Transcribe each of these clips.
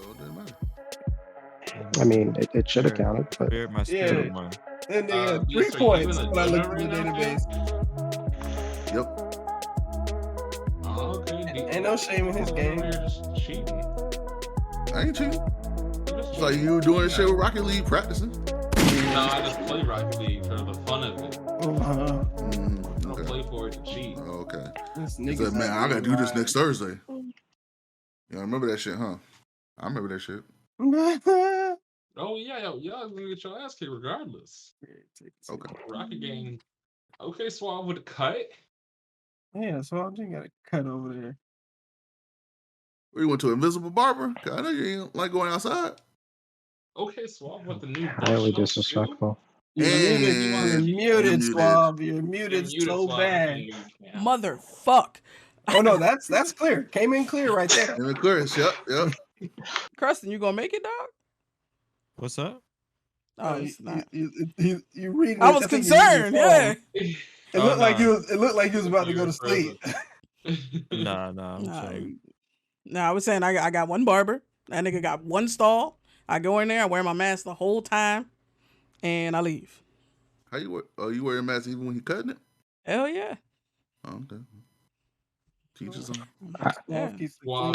it didn't matter. I mean, it should have counted, but Beard my spirit one. That nigga Yes, 3 sir, points you in when I a looked in the donut right now, database. Yep. Oh, okay. Ain't no shame in his game. You're just cheating. I ain't cheating. You're just It's like cheating. you were doing shit with Rocket League practicing. No, I just play Rocket League for the fun of it. I don't Okay. play for it to cheat. Oh, okay. This He nigga's said, man, I out gotta here do this lying. next Thursday. Yeah, I remember that shit, huh? I remember that shit. Oh yeah, y'all gonna get your ass kicked regardless. Okay. Rocket game. Okay, Swab with a cut. Yeah, so I just got a cut over there. We went to Invisible Barber. 'Cause I know you ain't like going outside. Okay, Swab with the new highly brush disrespectful. You're And muted, you Swab. You're muted so bad. Motherfuck. Oh no, that's clear. Came in clear right there. In the clearance, yep. Creston, you gonna make it, dog? What's up? Oh, it's not. You reading? I this, was think you're reading concerned. your Yeah. phone. It looked like you was. It looked like you was about to go to sleep. Nah, I'm chilling. No, I was saying I got one barber. That nigga got one stall. I go in there, I wear my mask the whole time, and I leave. How you wear? Oh, you wear a mask even when he cutting it? Hell yeah. Oh, okay. Teachers on. Yeah.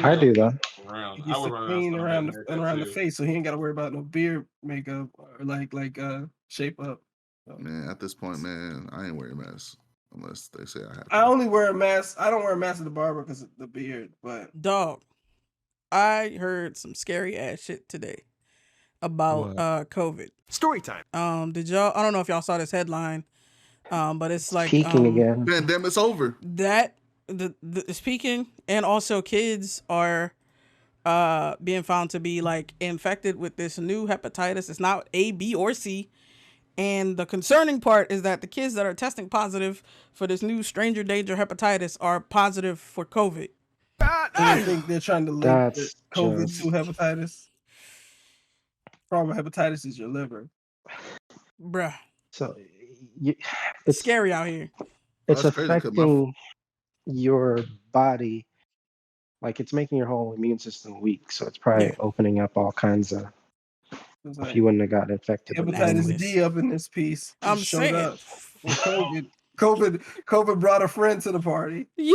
I do that. Around. He's clean around the face, so he ain't got to worry about no beard makeup or like shape up. So. Man, at this point, man, I ain't wearing a mask unless they say I have to. I only wear a mask. I don't wear a mask at the barber because of the beard. But Dog, I heard some scary ass shit today about COVID. Story time. Did y'all? I don't know if y'all saw this headline, but it's like Peaking again. Pandemic's over. That it's peaking, and also kids are being found to be like infected with this new hepatitis. It's not A, B, or C. And the concerning part is that the kids that are testing positive for this new stranger danger hepatitis are positive for COVID. I think they're trying to link the COVID to hepatitis. Problem with hepatitis is your liver. Bruh. So it's scary out here. It's affecting your body. Like it's making your whole immune system weak. So it's probably opening up all kinds of. If you wouldn't have gotten infected. Hepatitis D up in this piece. I'm showed saying. up with COVID. COVID brought a friend to the party. Yo,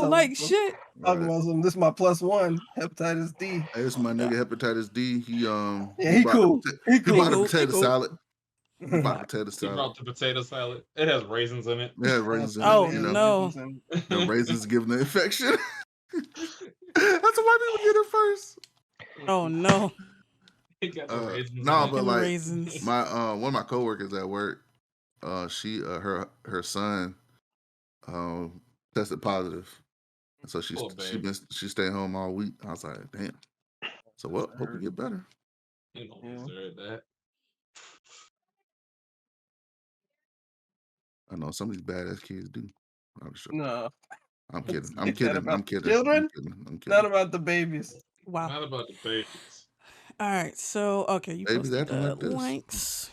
like shit. Talking about something. This is my +1 hepatitis D. Hey, this is my nigga hepatitis D. He he cool. He bought a potato salad. He bought potato salad. He brought the potato salad. It has raisins in it. It has raisins in Oh, it. You know? no. The raisins giving the infection. That's why people get it first. Oh no. He got the raisins. No, but like raisins. my one of my coworkers at work, she her son tested positive. So she staying home all week. I was like, damn. So well, hope you get better. You don't deserve that. I know some of these badass kids do. I'm sure. No. I'm kidding. Is that about I'm kidding. children? I'm kidding. Not about the babies. Wow. Not about the babies. All right, so okay, you Babies posted acting the like this. links.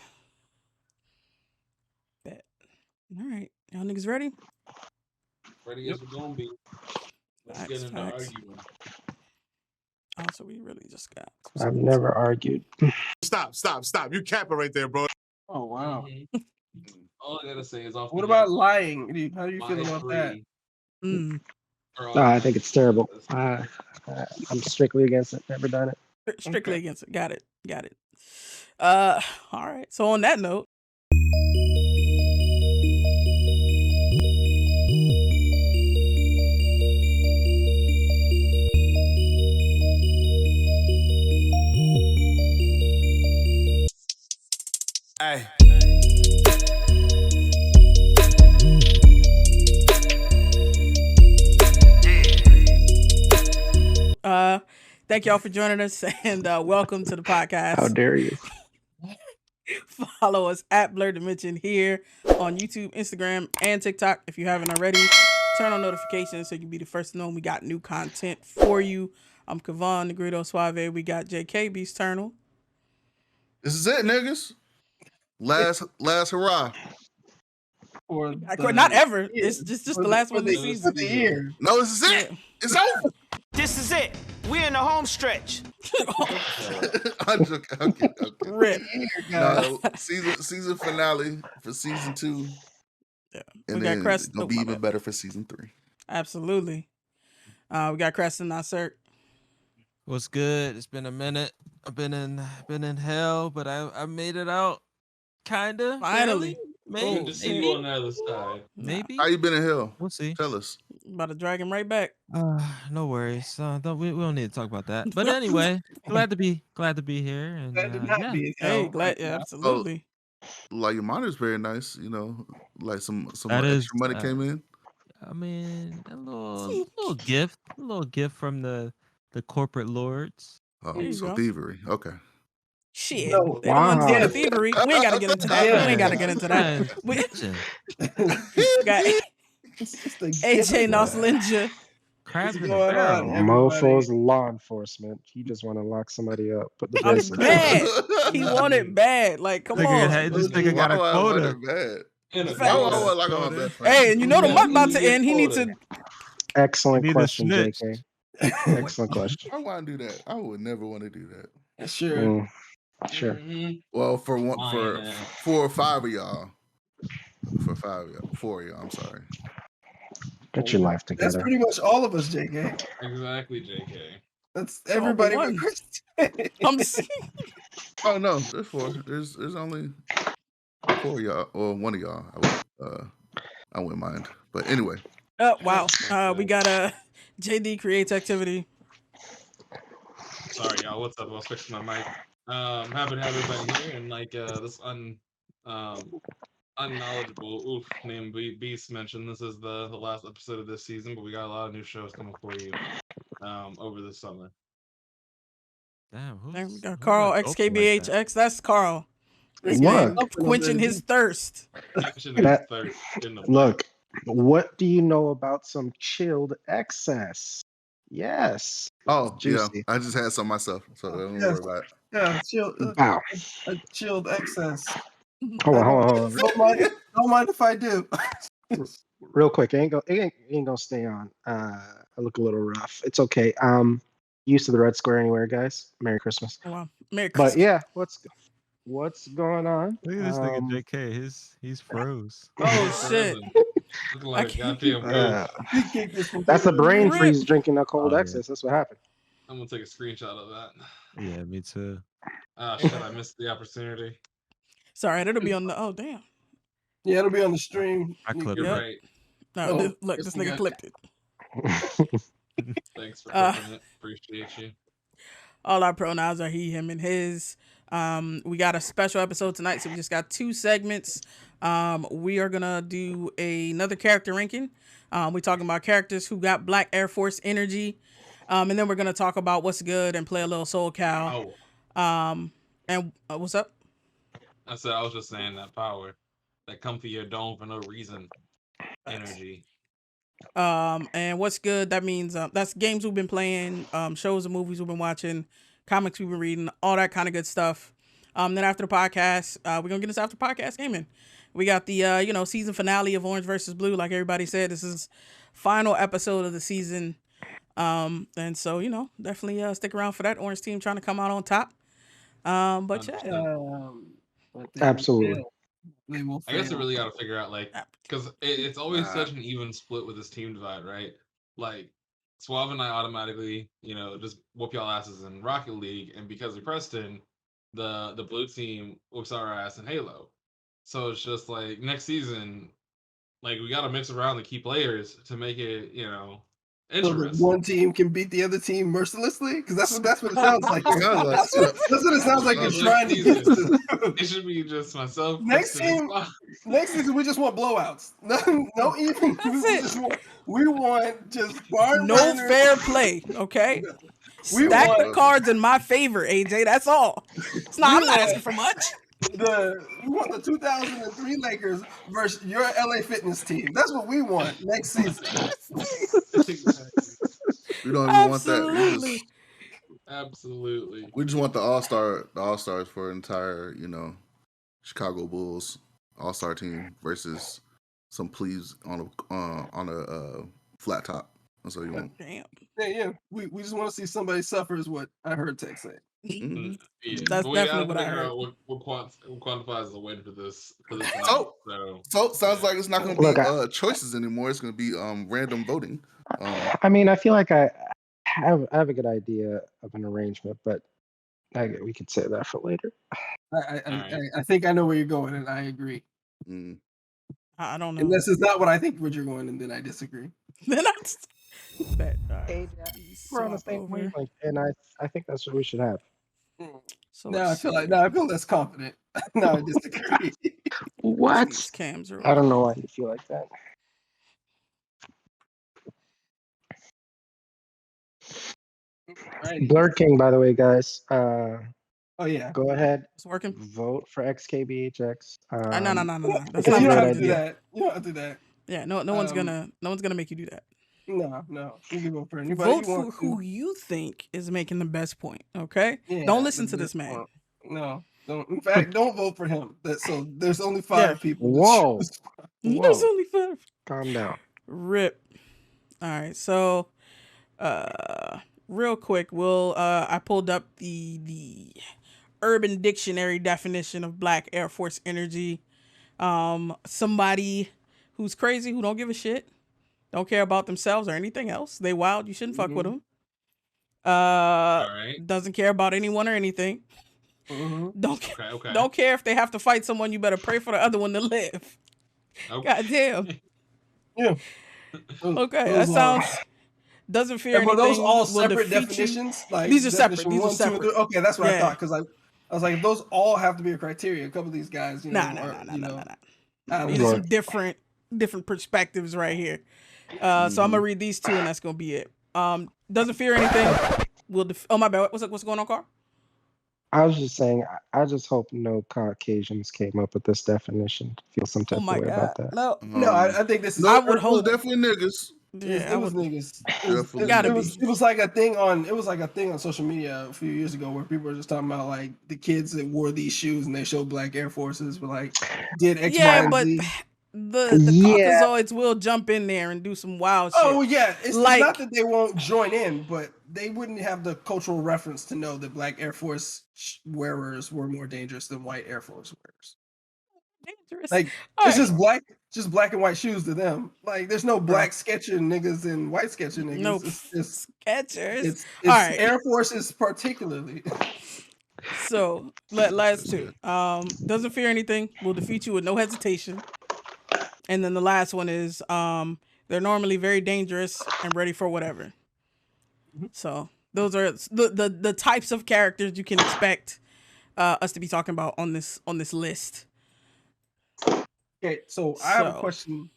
Bet. All right, y'all niggas ready? Ready as we're gonna be. Let's get into arguing. Also, we really just got. I've never argued. Stop. You capping right there, bro. Oh wow. All I gotta say is off. What about lying? How do you feel about that? I think it's terrible. I'm strictly against it. Never done it. Strictly against it. Got it. All right. So on that note. Hey. Thank y'all for joining us and welcome to the podcast. How dare you? Follow us at Blerdimension here on YouTube, Instagram, and TikTok. If you haven't already, turn on notifications so you can be the first to know when we got new content for you. I'm Kavan, Negrito Suave. We got JK, Beast Eternal. This is it, niggas. Last hurrah. Or not ever. It's just the last one of the season. For the year. No, this is it. Yeah. It's over. This is it. We're in the home stretch. I'm joking. Okay. Rip. No, season finale for season 2. Yeah. And We got then Crest. it's gonna be even better for season 3. Absolutely. We got Crest and Nasert. What's good? It's been a minute. I've been in hell, but I made it out. Kinda. Finally. Maybe. Good to see you on the other side. Maybe. How you been in hell? We'll see. Tell us. About to drag him right back. No worries. We don't need to talk about that. But anyway, glad to be here. And Glad to not be in hell. Hey, glad. Yeah, absolutely. Like your monitor's very nice. You know, like some That extra is, money came in. I mean, a little gift from the corporate lords. Oh, so thievery. Okay. Shit. No, They the ones doing the thievery. We ain't gotta get into that. We ain't gotta get into that. We got AJ Noslinja. Crab in the going barrel. on? Mofo's law enforcement. He just want to lock somebody up. Put the I'm best in bad. He wanted bad. Like, come on. This nigga got a Why would I quota. want it bad? Why Why would I want like on my best friend? Hey, and you know the month about to end. He needs to. Excellent Need a question, snitch. JK. Excellent question. I want to do that. I would never want to do that. Sure. Sure. Well, for 4 or 5 of y'all. For 4 of y'all. I'm sorry. Get your life That's together. pretty much all of us, JK. Exactly, JK. That's everybody but one. Chris. I'm seeing. Oh no, there's 4. There's only 4 of y'all, or 1 of y'all. I wouldn't mind. But anyway. Oh wow. We got JD creates activity. Sorry, y'all. What's up? I was fixing my mic. Happy to have everybody here, and like this unknowledgeable named Beast mentioned, this is the last episode of this season, but we got a lot of new shows coming for you over the summer. Damn, There we go. Carl XKBHX. That's Carl. This Look. man quenching his thirst. Look, what do you know about some chilled excess? Yes. Oh, Juicy. yeah. I just had some myself, so don't worry about it. Yeah, chilled. Wow. A chilled excess. Hold on. Don't mind if I do. Real quick, it ain't gonna stay on. I look a little rough. It's okay. Used to the Red Square anywhere, guys. Merry Christmas. Oh, wow. Merry Christmas. But yeah, what's going on? Look at this nigga JK. He's froze. Oh shit. Like goddamn That's a brain Rip. freeze drinking a cold excess. That's what happened. I'm gonna take a screenshot of that. Yeah, me too. Ah, shit, I missed the opportunity. Sorry, it'll be on the. Oh damn. Yeah, it'll be on the stream. I clipped You're it. right. No, look, this nigga clipped it. Thanks for clipping it. Appreciate you. All our pronouns are he, him, and his. We got a special episode tonight, so we just got 2 segments. We are gonna do another character ranking. We're talking about characters who got Black Air Force energy. And then we're gonna talk about what's good and play a little Soul Cow. And what's up? I said I was just saying that power, that come through your dome for no reason, energy. And what's good? That means that's games we've been playing, shows and movies we've been watching, comics we've been reading, all that kind of good stuff. Then after the podcast, we're gonna get into after podcast gaming. We got the season finale of Orange versus Blue. Like everybody said, this is final episode of the season. And so definitely stick around for that. Orange team trying to come out on top. But yeah, Absolutely. I guess they really got to figure out, like, because it's always such an even split with this team divide, right? Like, Suave and I automatically, just whoop y'all asses in Rocket League, and because of Preston, the blue team whoops our ass in Halo. So it's just like next season, like we got to mix around the key players to make it, So that one team can beat the other team mercilessly, because that's what it sounds like. That's what it sounds like. You're trying to get to. It should be just myself. Next season, we just want blowouts. No even. We want just no fair play. Okay. Stack the cards in my favor, AJ. That's all. I'm not asking for much. We want the 2003 Lakers versus your LA Fitness team. That's what we want next season. We don't even want that. Absolutely. We just want the all-stars for entire, Chicago Bulls All-Star team versus some plebes on a flat top. That's what you want. Damn. Yeah. We just want to see somebody suffer, is what I heard Tech say. Yeah, That's we definitely have what to I figure heard. out what quantifies the win for this. So sounds like it's not going to Look, be choices anymore. It's going to be random voting. I mean, I feel like I have a good idea of an arrangement, but we could say that for later. I think I know where you're going, and I agree. I don't know. Unless it's not what I think where you're going, and then I disagree. Then I bet. We're on the same wavelength, and I think that's what we should have. So now I feel less confident. No, I disagree. What? I don't know why you feel like that. Blerd King, by the way, guys. Oh yeah. Go ahead. It's working. Vote for XKBHX. No. That's You a don't great have to idea. do that. You don't have to do that. Yeah, no one's gonna make you do that. No. You can vote for anybody. Vote for who you think is making the best point. Okay. Yeah, don't listen to this man. No. Don't. In fact, don't vote for him. So there's only 5 people. Whoa. There's only 5. Calm down. Rip. All right. So, real quick, I pulled up the Urban Dictionary definition of Black Air Force energy. Somebody who's crazy, who don't give a shit, don't care about themselves or anything else. They wild. You shouldn't fuck with them. Doesn't care about anyone or anything. Don't care if they have to fight someone. You better pray for the other one to live. God damn. Yeah. Okay, that sounds. Doesn't fear anything. Were those all separate definitions? Like these are separate. These are separate. Okay, that's what I thought. Because I was like, if those all have to be a criteria, a couple of these guys, Nah. These are some different perspectives right here. So I'm gonna read these 2, and that's gonna be it. Doesn't fear anything. Oh my bad. What's going on, Carl? I was just saying, I just hope no Caucasians came up with this definition. Feel some type of way about that. No, I think this is. I would hope definitely niggas. Yeah, it was niggas. It was like a thing on. It was like a thing on social media a few years ago where people were just talking about like the kids that wore these shoes and they showed Black Air Forces, but like did X, Y, and Z. The Caucasoids will jump in there and do some wild shit. Oh yeah, it's not that they won't join in, but they wouldn't have the cultural reference to know that Black Air Force wearers were more dangerous than white Air Force wearers. Dangerous. Like it's just black and white shoes to them. Like there's no black Skechers niggas and white Skechers niggas. No, it's Skechers. It's Air Forces particularly. So last 2. Doesn't fear anything. Will defeat you with no hesitation. And then the last one is they're normally very dangerous and ready for whatever. So those are the types of characters you can expect us to be talking about on this list. Okay, so I have a question.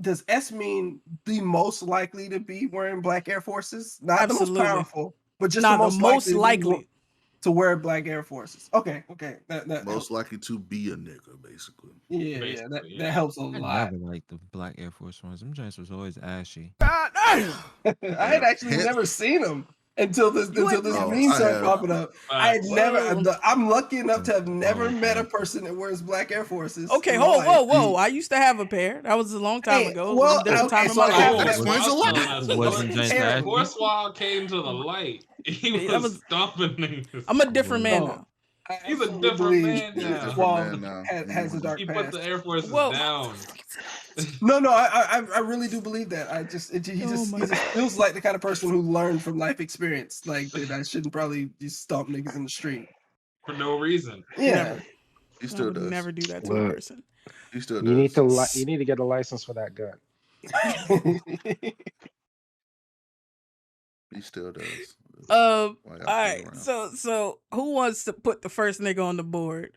Does S mean the most likely to be wearing Black Air Forces? Not the most powerful, but just the most likely to wear Black Air Forces. Okay. That most likely to be a nigga, basically. Yeah, that helps a lot. I never liked the Black Air Force ones. Them joints was always ashy. I had actually never seen them until this meme started popping up. I had never. I'm lucky enough to have never met a person that wears Black Air Forces. Okay, whoa! I used to have a pair. That was a long time ago. Well, Force Wild came to the light. He was stomping niggas. I'm a different man now. He's a different man now. Has a dark past. He put the Air Forces down. No, I really do believe that. He just feels like the kind of person who learned from life experience. Like that I shouldn't probably just stomp niggas in the street for no reason. Yeah, he still does. Never do that to a person. He still does. You need to get a license for that gun. He still does. All right. So who wants to put the first nigga on the board?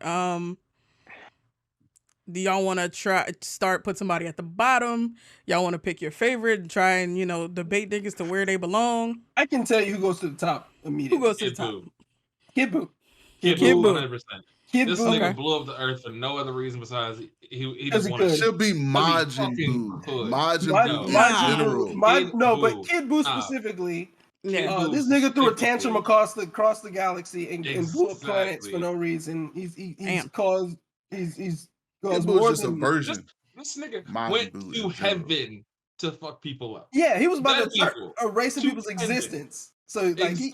Do y'all want to put somebody at the bottom? Y'all want to pick your favorite and try and, debate niggas to where they belong? I can tell you who goes to the top immediately. Who goes to the top? Kid Buu. 100%. This nigga blew up the earth for no other reason besides he just wanted to. Should be Majin Buu. Majin Buu in general. No, but Kid Buu specifically Yeah. This nigga threw a tantrum across the galaxy and blew up planets for no reason. He's caused more just than a version. This nigga went to heaven to fuck people up. Yeah, he was about to start erasing people's existence. So like he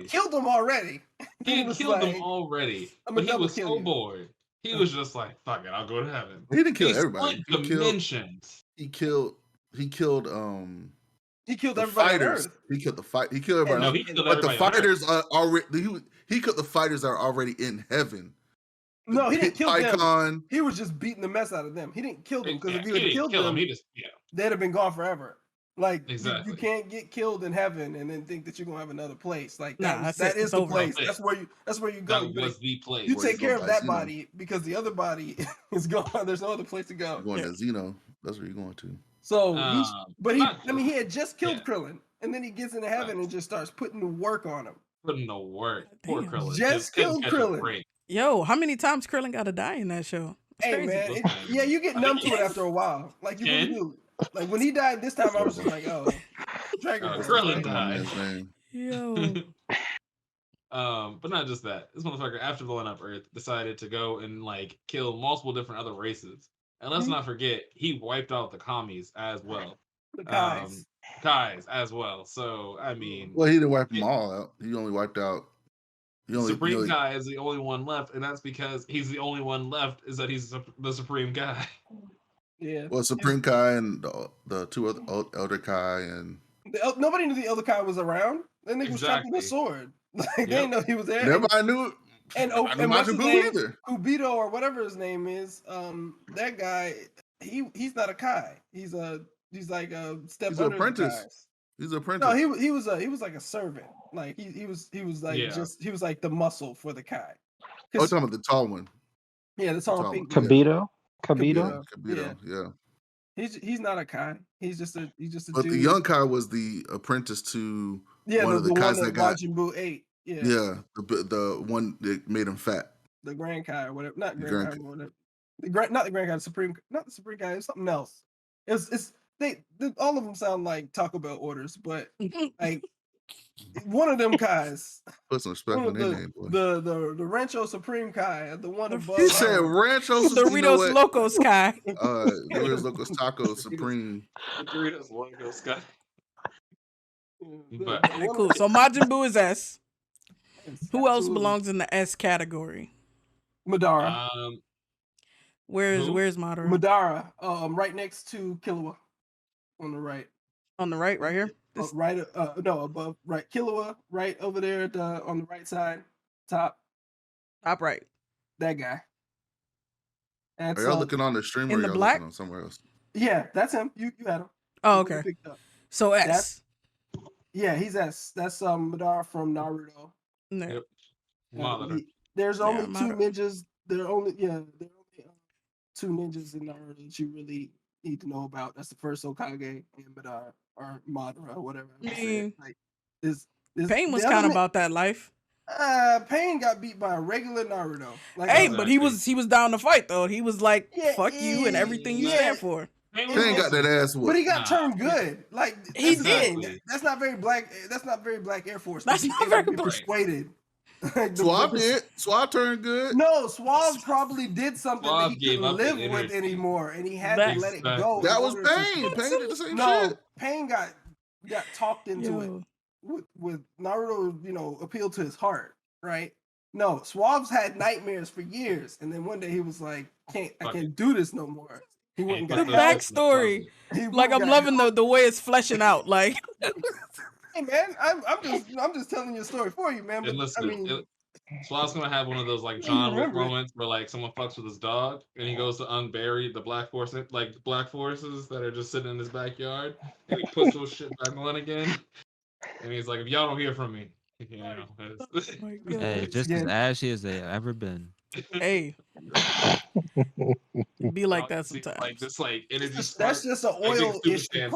killed them already. He had killed them already, but he was so bored. He was just like, "Fuck it, I'll go to heaven." He didn't kill everybody. He dimensions. He killed everybody the fighters. He killed the fight. He killed everybody. No, he killed but everybody the fighters are already. He killed the fighters that are already in heaven. No, he didn't kill them. He was just beating the mess out of them. He didn't kill them because if he would have killed them, they'd have been gone forever. Like you can't get killed in heaven and then think that you're gonna have another place. Like that is the place. That's where you go. That was the place. You take care of that body because the other body is gone. There's no other place to go. You're going to Xeno. That's where you're going to. So, he had just killed Krillin, and then he gets into heaven and just starts putting the work on him. Putting the work. Poor Krillin. Just killed Krillin. Yo, how many times Krillin got to die in that show? Hey man, you get numb to it after a while. Like you really do. Like when he died this time, I was just like, oh, Krillin died. Yo. But not just that. This motherfucker, after blowing up Earth, decided to go and like kill multiple different other races. And let's not forget, he wiped out the commies as well. The Kais as well. So I mean, well, he didn't wipe them all out. He only wiped out. Supreme Kai is the only one left, and that's because he's the only one left. Is that he's the Supreme Kai? Yeah. Well, Supreme Kai and the two other Elder Kai and nobody knew the Elder Kai was around. That nigga was trapped with a sword. Like they didn't know he was there. Nobody knew it. And what's his name? Kubito or whatever his name is. That guy, he's not a Kai. He's like a step. He's an apprentice. He's an apprentice. No, he was like a servant. Like he was like he was like the muscle for the Kai. Oh, talking about the tall one. Yeah, the tall pink. Kabito. Yeah. He's not a Kai. He's just a But dude. the young Kai was the apprentice to one of the Kais that got Majin Buu 8. Yeah, the one that made him fat. The Grand Kai or whatever. Not Grand Kai, whatever. Not the Grand Kai, not the Supreme Kai, it's something else. All of them sound like Taco Bell orders, but like one of them Kais. Put some respect on their name, boy. The Rancho Supreme Kai, the one above. He said Rancho Doritos Locos Kai. Doritos Locos Taco Supreme. Doritos Locos Kai. But cool. So Majin Buu is S. Who else belongs in the S category? Madara. Where's Madara? Madara. Right next to Killua. On the right. On the right here? Right. No, above. Right. Killua. Right over there. On the right side. Top right. That guy. Are y'all looking on the stream or y'all looking on somewhere else? Yeah, that's him. You had him. Oh, okay. So S. Yeah, he's S. That's Madara from Naruto. Yep. There's only two ninjas. There are only two ninjas in Naruto that you really need to know about. That's the first Hokage and Madara or Madara or whatever. Pain was kind of about that life. Pain got beat by a regular Naruto. But he was down to fight though. He was like, "Fuck you and everything you stand for." Pain got that ass whooped. But he got turned good. Like he did. That's not very black. That's not very Black Air Force. That's not very persuaded. Suave did. Suave turned good. No, Suave probably did something that he couldn't live with anymore, and he had to let it go. That was Pain. Pain did the same shit. No, Pain got talked into it with Naruto. Appealed to his heart, right? No, Suave's had nightmares for years, and then one day he was like, "I can't do this no more." He wouldn't get the backstory. Like I'm loving the way it's fleshing out. Like, hey man, I'm just telling you a story for you, man. But listen, Suave's gonna have one of those like John Wick moments where like someone fucks with his dog and he goes to unbury the black forces that are just sitting in his backyard, and he puts those shit back on again, and he's like, "If y'all don't hear from me, hey, just as ashy as they ever been." Hey, be like that sometimes. Like this, like energy. That's just an oil issue,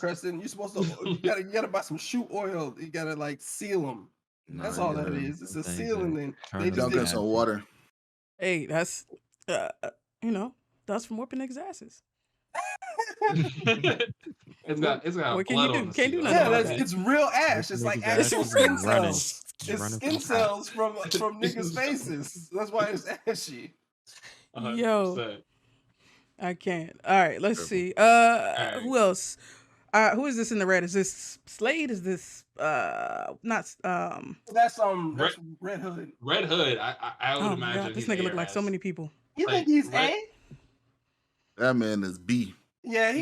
Preston. You're supposed to. You gotta buy some shoe oil. You gotta like seal them. That's all that is. It's a sealing thing. They just dunk some water. Hey, that's that's from whooping niggas' asses. It's got What can blood you do? on the Can't do seal. nothing Yeah, about that's that. it's real ash. It's like actual skin cells. It's running skin from cells from niggas' faces. That's why it's ashy. 100%. Yo, I can't. All right, let's see. right. Who else? Who is this in the red? Is this Slade? Is this not That's Red Hood. Red Hood. I would oh my imagine God, this he's nigga look like so ARS. many people. You Like, think he's Red- A? That man is B. Yeah,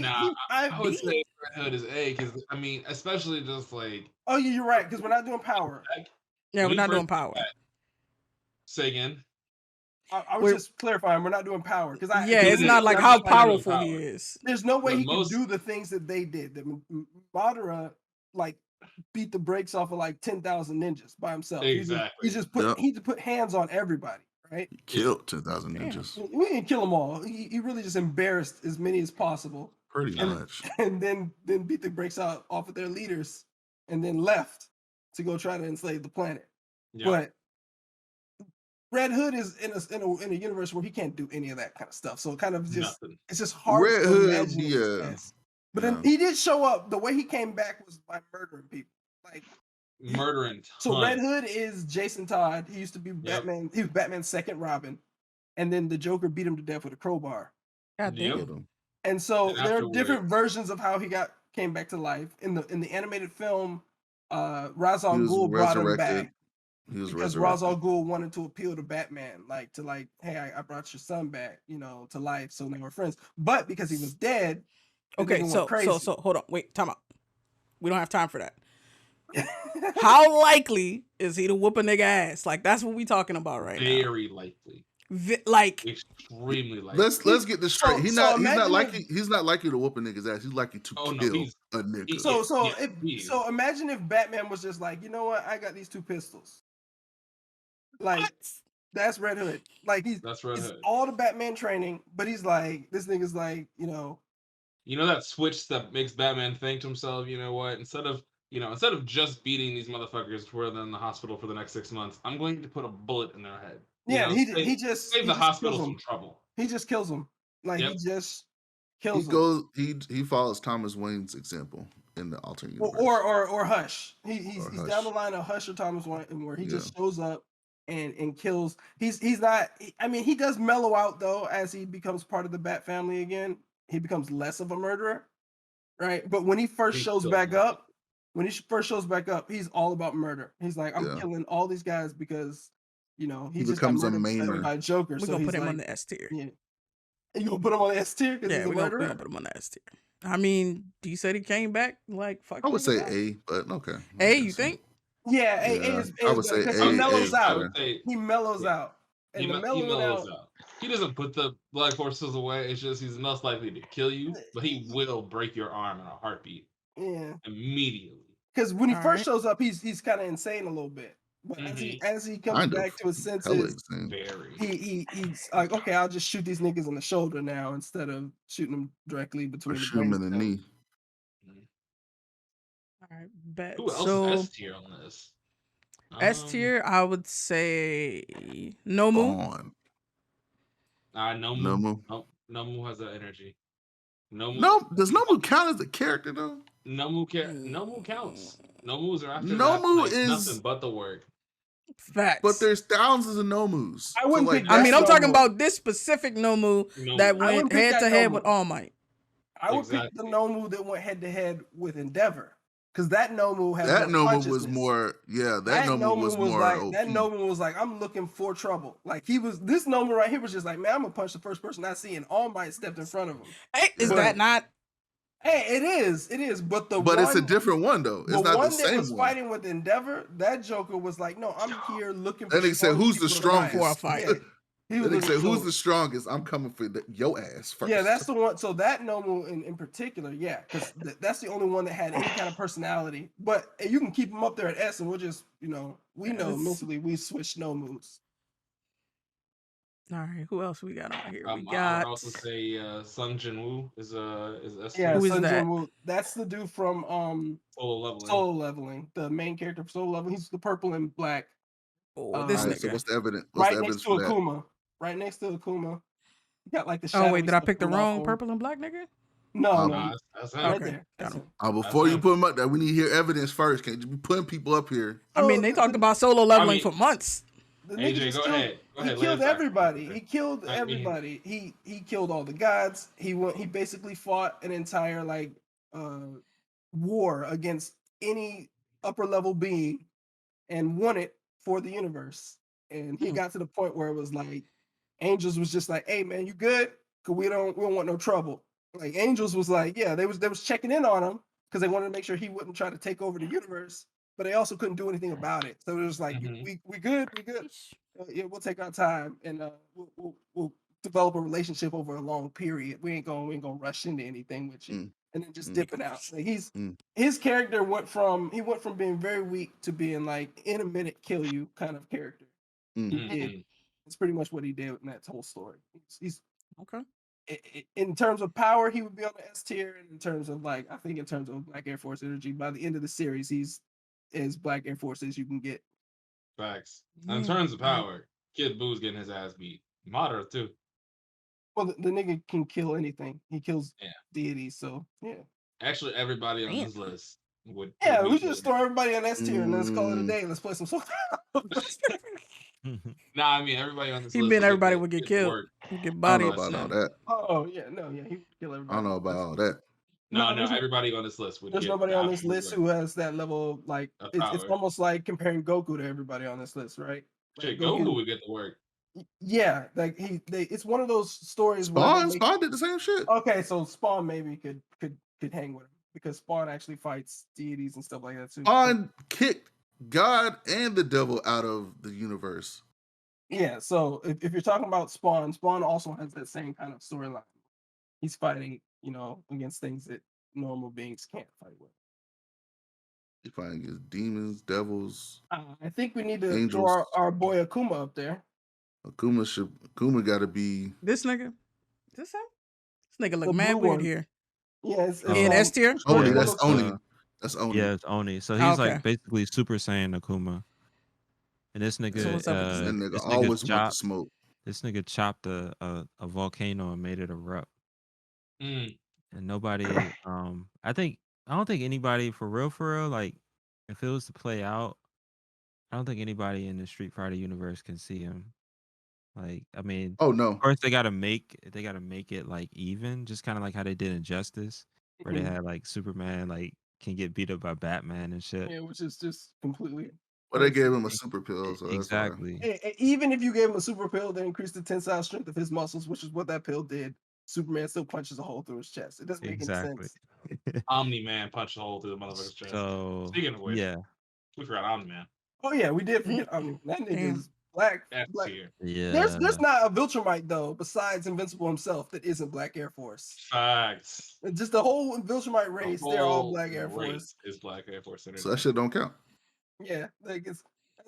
I would say Red Hood is A because I mean, especially just like. Oh, yeah, you're right because we're not doing power. Yeah, we're not doing power. Say again. I was just clarifying. We're not doing power because it's not like how powerful he is. There's no way he can do the things that they did. That Madara like beat the brakes off of like 10,000 ninjas by himself. Exactly. He just put hands on everybody. Right? He killed 10,000 ninjas. We didn't kill them all. He really just embarrassed as many as possible. Pretty much. And then beat the brakes off of their leaders, and then left to go try to enslave the planet. Yeah. But Red Hood is in a universe where he can't do any of that kind of stuff. So it kind of just it's just hard Red to Hood, imagine. yeah. But then he did show up. The way he came back was by murdering people. Like murdering. So Red Hood is Jason Todd. He used to be Batman. He was Batman's second Robin, and then the Joker beat him to death with a crowbar. God damn. And so there are different versions of how he came back to life. In the animated film, Ra's al Ghul brought him back. Because Ra's al Ghul wanted to appeal to Batman, hey, I brought your son back, to life, so they were friends. But because he was dead, okay, so hold on, wait, time out. We don't have time for that. How likely is he to whoop a nigga ass? Like that's what we talking about right now. Very likely. Extremely likely. Let's get this straight. He's not likely to whoop a nigga's ass. He's likely to kill a nigga. So imagine if Batman was just like, you know what? I got these 2 pistols. Like that's Red Hood. Like he's all the Batman training, but he's like, this nigga's like, You know that switch that makes Batman think to himself, you know what? Instead of just beating these motherfuckers where they're in the hospital for the next 6 months, I'm going to put a bullet in their head. Yeah, he just save the hospital some trouble. He just kills them. Like he just kills them. He follows Thomas Wayne's example in the alternate universe. Or Hush. He's down the line of Hush or Thomas Wayne, where he just shows up and kills. He's not. I mean, he does mellow out though as he becomes part of the Bat family again. He becomes less of a murderer, right? But when he first shows back up, he's all about murder. He's like, I'm killing all these guys because. He just becomes a mainer by Joker. We're gonna put him on the S tier. Yeah. You gonna put him on the S tier? Yeah, we're gonna put him on the S tier. I mean, you said he came back like fuck. I would say A, but okay. A, you think? Yeah, A is. I would say A. He mellows out. He mellows out. And he mellows out. He doesn't put the blood forces away. It's just he's most likely to kill you, but he will break your arm in a heartbeat. Yeah. Immediately. Because when he first shows up, he's kind of insane a little bit. But as he comes back to his senses, he's like, okay, I'll just shoot these niggas in the shoulder now instead of shooting them directly between the brain and the knee. All right, bet. Who else is S tier on this? S tier, I would say Nomu. Nomu. Nomu has that energy. Does Nomu count as a character though? Nomu counts. Nomu's are after Nomu is nothing but the word. Facts. But there's thousands of Nomus. I'm talking about this specific Nomu that went head to head with All Might. I would pick the Nomu that went head to head with Endeavor. Because that Nomu had that Nomu was more, that Nomu was more like OP. that Nomu was like, I'm looking for trouble. Like this Nomu right here was just like, man, I'm gonna punch the first person I see, and All Might stepped in front of him. Hey, that not? Hey, it is. But it's a different one though. It's not the same that was one. Fighting with Endeavor, that Joker was like, no, I'm here looking for. Then they said, who's the strongest? Then they say, who's the strongest? I'm coming for your ass first. Yeah, that's the one. So that Nomu in particular, because that's the only one that had any kind of personality. But you can keep him up there at S, and we'll just, we know mentally we switch Nomus. All right, who else we got on here? We got. I would also say Sung Jin-woo is S. Yeah, who is Sung that? Jin-woo. That's the dude from Solo Leveling, the main character of Solo Leveling. He's the purple and black. This nigga. So what's the evidence? Right next to Akuma. Right next to Akuma. You got like the. Oh wait, did I pick the wrong purple and black nigga? No, that's right Okay, there. got him. Before you put them up there, we need to hear evidence first. Can't just be putting people up here. I mean, they talked about solo leveling for months. The nigga AJ, just go killed, ahead. Go he ahead, killed lay it back. everybody. He killed I mean- everybody. He killed all the gods. He basically fought an entire like war against any upper level being and won it for the universe. And he got to the point where it was like Angels was just like, "Hey man, you good? Cause we don't want no trouble." Like Angels was like, yeah, they was checking in on him because they wanted to make sure he wouldn't try to take over the universe, but they also couldn't do anything about it. So it was like, we good. Yeah, we'll take our time and we'll develop a relationship over a long period. We ain't gonna rush into anything with you, and then just dipping out. Like his character went from being very weak to being like in a minute kill you kind of character. He did. It's pretty much what he did in that whole story. He's okay. In terms of power, he would be on the S tier, and in terms of like, I think in terms of Black Air Force energy, by the end of the series, he's as Black Air Force as you can get. Facts. And in terms of power, Kid Boo's getting his ass beat. Moderate too. Well, the nigga can kill anything. He kills deities, so yeah. Actually, everybody on this list would. Yeah, we should just throw everybody on S tier and let's call it a day. Let's play some song. Nah, I mean everybody on this He list. meant everybody would get killed. Get bodied. I don't know about all that. Oh yeah, he would kill everybody. I don't know about all that. No, everybody on this list would. There's nobody on this list who has that level of like. It's almost like comparing Goku to everybody on this list, right? Shit, Goku would get the work. Yeah, like it's one of those stories where Spawn did the same shit. Okay, so Spawn maybe could hang with him because Spawn actually fights deities and stuff like that too. Spawn kicked God and the devil out of the universe. Yeah, so if you're talking about Spawn also has that same kind of storyline. He's fighting, against things that normal beings can't fight with. He's fighting against demons, devils. I think we need to throw our boy Akuma up there. Akuma got to be this nigga. This him? This nigga look mad weird here. Yeah, it's in S tier. Oni, that's Oni. That's Oni. Yeah, it's Oni. So he's like basically Super Saiyan Akuma. And this nigga, this nigga always want to smoke. This nigga chopped a volcano and made it erupt. And nobody, I don't think anybody for real, like if it was to play out, I don't think anybody in the Street Fighter universe can see him. Like, I mean, oh no. Of course, they gotta make it like even, just kind of like how they did Injustice, where they had like Superman like can get beat up by Batman and shit. Yeah, which is just completely. Well, they gave him a super pill, so exactly. Even if you gave him a super pill, they increased the tensile strength of his muscles, which is what that pill did. Superman still punches a hole through his chest. It doesn't make any sense. Omni-Man punched a hole through the motherfucker's chest. So speaking of which, we forgot Omni-Man. Oh yeah, we did forget Omni-Man. That nigga is black. Yeah. There's not a Viltrumite though, besides Invincible himself, that isn't Black Air Force. Facts. Just the whole Viltrumite race, they're all Black Air Force. Is Black Air Force energy. So that shit don't count. Yeah, that's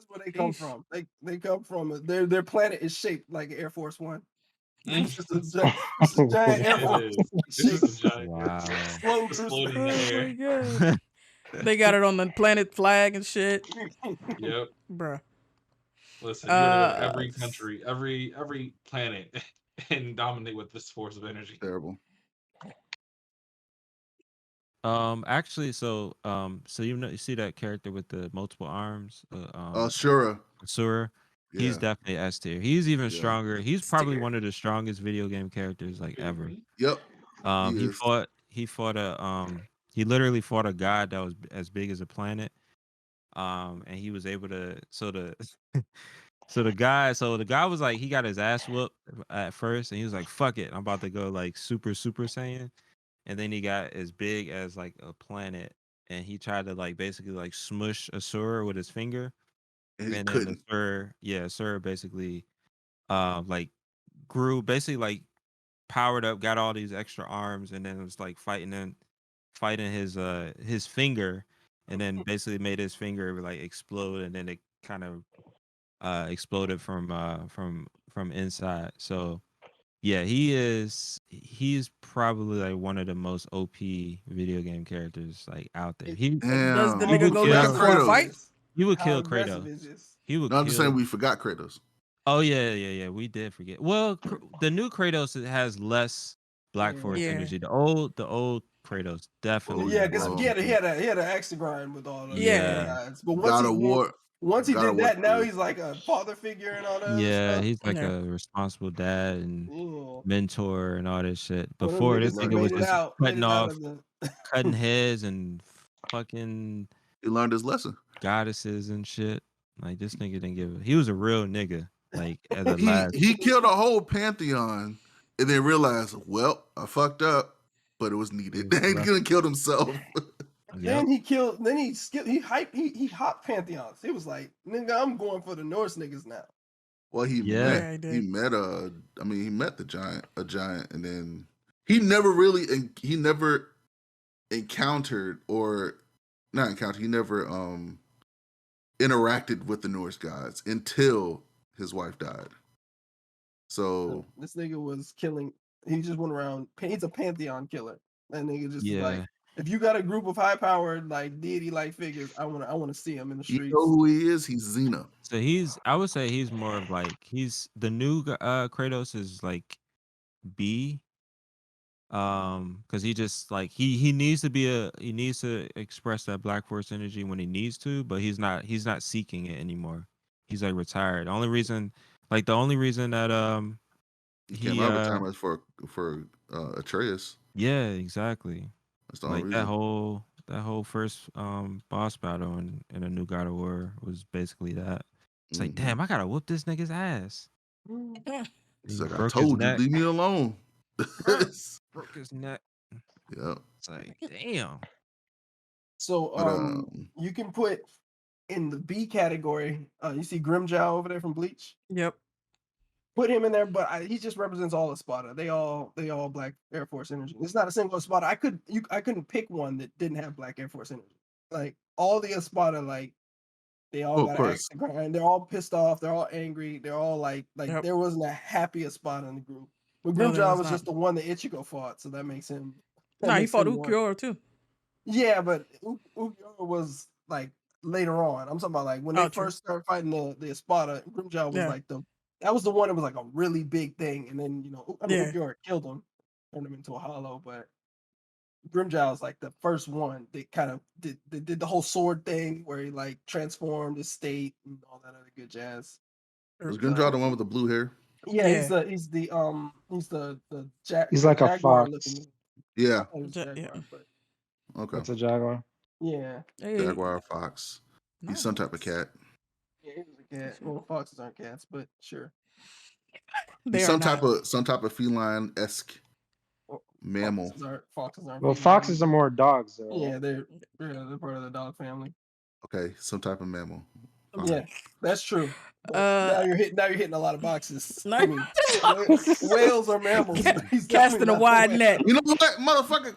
where they come from. They come from. Their planet is shaped like Air Force One. It's just a giant Air Force. Wow. Exploding in the air. They got it on the planet flag and shit. Yep. Bruh. Listen, you gotta go every country, every planet, and dominate with this force of energy. Terrible. Actually, so you see that character with the multiple arms? Shura. Shura. Yeah. He's definitely S tier. He's even stronger. He's probably one of the strongest video game characters like ever. Yep. He literally fought a god that was as big as a planet. And he was able to the guy was like, he got his ass whooped at first and he was like, fuck it, I'm about to go like super Saiyan. And then he got as big as like a planet and he tried to like basically like smush Asura with his finger. And then Asura basically like grew, basically like powered up, got all these extra arms, and then it was like fighting his finger, and then basically made his finger like explode, and then it kind of exploded from inside. So yeah, he's probably like one of the most OP video game characters like out there. Does the nigga go there for a fight? He would kill Kratos. I'm just saying we forgot Kratos. Oh yeah, we did forget. Well, the new Kratos has less Black Force energy. The old Kratos definitely. Yeah, because he had an axe to grind with all the guys. But once he did that, now he's like a father figure and all that. Yeah, he's like a responsible dad and mentor and all this shit. Before this nigga was just cutting heads and fucking. He learned his lesson. Goddesses and shit. Like this nigga didn't give. He was a real nigga. Like he killed a whole pantheon and then realized, well, I fucked up, but it was needed. He couldn't kill himself. Then he hopped pantheons. He was like, nigga, I'm going for the Norse niggas now. Well, he met a giant, and then he never encountered he never interacted with the Norse gods until his wife died. So this nigga was killing. He just went around. He's a pantheon killer. That nigga just like, if you got a group of high-powered like deity-like figures, I want to see him in the streets. You know who he is? He's Xena. So I would say he's more of like the new Kratos is like B. Because he just like he needs to express that Black Force energy when he needs to, but he's not seeking it anymore. He's like retired. The only reason that he came out of retirement for Atreus. Yeah, exactly. That's the only reason. that whole first boss battle in a new God of War was basically that. It's like, damn, I gotta whoop this nigga's ass. It's like, I told you, leave me alone. Broke his neck. Yeah. It's like, damn. So you can put in the B category, you see Grimjow over there from Bleach? Yep. Put him in there, but he just represents all of Sparta. They all Black Air Force energy. It's not a single Sparta. I couldn't pick one that didn't have Black Air Force energy. Like all the Sparta, like they all got an axe to grind. They're all pissed off. They're all angry. They're all like there wasn't a happy Sparta in the group. But Grimjow was just the one that Ichigo fought, so that makes him. He fought Ukiura too. Yeah, but Ukiura was like later on. I'm talking about like when they first started fighting the Sparta. Grimjow was like that was the one that was like a really big thing, and then Ukiura killed him, turned him into a hollow. But Grimjow is like the first one that kind of did the whole sword thing where he like transformed his state and all that other good jazz. Was Grimjow the one with the blue hair? Yeah, he's like a fox. Looking. Yeah. Okay. That's a jaguar. Yeah. Jaguar, fox. Nice. He's some type of cat. Yeah, he's a cat. Well, foxes aren't cats, but sure. He's some type of feline-esque mammal. Foxes aren't. Well, foxes are more dogs, though. Yeah, they're part of the dog family. Okay, some type of mammal. Yeah, that's true. Now you're hitting a lot of boxes. I mean, whales are mammals. Casting a wide net. You know what, motherfucker?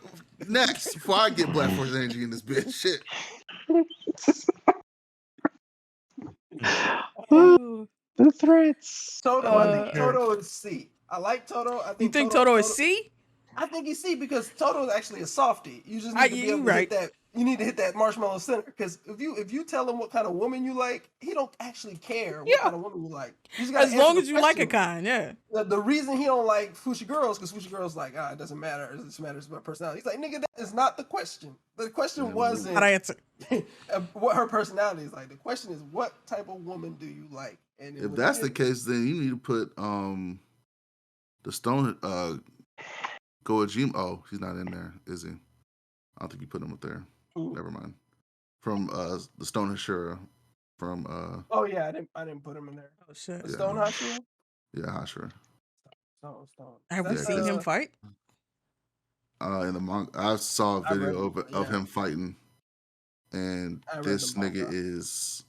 Next, before I get Black Force energy in this bitch, shit. The threats. Toto, I think Toto is C. I like Toto. You think Toto is C? I think he's C because Toto is actually a softie. You just need to be able to hit that. You need to hit that marshmallow center because if you tell him what kind of woman you like, he don't actually care what kind of woman you like. As long as you like a kind, yeah. The reason he don't like Fushi girls because Fushi girls like it doesn't matter. It just matters about personality. He's like, nigga, that is not the question. The question wasn't how to answer what her personality is like. The question is what type of woman do you like? And if that's the case, then you need to put the stone Goajima. Oh, he's not in there, is he? I don't think you put him up there. Ooh. Never mind. From the Stone Hashira. From oh yeah, I didn't put him in there. Oh shit. The Stone Hashira? Yeah, Hashira. Stone. Have we seen him fight? In the manga, I saw a video of him fighting, and this nigga is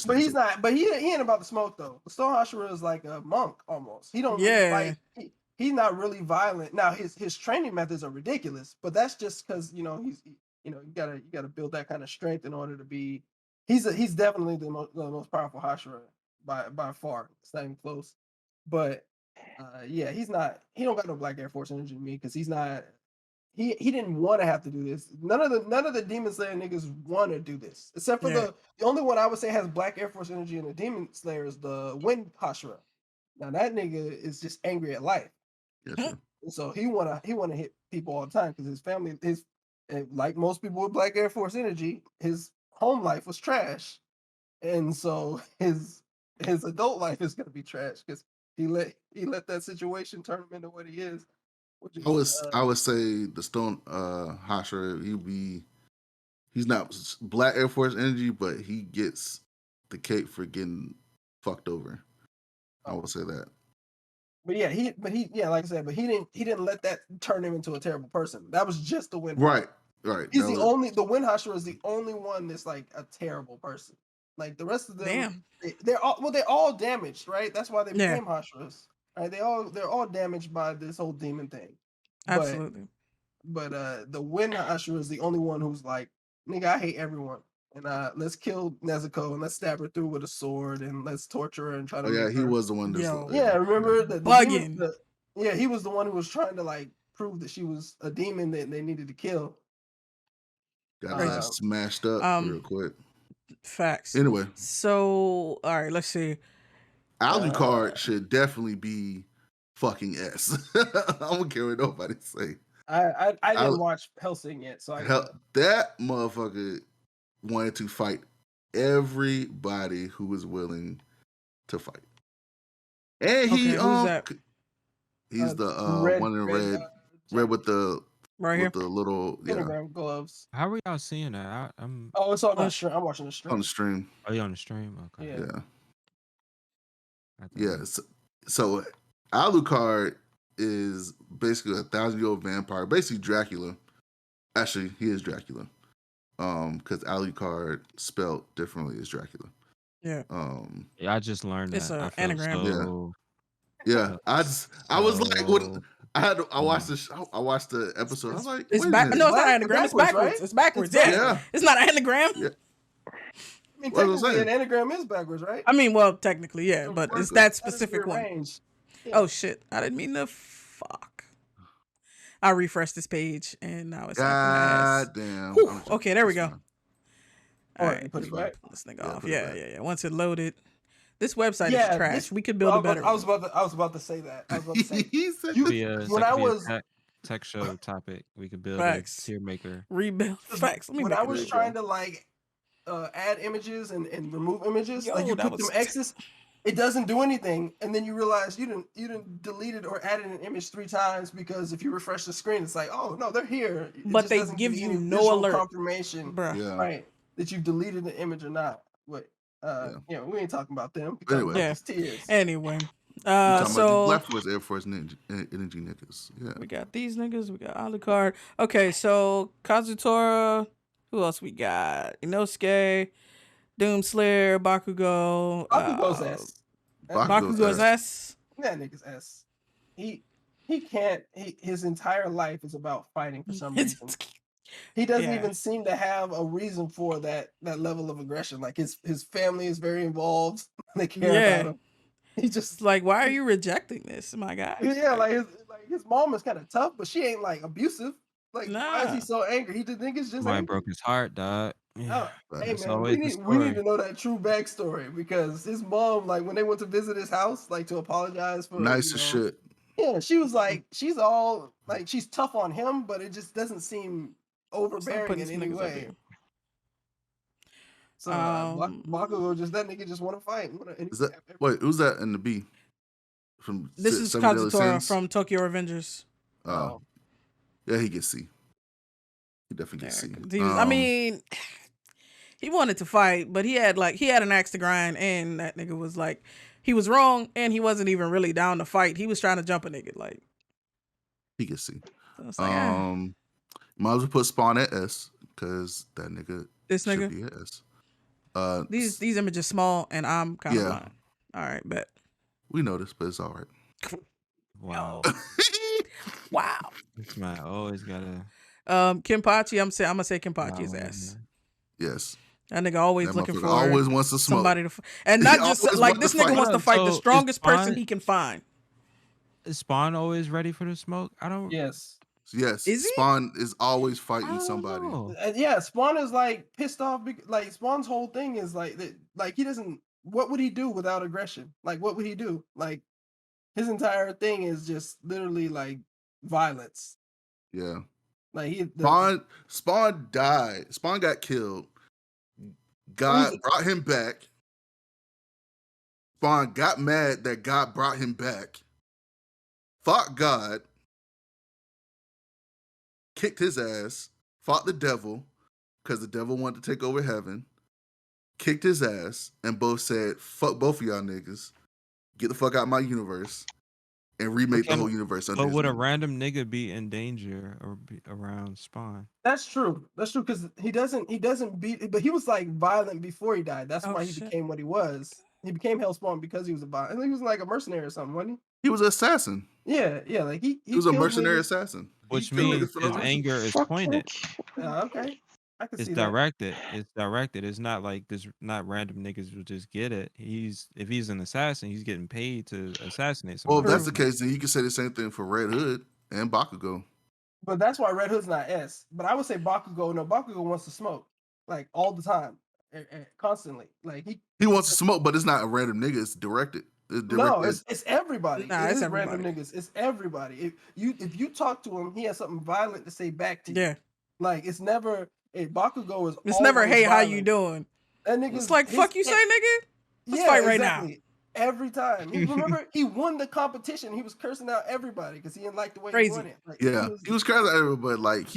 but he's not. But he ain't about the smoke though. The Stone Hashira is like a monk almost. He don't really fight. He's not really violent. Now his training methods are ridiculous, but that's just because you gotta build that kind of strength in order to be. He's definitely the most powerful Hashira by far. It's not even close. But he's not. He don't got no Black Air Force energy to me because he's not. He didn't want to have to do this. None of the Demon Slayer niggas want to do this, except for the only one I would say has Black Air Force energy in the Demon Slayer is the Wind Hashira. Now that nigga is just angry at life. Yes, So he wanna hit people all the time because his family, like most people with Black Air Force energy, his home life was trash, and so his adult life is gonna be trash because he let that situation turn him into what he is. Which is, I would say the Stone Hashira, he's not Black Air Force energy, but he gets the cake for getting fucked over. I would say that. But like I said, but he didn't let that turn him into a terrible person. That was just the Wind. Right. He's the Wind Hashira is the only one that's like a terrible person. Like the rest of them, they're all damaged, right? That's why they became Hashiras, right? They're all damaged by this whole demon thing. Absolutely. But the Wind Hashira is the only one who's like, nigga, I hate everyone. And let's kill Nezuko and let's stab her through with a sword and let's torture her and try to. Yeah, he was the one. Remember the bugging. Demon, he was the one who was trying to like prove that she was a demon that they needed to kill. Got smashed up real quick. Facts. Anyway, so all right, let's see. Alucard should definitely be fucking S. I don't care what nobody say. I didn't watch Hellsing yet, so that motherfucker wanted to fight everybody who was willing to fight. And he who's that? He's the one in red with the here with the little gloves. How are y'all seeing that? It's on the stream. I'm watching the stream. On the stream. Are you on the stream? Okay. Yeah. So Alucard is basically a 1,000-year-old vampire, basically Dracula. Actually, he is Dracula. Because Alucard spelled differently is Dracula. Yeah. I just learned it's that. It's an anagram. Yeah. I was like, what? I watched the show. I watched the episode. I was like, it's no, it's not an anagram. It's backwards. Right? It's backwards. Yeah. It's not an anagram. Yeah. I mean, technically, an anagram is backwards, right? I mean, well, technically, yeah, but it's that specific one. Yeah. Oh shit! I didn't mean to. Fuck. I refreshed this page and now it's God damn. Okay, there we go. All right, put it back. This nigga off. Yeah. Once it loaded, this website is trash. We could build a better. I was about to say that. I was about to say. When I was tech show topic, we could build a tier maker. Rebuild facts. When I was trying to like add images and remove images, like you put them X's, it doesn't do anything, and then you realize you didn't delete it or added an image 3 times because if you refresh the screen, it's like, oh no, they're here. But they give you no alert confirmation, right, that you deleted the image or not. But we ain't talking about them. Anyway, so Black Force Air Force energy niggas. Yeah, we got these niggas. We got Alucard. Okay, so Kazutora. Who else we got? Inosuke, Doomslayer, Bakugo. Bakugo's S. Bakugo's S. That nigga's S. He can't. His entire life is about fighting for some reason. He doesn't even seem to have a reason for that level of aggression. Like his family is very involved. They care about him. He just like, why are you rejecting this, my guy? Yeah, like his mom is kind of tough, but she ain't like abusive. Like, why is he so angry? He just think it's just angry. Broke his heart, dog. Yeah. Hey man, we need to know that true backstory because his mom, like when they went to visit his house, like to apologize for nice as shit. Yeah, she was like, she's all like, she's tough on him, but it just doesn't seem overbearing in any way. So Bakugo that nigga just want to fight. Wait, who's that in the B? This is Kazutora from Tokyo Revengers. Oh. Yeah, he gets C. He definitely gets C. I mean, he wanted to fight, but he had an axe to grind, and that nigga was like, he was wrong, and he wasn't even really down to fight. He was trying to jump a nigga, like. He gets C. So like, might as well put Spawn at S because that nigga. This nigga. Should be at S. These images small, and I'm kind of blind. All right, bet. We know this, but it's all right. Wow. Wow. This man always gotta. Kenpachi, I'm gonna say Kenpachi's ass. Yes. That nigga always looking for always wants to smoke. Somebody to and not just like this nigga wants to fight the strongest person he can find. Is Spawn always ready for the smoke? I don't. Yes. Yes. Is he? Spawn is always fighting somebody. Yeah, Spawn is like pissed off. Like Spawn's whole thing is like that. Like he doesn't. What would he do without aggression? Like what would he do? Like his entire thing is just literally like violence. Yeah. Like Spawn died. Spawn got killed. God brought him back. Spawn got mad that God brought him back. Fought God. Kicked his ass. Fought the devil because the devil wanted to take over heaven. Kicked his ass and both said, "Fuck both of y'all niggas. Get the fuck out of my universe." And remake the whole universe. But would a random nigga be in danger or be around Spawn? That's true. That's true because he doesn't beat. But he was like violent before he died. That's why he became what he was. He became Hellspawn because he was a violent. I think he was like a mercenary or something, wasn't he? He was an assassin. Yeah. Like he was a mercenary assassin. Which means his anger is pointed. Okay. I can it's see directed. That. It's directed. It's not like this. Not random niggas will just get it. If he's an assassin, he's getting paid to assassinate somebody. Well, if that's the case, then you can say the same thing for Red Hood and Bakugo. But that's why Red Hood's not S. But I would say Bakugo. No, Bakugo wants to smoke like all the time, constantly. Like he wants to smoke, but it's not a random nigga. It's directed. No, it's everybody. Nah, it's everybody. Random niggas. It's everybody. If you talk to him, he has something violent to say back to you. Yeah. Like it's never. Bakugo is. It's never. Hey, violent. how you doing? That nigga's, it's like fuck you say, nigga. Let's fight right now. Every time. Remember, he won the competition. He was cursing out everybody because he didn't like the way he won it. Like, he was cursing out everybody, but like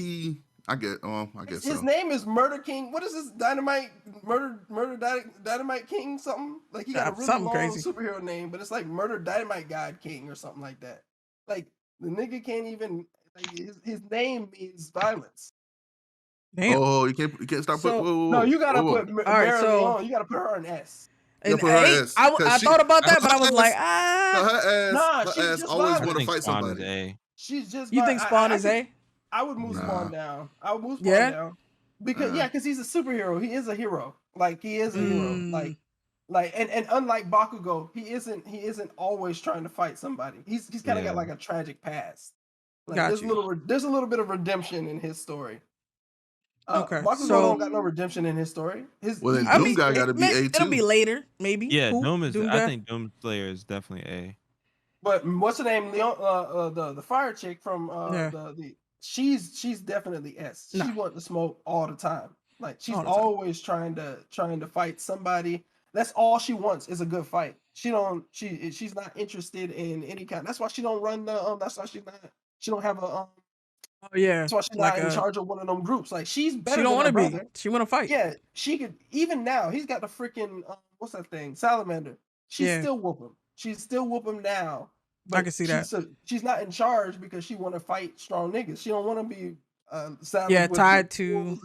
I guess his name is Murder King. What is this? Dynamite King something? Like he got a really long superhero name, but it's like Murder Dynamite God King or something like that. Like the nigga can't even. Like, his name means violence. Damn. Oh, you can't stop. No, you gotta put Marilyn. You gotta put her in S. And I thought about that, but I was like, her ass always want to fight somebody. She's just. You think Spawn is A? I would move Spawn down. Down because he's a superhero. He is a hero. Like he is a hero. Like and unlike Bakugo, he isn't always trying to fight somebody. He's kind of got like a tragic past. Like there's a little bit of redemption in his story. Okay, Bakugo don't got no redemption in his story. Doom guy got to be A too. It'll be later, maybe. Yeah, Doom is. I think Doomslayer is definitely A. But what's her name? Leon, the fire chick from she's definitely S. She wants to smoke all the time. Like she's always trying to fight somebody. That's all she wants is a good fight. She's not interested in any kind. That's why she don't run the. That's why she don't have a. That's why she's not in charge of one of them groups. Like she's better. She don't want to be. She want to fight. Yeah, she could. Even now, he's got the freaking what's that thing? Salamander. She's still whoop him. She's still whoop him now. I can see that. She's not in charge because she want to fight strong niggas. She don't want to be tied to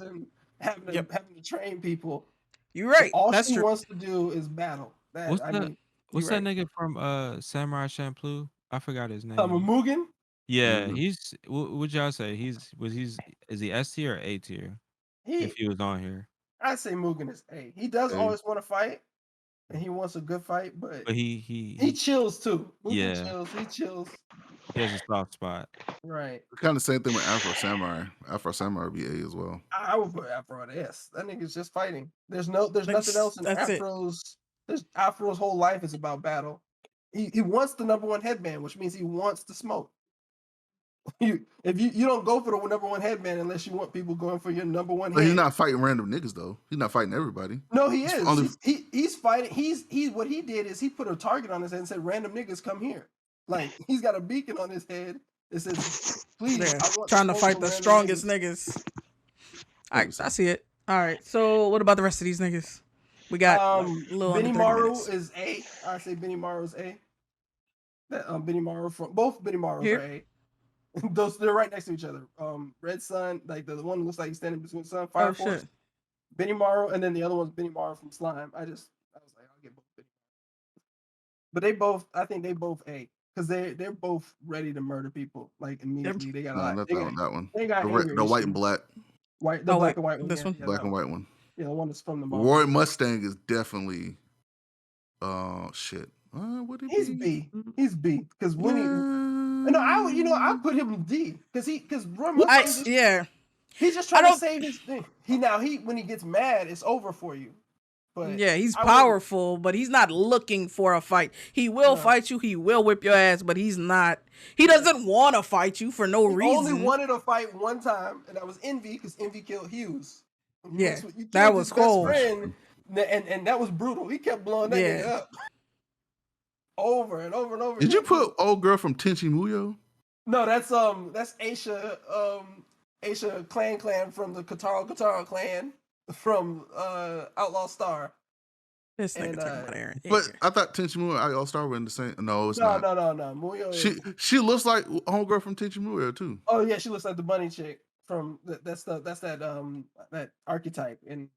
having to train people. You're right. So all That's she true. wants to do is battle. What's that nigga from Samurai Champloo? I forgot his name. Mugen? Yeah, he's. What y'all say? Is he S tier or A tier? If he was on here, I'd say Mugen is A. He does always want to fight, and he wants a good fight, but he chills too. Mugen he chills. He has a soft spot. Right. Kind of the same thing with Afro-Samurai. Afro-Samurai would be A as well. I would put Afro at S. That nigga's just fighting. There's nothing else in Afro's. Afro's whole life is about battle. He wants the #1 headband, which means he wants to smoke. If you don't go for the #1 headband unless you want people going for your #1 But he's not fighting random niggas though. He's not fighting everybody. No, he is. He's fighting. He's what he did is he put a target on his head and said, "Random niggas come here." Like he's got a beacon on his head. It says, "Please." Trying to fight the strongest niggas. All right, I see it. All right. So what about the rest of these niggas? We got Benimaru is A. I say Benimaru is A. That Benimaru from both Benimarus are A. They're right next to each other. Red Sun, like the one that looks like he's standing between Sun, Fire Force, Benimaru, and then the other one's Benimaru from Slime. I was like, I'll get both Benimaru. But I think they both A because they're both ready to murder people like immediately. They got that one. They got the white and black. Black and white one. This one, black and white one. Yeah, the one that's from the Roy Mustang is definitely. Shit. What He's B. He's B because when he. No, I put him in D because Roy Mustang. He's just trying to save his thing. When he gets mad, it's over for you. But yeah, he's powerful, but he's not looking for a fight. He will fight you. He will whip your ass, but he's not. He doesn't want to fight you for no reason. Only wanted to fight one time, and that was Envy, because Envy killed Hughes. Yeah, that was cold. Friend, and that was brutal. He kept blowing that nigga up over and over and over. Did you put old girl from Tenchi Muyo? No, that's Aisha, Aisha Clan from the Kataro clan from Outlaw Star. This nigga talking about Aaron. But I thought Tenchi Muyo and All Star were in the same. No, it's not. No. Muyo. She looks like homegirl from Tenchi Muyo too. Oh yeah, she looks like the bunny chick from that archetype in.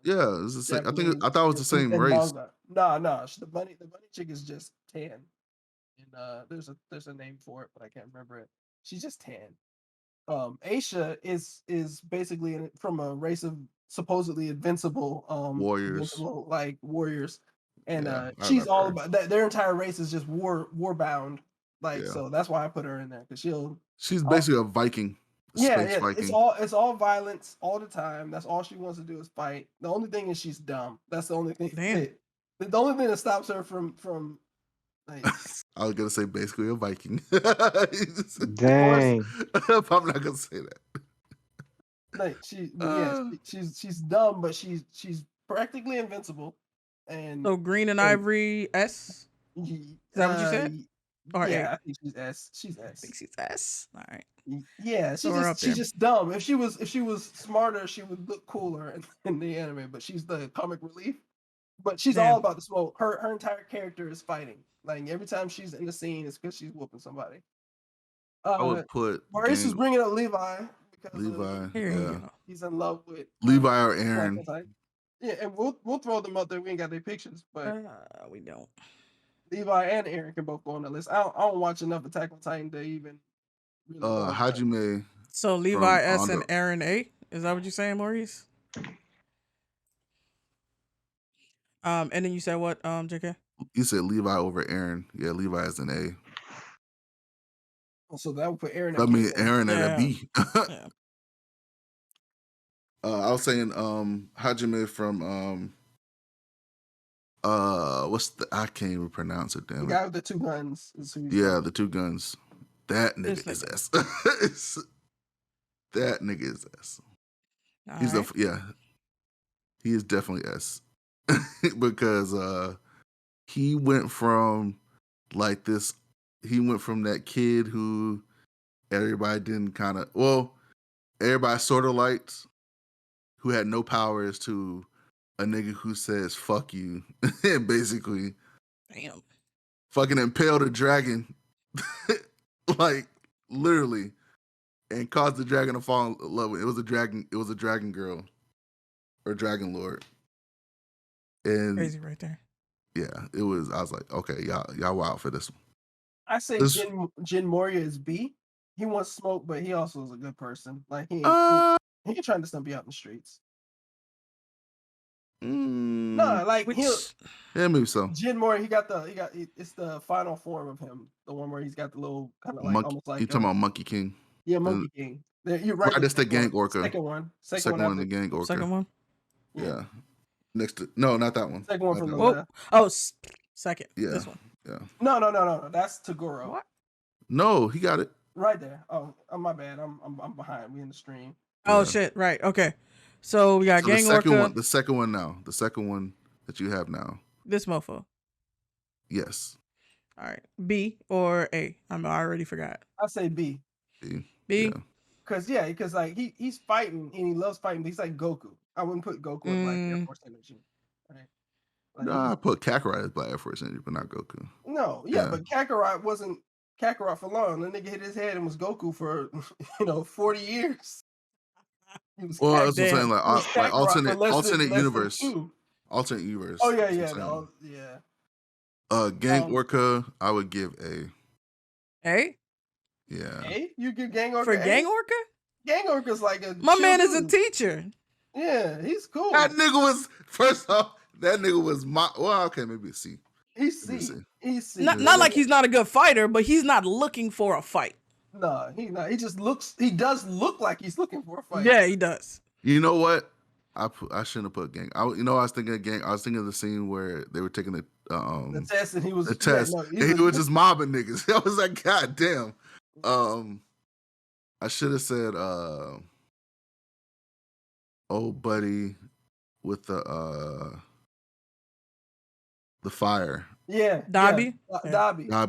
Yeah, it's the same. I thought it was the same race. No, the bunny chick is just tan, and there's a name for it, but I can't remember it. She's just tan. Aisha is basically from a race of supposedly invincible warriors, and she's all about that. Their entire race is just war bound, so that's why I put her in there, because she's basically a Viking. Viking. It's all violence all the time. That's all she wants to do is fight. The only thing is she's dumb. That's the only thing. Damn. The only thing that stops her from like, I was gonna say basically a Viking. Dang. I'm not gonna say that. Like she's dumb, but she's practically invincible. And so Green and Ivory S. Is that what you said? I think she's S. She's S. I think she's S. All right. Yeah, she's just dumb. If she was smarter, she would look cooler in the anime. But she's the comic relief. But she's all about the smoke. Her entire character is fighting. Like every time she's in the scene, it's because she's whooping somebody. I would put Maurice is bringing up Levi because he's in love with Levi or Aaron. Yeah, and we'll throw them up there. We ain't got their pictures, but we don't. Levi and Aaron can both go on the list. I don't watch enough Attack on Titan to even. Hajime. So Levi S and Aaron A. Is that what you're saying, Maurice? And then you said what, JK? You said Levi over Aaron. Yeah, Levi is an A. So that would put Aaron. Aaron at a B. Yeah. I was saying Hajime from I can't even pronounce it. Damn it. The guy with the two guns. The two guns. That nigga is S. That nigga is S. He is definitely S. Because he went from that kid who everybody everybody sort of liked, who had no powers, to a nigga who says fuck you and basically fucking impaled a dragon like literally, and caused the dragon to fall in love with it. Was a dragon girl or dragon lord. And crazy right there. Yeah, it was. I was like, okay, y'all wild for this one. I say Jin Moria is B. He wants smoke, but he also is a good person. Like he ain't trying to stump you out in the streets. No, like maybe so. Jin Moria, it's the final form of him, the one where he's got the little kind of like monkey, almost like you talking about Monkey King? Yeah, Monkey King. You're right. That's the gang orca. Second one, the gang orca. Second one. Yeah. Next to not that one. Second one from the second. Yeah. This one. Yeah. No. That's Tagoro. What? No, he got it. Right there. Oh, my bad. I'm behind. We in the stream. Oh shit! Right. Okay. So we got gang orca. The second one now. The second one that you have now. This mofo. Yes. All right. B or A? I already forgot. I say B. B. Yeah. Because like he's fighting and he loves fighting, but he's like Goku. I wouldn't put Goku in Black Air Force Energy. Right? Like, no, I put Kakarot as Black Air Force Energy, but not Goku. No, but Kakarot wasn't Kakarot for long. The nigga hit his head and was Goku for 40 years. That's what I'm saying. Like alternate universe. Alternate universe. Oh yeah. Gang Orca, I would give A. A? Yeah. A? You give Gang Orca for Gang Orca? Gang Orca's like a. My man is a teacher. Yeah, he's cool. That nigga was maybe a C. He's C. He's C. Not like he's not a good fighter, but he's not looking for a fight. No, he's not. He does look like he's looking for a fight. Yeah, he does. You know what? I shouldn't have put gang. I was thinking of gang. I was thinking of the scene where they were taking the test, and he was the test. And he was just mobbing niggas. I was like, God damn. I should have said old buddy with the fire. Yeah, Dobby. Dobby. I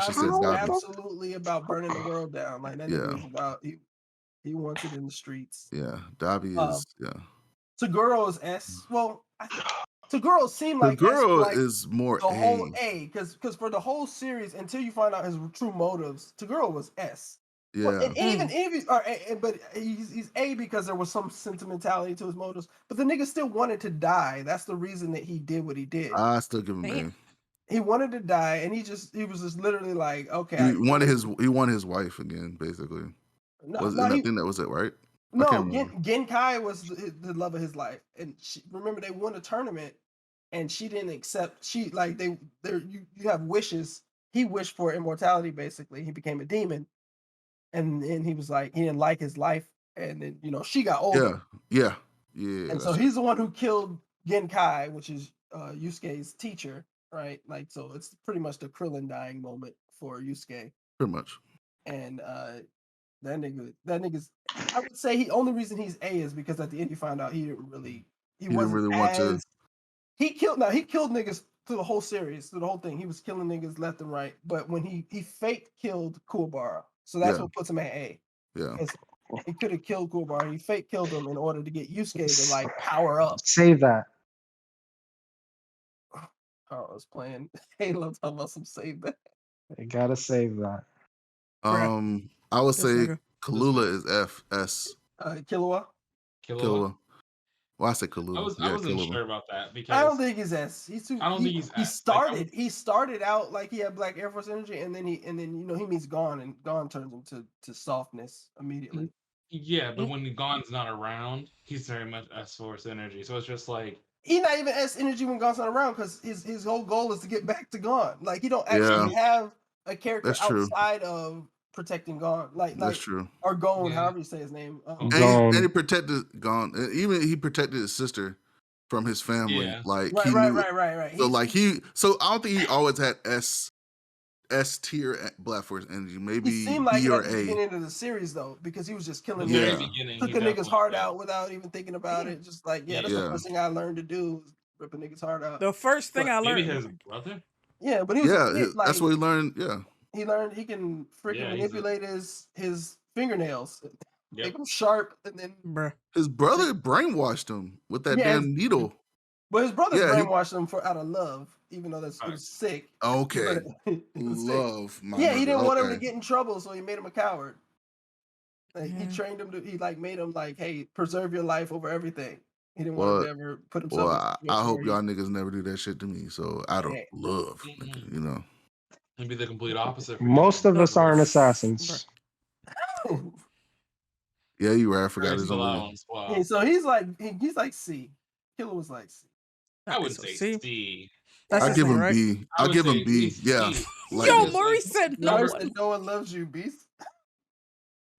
should say Dobby. Absolutely about burning the world down. Like that was about he wants it in the streets. Yeah, Dobby is Taguro is S. Well, Taguro seemed like Taguro S, is more the A. whole A, because for the whole series, until you find out his true motives, Taguro was S. Yeah, well, and even but he's A because there was some sentimentality to his motives. But the nigga still wanted to die. That's the reason that he did what he did. I still give him A. He wanted to die, and he was just literally like, okay. He wanted his wife again, basically. I think that was it, right? No, Genkai was the love of his life, and remember they won a tournament, and she didn't accept. She like you have wishes. He wished for immortality. Basically, he became a demon, and he was like he didn't like his life, and then she got older. Yeah. And so he's the one who killed Genkai, which is Yusuke's teacher, right? Like so, it's pretty much the Krillin dying moment for Yusuke. Pretty much. And that nigga's. I would say the only reason he's A is because at the end you find out he didn't really want to. He killed niggas through the whole series, through the whole thing. He was killing niggas left and right. But when he fake killed Kuwabara, so that's what puts him at A. Yeah, he could have killed Kuwabara. He fake killed him in order to get Yusuke to like power up. Save that. Oh, I was playing Halo. Talking about some save that. You gotta save that. I would say Kalula is S. Killua. Well, I said Kalula. I wasn't sure about that because I don't think he's S. He's too. I don't think he's S. He started out like he had Black Air Force energy, and then he meets Gon, and Gon turns him to softness immediately. Yeah, but when Gon's not around, he's very much S Force energy. So it's just like he's not even S energy when Gon's not around because his whole goal is to get back to Gon. Like he don't actually have a character outside of protecting Gon. That's true. Or Gon, however you say his name. And he protected Gon. Even he protected his sister from his family. Yeah. Like right. So I don't think he always had S tier Black Force energy. Maybe he seemed like B or at the A. beginning of the series though, because he was just killing niggas. Took a nigga's heart out without even thinking about it. Just like that's the first thing I learned to do was rip a nigga's heart out. The first thing I learned. Maybe his brother. Yeah, but he was that's what he learned. Yeah. He learned he can freaking manipulate his fingernails, make them sharp, and then his brother brainwashed him with that damn needle. But his brother brainwashed him out of love, even though it was sick. Okay, love. He didn't want him to get in trouble, so he made him a coward. Like, he trained him to. He made him like, hey, preserve your life over everything. He didn't want him to ever put himself. Well, I hope y'all niggas never do that shit to me. So out of love, It'd be the complete opposite. Most of us aren't assassins. Yeah, you right. I forgot his own. Yeah, so he's like C. Killer was like C. I would say C. I'll give him B. I'll give him B. Yeah. Yo, Maurice said no one loves you, Beast.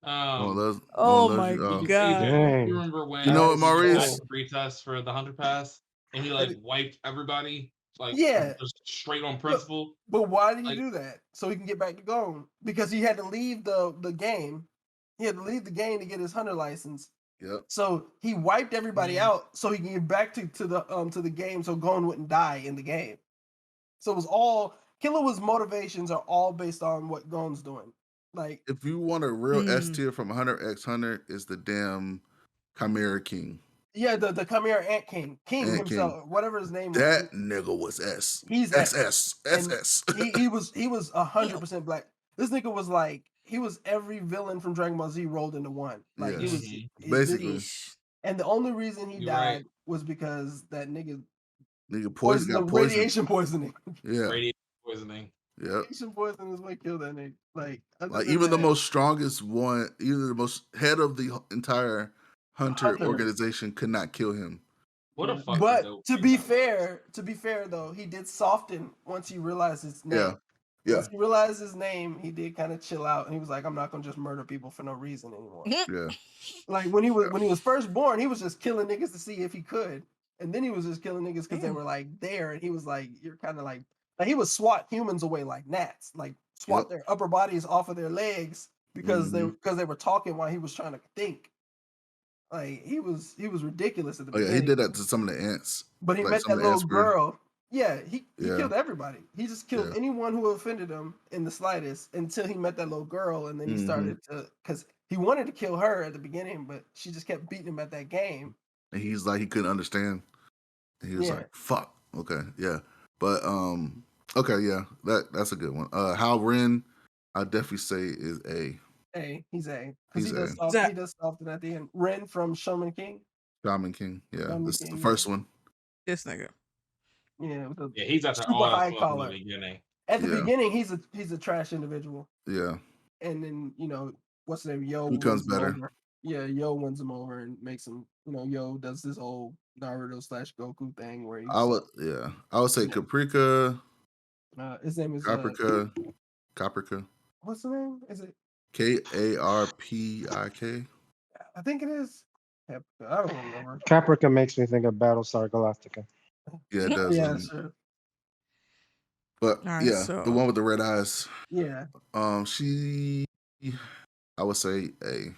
Oh my god! You remember when what, Maurice? Pretest for the Hunter Pass, and he like wiped everybody. Like just straight on principle. But why did he do that? So he can get back to Gon? Because he had to leave the game. He had to leave the game to get his hunter license. Yep. So he wiped everybody out so he can get back to the game so Gon wouldn't die in the game. So it was all Killua's motivations are all based on what Gon's doing. Like if you want a real S tier from Hunter x Hunter, is the damn Chimera King. Yeah, the Chimera Ant King himself, whatever his name was. That nigga was S. He's SS. He was 100% black. This nigga was like he was every villain from Dragon Ball Z rolled into one. Like he was basically. And the only reason he died was because that nigga poisoned. Radiation poisoning. Yeah. Radiation poisoning. Yep. Radiation poisoning is what killed that nigga. Like even the most strongest one, even the most head of the entire Hunter organization could not kill him. What a fucking But to be fair though, he did soften once he realized his name. Yeah. Yeah. Once he realized his name, he did kind of chill out, and he was like, "I'm not gonna just murder people for no reason anymore." Yeah. Like when he was first born, he was just killing niggas to see if he could, and then he was just killing niggas because they were like there, and he was like, "You're kind of like he would swat humans away like gnats, like swat their upper bodies off of their legs because they were talking while he was trying to think." Like he was ridiculous at the beginning. Yeah, he did that to some of the ants. But he like met some that of the little ants were- girl. Yeah, he killed everybody. He just killed Yeah. anyone who offended him in the slightest until he met that little girl, and then he Mhm. started to because he wanted to kill her at the beginning, but she just kept beating him at that game. And he's like he couldn't understand. And he was Yeah. like, "Fuck." Okay, yeah. But okay, yeah. That's a good one. Hal Ren, I definitely say is A. He's A because He's he does A. soft, he does soften at the end. Ren from Shaman King. Shaman King. Yeah, Shaman this is the King, first one. This nigga. Yeah, with the he's after super all high that smoke in collar. the beginning. At the Yeah. beginning, he's a trash individual, Yeah, and then what's the name? Yo He becomes wins him better. over. Yeah, Yo wins him over and makes him. Yo does this whole Naruto / Goku thing where he's. I would say Caprica, His name is Caprica, what's the name? Is it? Karpik. I think it is. I don't remember. Caprica makes me think of Battlestar Galactica. Yeah, it does. Yeah, sure. But All right, yeah, so- the one with the red eyes. Yeah. She, I would say A.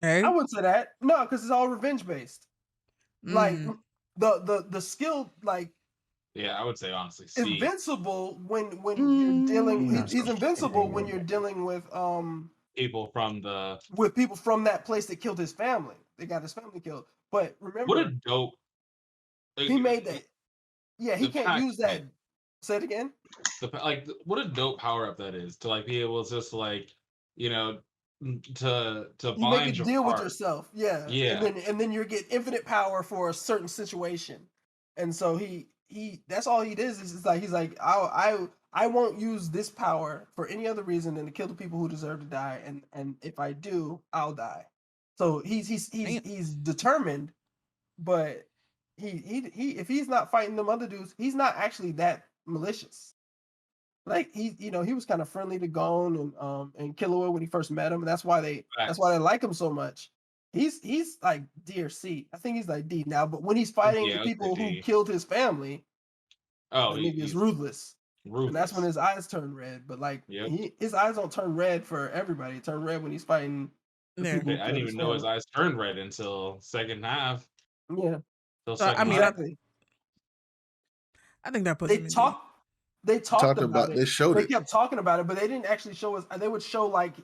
Hey, I would say that no, because it's all revenge based. Like the skill, like Yeah, I would say honestly C. invincible when you're dealing. No. He's invincible when you're dealing with People from the people from that place that killed his family. They got his family killed. But remember, what a dope. he made that. Yeah, he the can't fact use that. Say it again. What a dope power up that is to like be able to just like to You bind make a your deal with heart. yourself. Yeah. Yeah. And then you get infinite power for a certain situation. And so he that's all he does is like he's like I won't use this power for any other reason than to kill the people who deserve to die, and if I do, I'll die. So he's determined, but he if he's not fighting them other dudes, he's not actually that malicious. Like he was kind of friendly to Gon and Killua when he first met him, and that's why they like him so much. He's like D or C. I think he's like D now, but when he's fighting the people who killed his family, the nigga is ruthless. And that's when his eyes turn red. But like his eyes don't turn red for everybody. It turn red when he's fighting. I didn't even know his eyes turned red until second half. Yeah. Exactly. I think that puts him in D. They talked about it. They showed They it. kept talking about it, but they didn't actually show us. They would show like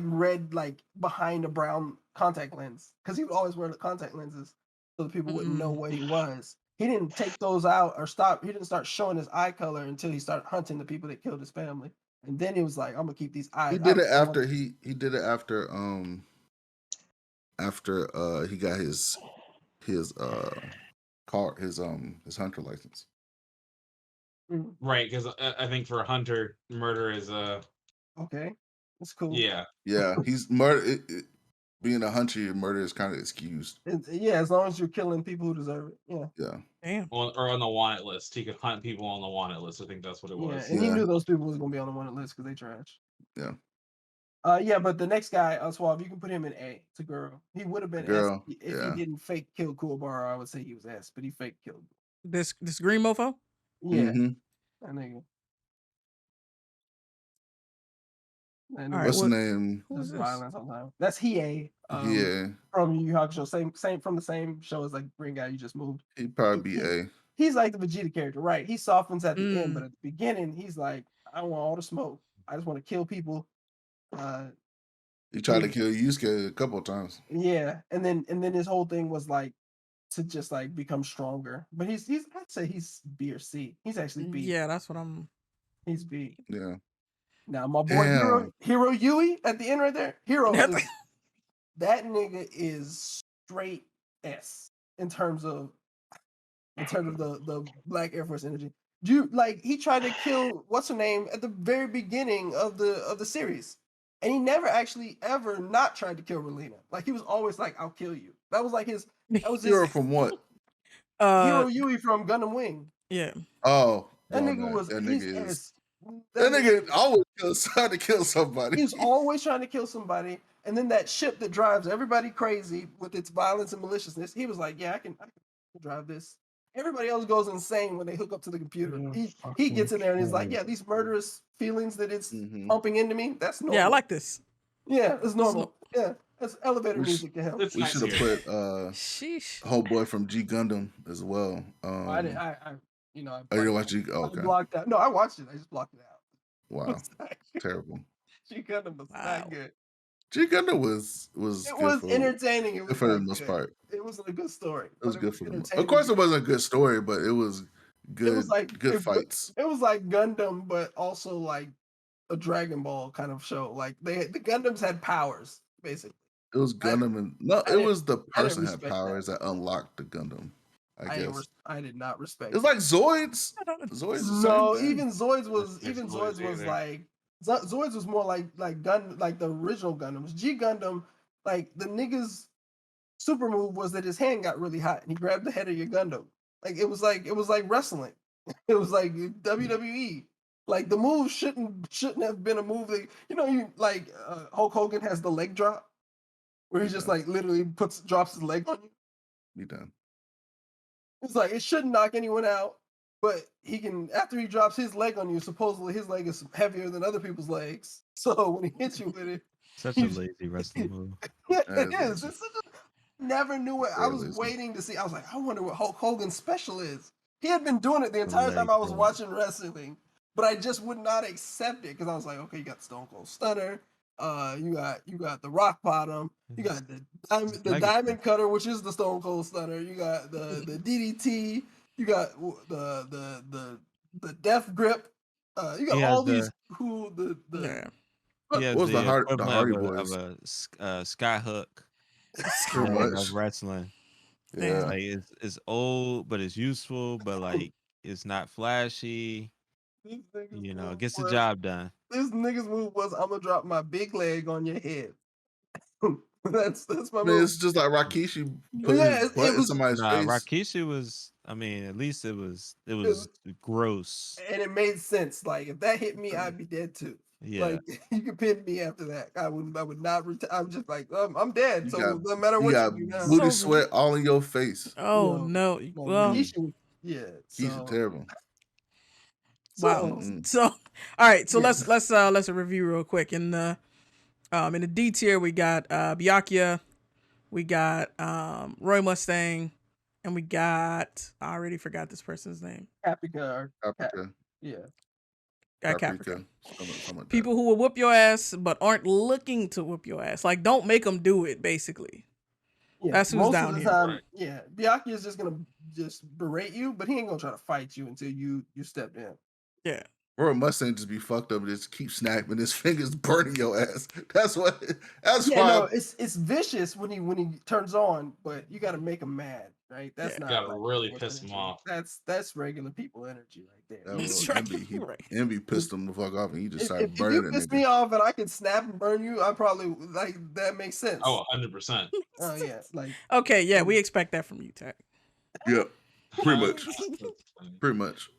red behind a brown contact lens because he would always wear the contact lenses so the people wouldn't know what he was. He didn't take those out or stop. He didn't start showing his eye color until he started hunting the people that killed his family, and then he was like, "I'm gonna keep these eyes." He did it after he did it after he got his car his hunter license. Right, because I think for a hunter, murder is okay. That's cool. Yeah. Yeah, he's murder. Being a hunter, murder is kind of excused. Yeah, as long as you're killing people who deserve it. Yeah. Yeah. Damn. Or on the wanted list, he could hunt people on the wanted list. I think that's what it was. Yeah, and he knew those people was gonna be on the wanted list because they trash. Yeah. Yeah, but the next guy, Suave, you can put him in A. It's a girl. He would have been S if he didn't fake kill Kuwabara. I would say he was S, but he fake killed. This green mofo? Yeah. Mm-hmm. That nigga. What's the name? Who's violence sometimes. That's Hiei. Yeah. From Yu Yu Hakusho, same from the same show as like green guy you just moved. He'd probably be A. He's like the Vegeta character, right? He softens at the end, but at the beginning, he's like, I don't want all the smoke. I just want to kill people. He tried to kill Yusuke a couple of times. Yeah, and then his whole thing was like to just like become stronger. But he's I'd say he's B or C. He's actually B. Yeah, that's what I'm. He's B. Yeah. Now my boy Hiro Yui at the end right there. That nigga is straight S in terms of the Black Air Force energy. He tried to kill what's her name at the very beginning of the series. And he never actually ever not tried to kill Relina. Like he was always like, I'll kill you. That was like his Hero from what? Hiro Yui from Gundam Wing. Yeah. Oh. That nigga was That nigga always trying to kill somebody. He was always trying to kill somebody. And then that ship that drives everybody crazy with its violence and maliciousness, he was like, yeah, I can drive this. Everybody else goes insane when they hook up to the computer. He gets in there and he's like, yeah, these murderous feelings that it's pumping into me, that's normal. Yeah, I like this. Yeah, it's normal. Yeah, that's elevator music to him. We should have put homeboy from G Gundam as well. I didn't watch G? Oh, okay. I blocked out. No, I watched it. I just blocked it out. Wow, terrible. G Gundam was not good. G Gundam was entertaining. It was for the most part. It wasn't a good story. It was good for the most part. Of course, it wasn't a good story, but it was good. It was like good fights. It was like Gundam, but also like a Dragon Ball kind of show. Like the Gundams had powers, basically. It was Gundam, it was the person had powers that unlocked the Gundam. I guess I did not respect. It's like Zoids. No, even Zoids was more like the original Gundams. G Gundam, like the nigga's super move was that his hand got really hot and he grabbed the head of your Gundam. Like it was like wrestling. It was like WWE. Like the move shouldn't have been a move that Hulk Hogan has the leg drop, where he just like literally drops his leg on you. Be done. It's like it shouldn't knock anyone out, but he can after he drops his leg on you. Supposedly his leg is heavier than other people's legs, so when he hits you with it, such a lazy wrestling move. Yeah, it is. Never knew it. I was waiting to see. I was like, I wonder what Hulk Hogan's special is. He had been doing it the entire time I was watching wrestling, but I just would not accept it because I was like, okay, you got Stone Cold Stunner, you got the Rock Bottom, you got the Diamond Cutter, which is the Stone Cold Stunner, you got the DDT, you got the Death Grip, you got all these cool what was the Hardy Boys of a Sky Hook of wrestling. Yeah, like it's old, but it's useful, but like it's not flashy. It gets the job done. This nigga's move was I'm gonna drop my big leg on your head. that's my move. It's just like Rikishi put his butt in somebody's face. Rikishi was, at least it was gross. And it made sense. Like if that hit me, I'd be dead too. Yeah. Like you could pin me after that. I would not I'm just like I'm dead. So no matter what you do now. Booty sweat all in your face. Oh no. Well, yeah. He's terrible. Wow. So all right, so let's review real quick. In the D tier we got Byakuya, we got Roy Mustang, and we got I already forgot this person's name. Caprica. Yeah. Caprica. People who will whoop your ass but aren't looking to whoop your ass. Like don't make them do it, basically. Yeah, that's who's down here. Time, yeah, Byakuya is just gonna berate you, but he ain't gonna try to fight you until you step in. Yeah. Or a Mustang just be fucked up and just keep snapping his fingers, burning your ass. That's why. No, it's vicious when he turns on, but you got to make him mad, right? That's not. You gotta really piss him off. That's regular people energy right there. That's Envy pissed him the fuck off, and he just started burning. If you piss me off and I can snap and burn you, I probably like that makes sense. Oh, 100%. Oh yeah, like okay, yeah, we expect that from you, Tech. Yeah, pretty much. Pretty much.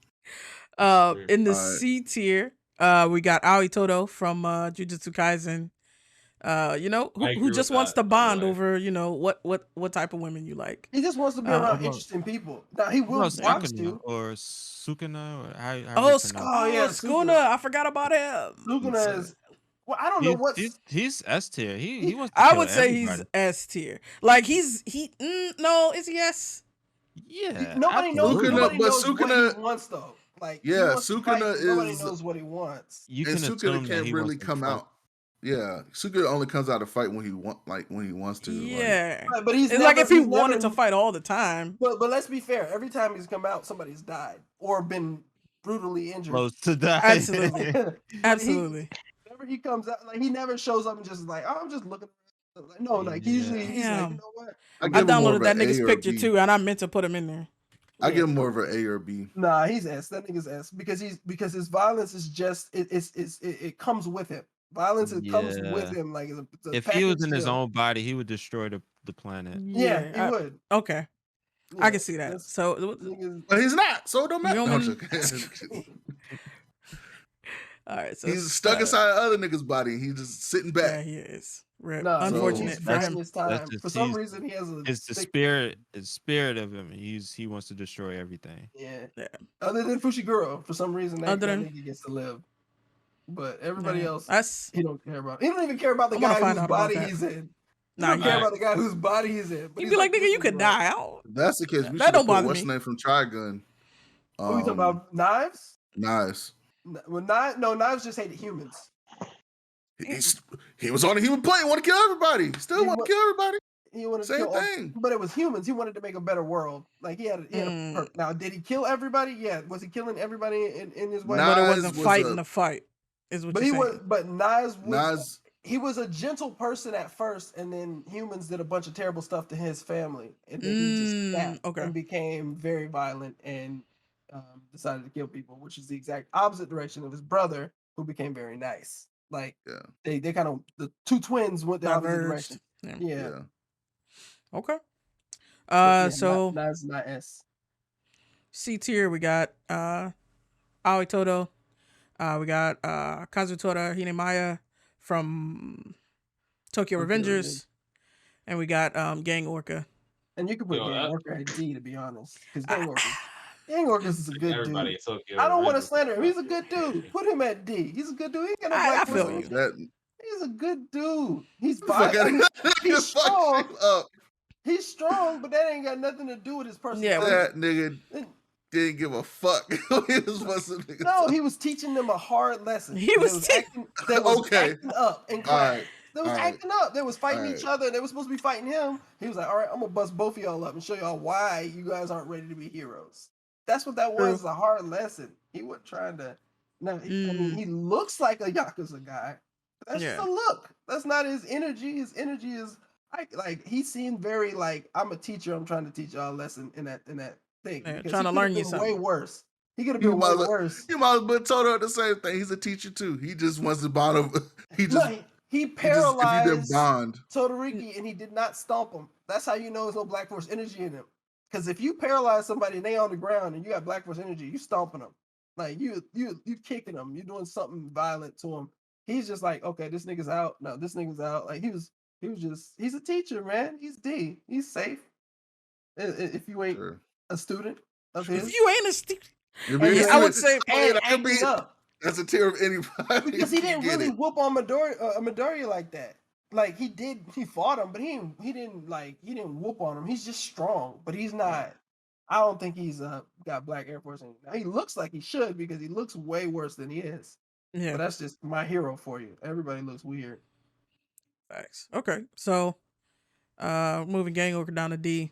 In the C tier, we got Aoi Todo from Jujutsu Kaisen. Who just wants to bond over, what type of women you like. He just wants to be around interesting people. Now he will watch you. Or Sukuna, or how Sukuna. I forgot about him. Sukuna is. Well, I don't know what he's S tier. He wants. I would say he's S tier. Like is he S? Yeah. Nobody knows what he wants though. Like Sukuna nobody knows what he wants. Sukuna can't really come out. Yeah, Sukuna only comes out to fight when he wants to. Yeah, but he's like if he wanted to fight all the time. But let's be fair. Every time he's come out, somebody's died or been brutally injured. Close to die. Absolutely. Whenever he comes out, like he never shows up and just like, oh, I'm just looking. No, like usually he's like, you know what? I downloaded that nigga's picture too, and I meant to put him in there. I give him more of an A or B. Nah, he's S. That nigga's S because his violence is just it comes with him. Violence comes with him. Like it's a if he was in his own body, he would destroy the planet. Yeah, he would. Okay, I can see that. So, but he's not. So it don't matter. All right, so he's stuck inside other nigga's body. He's just sitting back. Yeah, he is. Nah, Unfortunate he's for him. his time. For some reason, he has a. It's the spirit. It's spirit of him. He wants to destroy everything. Yeah. Other than Fushiguro, for some reason, that nigga gets to live. But everybody else, he don't care about. He don't even care about the guy whose body he's in. He don't care about the guy whose body he's in. He'd be like, nigga, you could die out. If that's the case, we that should don't put bother what's me. name from Trigun. What are we talking about? Knives? Knives. Well, Knives just hated humans. He was on a human plane. Want to kill everybody. Still want to kill everybody. He wanted Same to kill thing. but it was humans. He wanted to make a better world. Like he had a now, did he kill everybody? Yeah. Was he killing everybody in his way? But it wasn't fighting the fight. Is what but you're he saying. was. But Nas he was a gentle person at first, and then humans did a bunch of terrible stuff to his family, and then he just snapped and became very violent and decided to kill people, which is the exact opposite direction of his brother, who became very nice. Like they kind of the two twins went the opposite direction. Yeah. Okay. So Nas not S. C tier, we got Aoi Todo. We got Kazutora Hinemaya from Tokyo Revengers. And we got Gang Orca. And you could put Gang Orca at D, to be honest. Because Gang Orca is a good dude. I don't want to slander him. He's a good dude. Put him at D. He's a good dude. He got no black feel you. He's a good dude. He's he's strong. He's strong, but that ain't got nothing to do with his personality. That nigga didn't give a fuck. No, he was teaching them a hard lesson. He was acting up in class. They was acting up. They was fighting each other. They were supposed to be fighting him. He was like, all right, I'm going to bust both of y'all up and show y'all why you guys aren't ready to be heroes. That's what that was, a hard lesson. He wasn't trying to... No, I mean, he looks like a Yakuza guy. But that's just a look. That's not his energy. His energy is... Like he seemed very like, I'm a teacher. I'm trying to teach y'all a lesson in that thing. Yeah, trying to learn you something. Way worse. He could have been way worse. You might have been told her the same thing. He's a teacher too. He just wants to bond him. He paralyzed if he didn't bond. Todoroki and he did not stomp him. That's how you know there's no Black Force energy in him. Because if you paralyze somebody and they on the ground and you got Black Force energy, you stomping them. Like you kicking them. You're doing something violent to him. He's just like, okay, this nigga's out. No, this nigga's out. Like he's a teacher, man. He's D. He's safe. If you ain't a student of his. If you ain't a student. I would say that's a tier of anybody. Because he didn't really whoop on Midoriya like that. Like he fought him, but he didn't whoop on him. He's just strong, but he's not. I don't think he's got Black Air Force. He looks like he should because he looks way worse than he is. Yeah, but that's just my hero for you. Everybody looks weird. Facts. Okay, so moving Gang Orca down to D.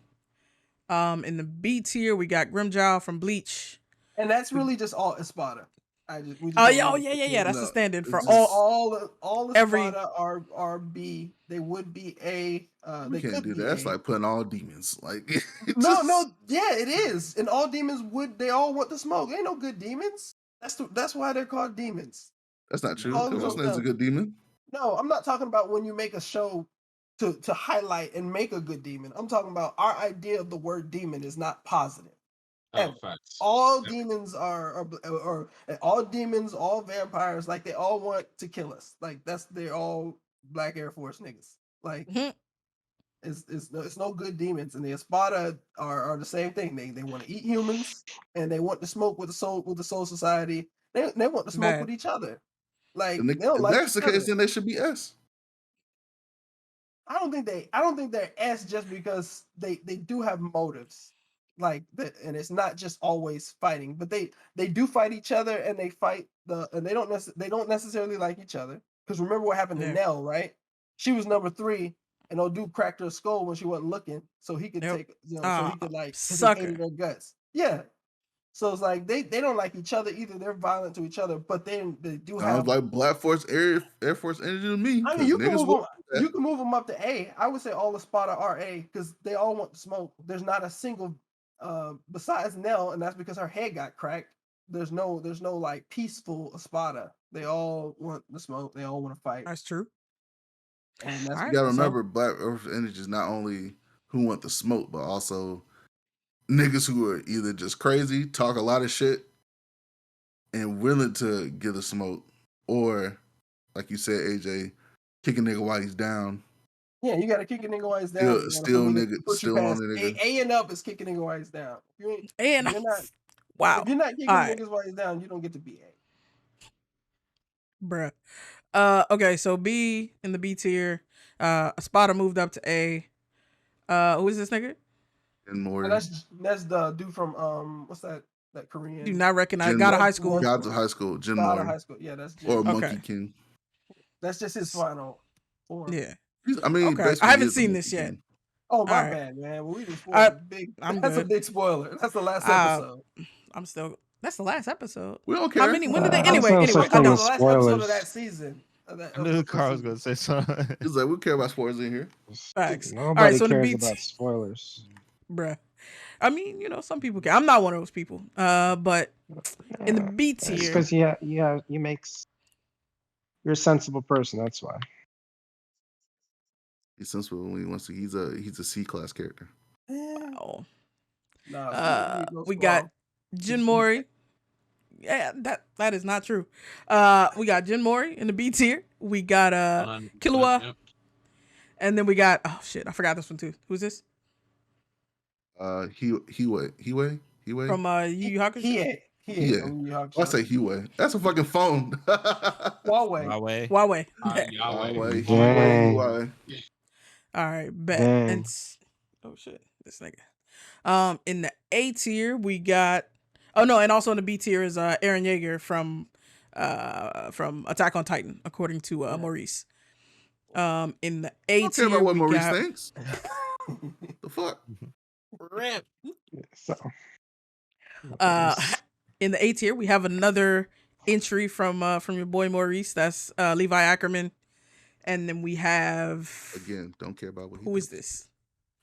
In the B tier, we got Grimmjow from Bleach, and that's really just all Espada. Yeah. That's the standard for all the Espada are B. They would be A. They can't do that. That's like putting all demons. Like it is. And all demons they all want the smoke. Ain't no good demons. That's why they're called demons. That's not true. What's name's a good demon? No, I'm not talking about when you make a show to highlight and make a good demon. I'm talking about our idea of the word demon is not positive. All demons are all demons, all vampires, like they all want to kill us. Like they're all Black Air Force niggas. Like it's no good demons, and the Espada are the same thing. They want to eat humans, and they want to smoke with the Soul Society. They want to smoke with each other. Like if that's the case, then they should be S. I don't think they're S just because they do have motives. Like that, and it's not just always fighting, but they do fight each other, and they fight and they don't necessarily like each other. Because remember what happened to Nell, right? She was number 3, and old dude cracked her skull when she wasn't looking, so he could take, so he could like suck her guts. Yeah. So it's like they don't like each other either. They're violent to each other, but they do have. Sounds like Black Force Air Force energy to me. I mean, you can move them up to A. I would say all the Espada are A because they all want to smoke. There's not a single besides Nell, and that's because her head got cracked. There's no like peaceful Espada. They all want the smoke. They all want to fight. That's true. And that's you gotta remember, Black Earth energy is not only who want the smoke, but also niggas who are either just crazy, talk a lot of shit, and willing to give the smoke. or like you said, AJ, kick a nigga while he's down. Yeah, you gotta kick a nigga while he's down. Still on the nigga. A and up is kicking a nigga while he's down. If you're not kicking niggas while he's down, you don't get to be A. Bruh. Okay, so B in the B tier. A spotter moved up to A. Who is this nigga? And more. That's the dude from what's that Korean? Do not recognize. God of High School. God of High School. Jin God Moore. of High School. Yeah, that's Jin. Or Monkey King. That's just his final form. Yeah. I mean, okay. I haven't seen this yet. Oh my bad, man. Well, we just spoiled big. That's a big spoiler. That's the last episode. That's the last episode. We don't care. How many? When did they? Anyway, the last episode of that season. I knew Carl was gonna say something. He's like, we care about spoilers in here. Facts. Nobody All right, so cares about spoilers, bruh. I mean, some people care. I'm not one of those people. But in the B tier, because you're a sensible person. That's why. He's sensible when he wants to. He's a C-class character. Wow. We got Jin Mori. Yeah, that is not true. We got Jin Mori in the B tier. We got Killua. Yep. And then we got I forgot this one too. Who's this? Hiwei from Yu Yu Hakusho. Yeah. I say Hiwei. That's a fucking phone. Huawei. All right, bet. And, oh shit, this nigga. In the A tier we got. Oh no, and also in the B tier is Eren Yeager from Attack on Titan, according to Maurice. In the A tier, care about what Maurice thinks. The fuck. Rip. In the A tier, we have another entry from your boy Maurice. That's Levi Ackerman, and then we have don't care about what. Who is this?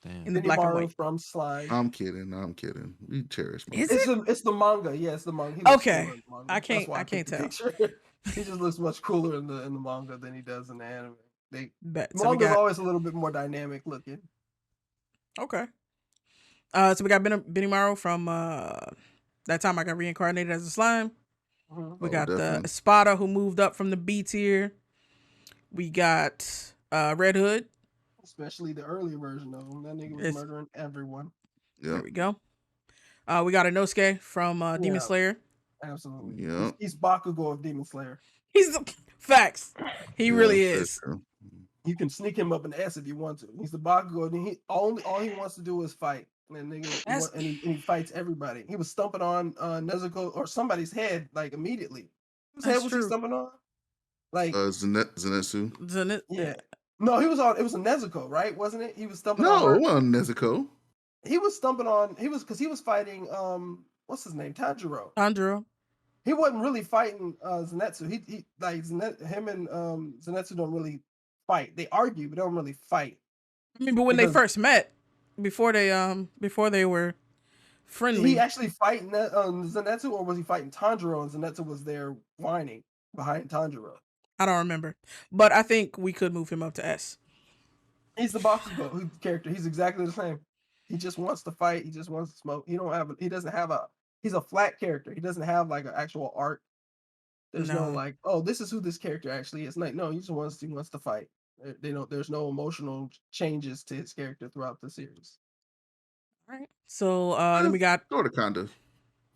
Damn. In the black and white from Slime. I'm kidding. We cherish. It's the manga. Yeah, it's the manga. Okay, I can't tell. He just looks much cooler in the manga than he does in the anime. Manga's always a little bit more dynamic looking. Okay. So we got Benimaru from That Time I Got Reincarnated as a Slime. We got the Espada who moved up from the B tier. We got Red Hood. Especially the early version of him. That nigga was murdering everyone. Yeah. There we go. We got Inosuke from Demon Slayer. Absolutely. Yeah. He's Bakugo of Demon Slayer. He's the facts. He really is. You can sneak him up an S if you want to. He's the Bakugo, and all he wants to do is fight. And nigga, he fights everybody. He was stumping on Nezuko or somebody's head like immediately. Whose head was he stumping on? Like Zenitsu. Yeah. No, he was on. It was a Nezuko, right? Wasn't it? He was stumping. No, it wasn't Nezuko. He was stumping on. Because he was fighting. What's his name? Tanjiro. He wasn't really fighting Zenitsu. He like him and Zenitsu don't really fight. They argue, but they don't really fight. I mean, but when they first met, before they were friendly, he actually fighting Zenitsu, or was he fighting Tanjiro and Zenitsu was there whining behind Tanjiro? I don't remember, but I think we could move him up to S. He's the Bakugo character. He's exactly the same. He just wants to fight. He just wants to smoke. He's a flat character. He doesn't have like an actual arc. There's no like, oh, this is who this character actually is. Like, no, he just wants to fight. There's no emotional changes to his character throughout the series. All right. So then we got sort of kind of.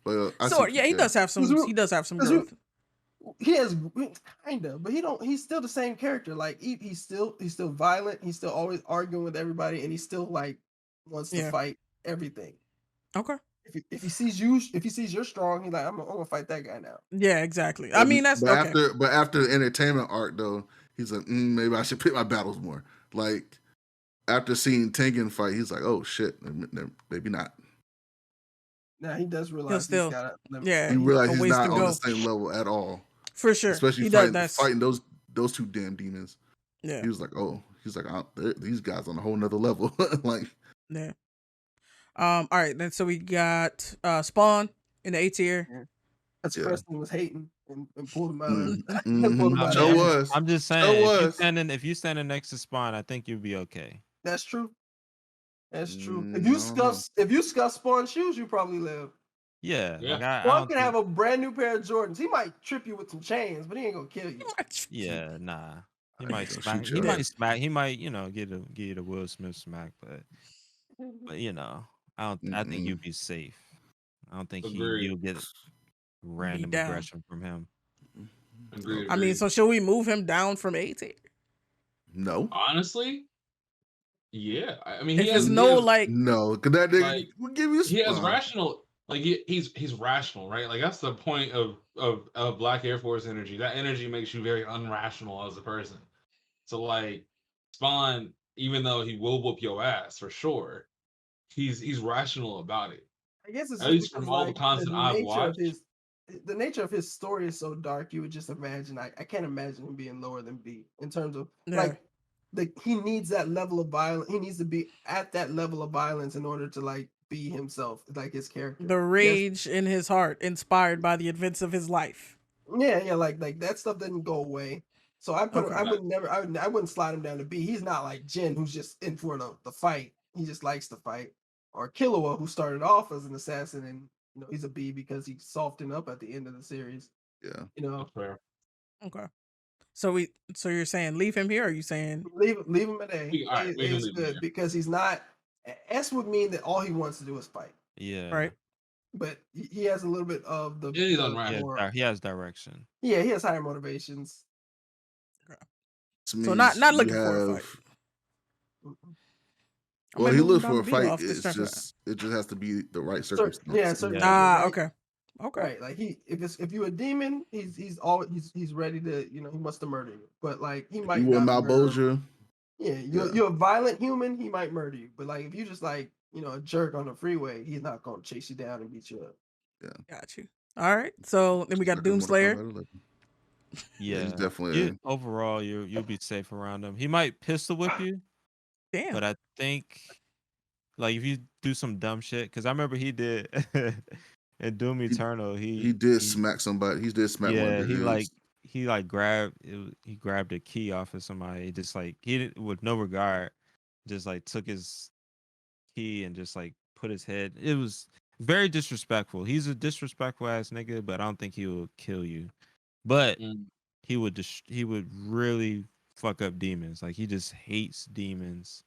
But he does have some. He does have some growth. He has kind of, but he's still the same character. Like he's still violent. He's still always arguing with everybody, and he still like wants to fight everything. Okay. If he sees you're strong, he's like, I'm gonna fight that guy now. Yeah, exactly. I mean, that's okay. After the entertainment arc though, he's like, maybe I should pick my battles more. Like after seeing Tengen fight, he's like, oh shit, maybe not. Now he does realize he realizes he's not on the same level at all. For sure, especially fighting those two damn demons. Yeah, he was like, these guys on a whole nother level. Like, yeah. All right, then so we got Spawn in the A tier. Yeah. That's Preston was hating and pulled him out. I'm just saying, if you standing next to Spawn, I think you'll be okay. That's true. If you scuff Spawn's shoes, you probably live. Yeah, Yeah. like I Spawn don't can think. have a brand new pair of Jordans. He might trip you with some chains, but he ain't gonna kill you. Yeah, nah. He I might ain't gonna smack. shoot He your might ass. smack. He might, give you the Will Smith smack, but I don't. I think Mm-mm. you'd be safe. I don't think Agreed. you'll get Be random down. aggression from him. Agreed. I mean, so should we move him down from A tier? No, honestly, yeah. I mean, If there's no like, no, cause that nigga like will give you a he has spawn. rational, like he's rational, right? Like that's the point of Black Air Force energy. That energy makes you very unrational as a person. So like Spawn, even though he will whoop your ass for sure, he's rational about it. I guess it's At just least because from all the like content I've watched. the nature of his story is so dark. You would just imagine. I can't imagine him being lower than B in terms of like he needs that level of violence. He needs to be at that level of violence in order to like be himself, like his character. The rage in his heart, inspired by the events of his life. Yeah, like that stuff didn't go away. So I put Okay. I wouldn't slide him down to B. He's not like Jin, who's just in for the fight. He just likes to fight. Or Killua, who started off as an assassin, and he's a B because he softened up at the end of the series. Yeah, That's fair. Okay. So you're saying leave him here? Or are you saying leave him at A? All right, A we can is leave him good here. because he's not. S would mean that all he wants to do is fight. Yeah. right? But he has a little bit of the. Yeah, he's the unrational. more- He has direction. Yeah, he has higher motivations. So not looking for a fight. Well, he looks for a fight. It just has to be the right circumstance. Yeah, certain okay. Right, like if you're a demon, he's ready to he wants to murder you, but like he might You not want Malbolgia? Yeah, you're a violent human, he might murder you, but like if you just like a jerk on the freeway, he's not gonna chase you down and beat you up. Yeah, got you. All right, so then we got Doomslayer. Yeah, he's definitely. Overall, you'll be safe around him. He might pistol whip you. Damn. But I think, like, if you do some dumb shit, because I remember he did in Doom Eternal. He did smack somebody. He did smack one of the dudes. he grabbed a key off of somebody. Just like he didn't, with no regard, just like took his key and just like put his head. It was very disrespectful. He's a disrespectful ass nigga, but I don't think he will kill you. But he would really fuck up demons. Like he just hates demons.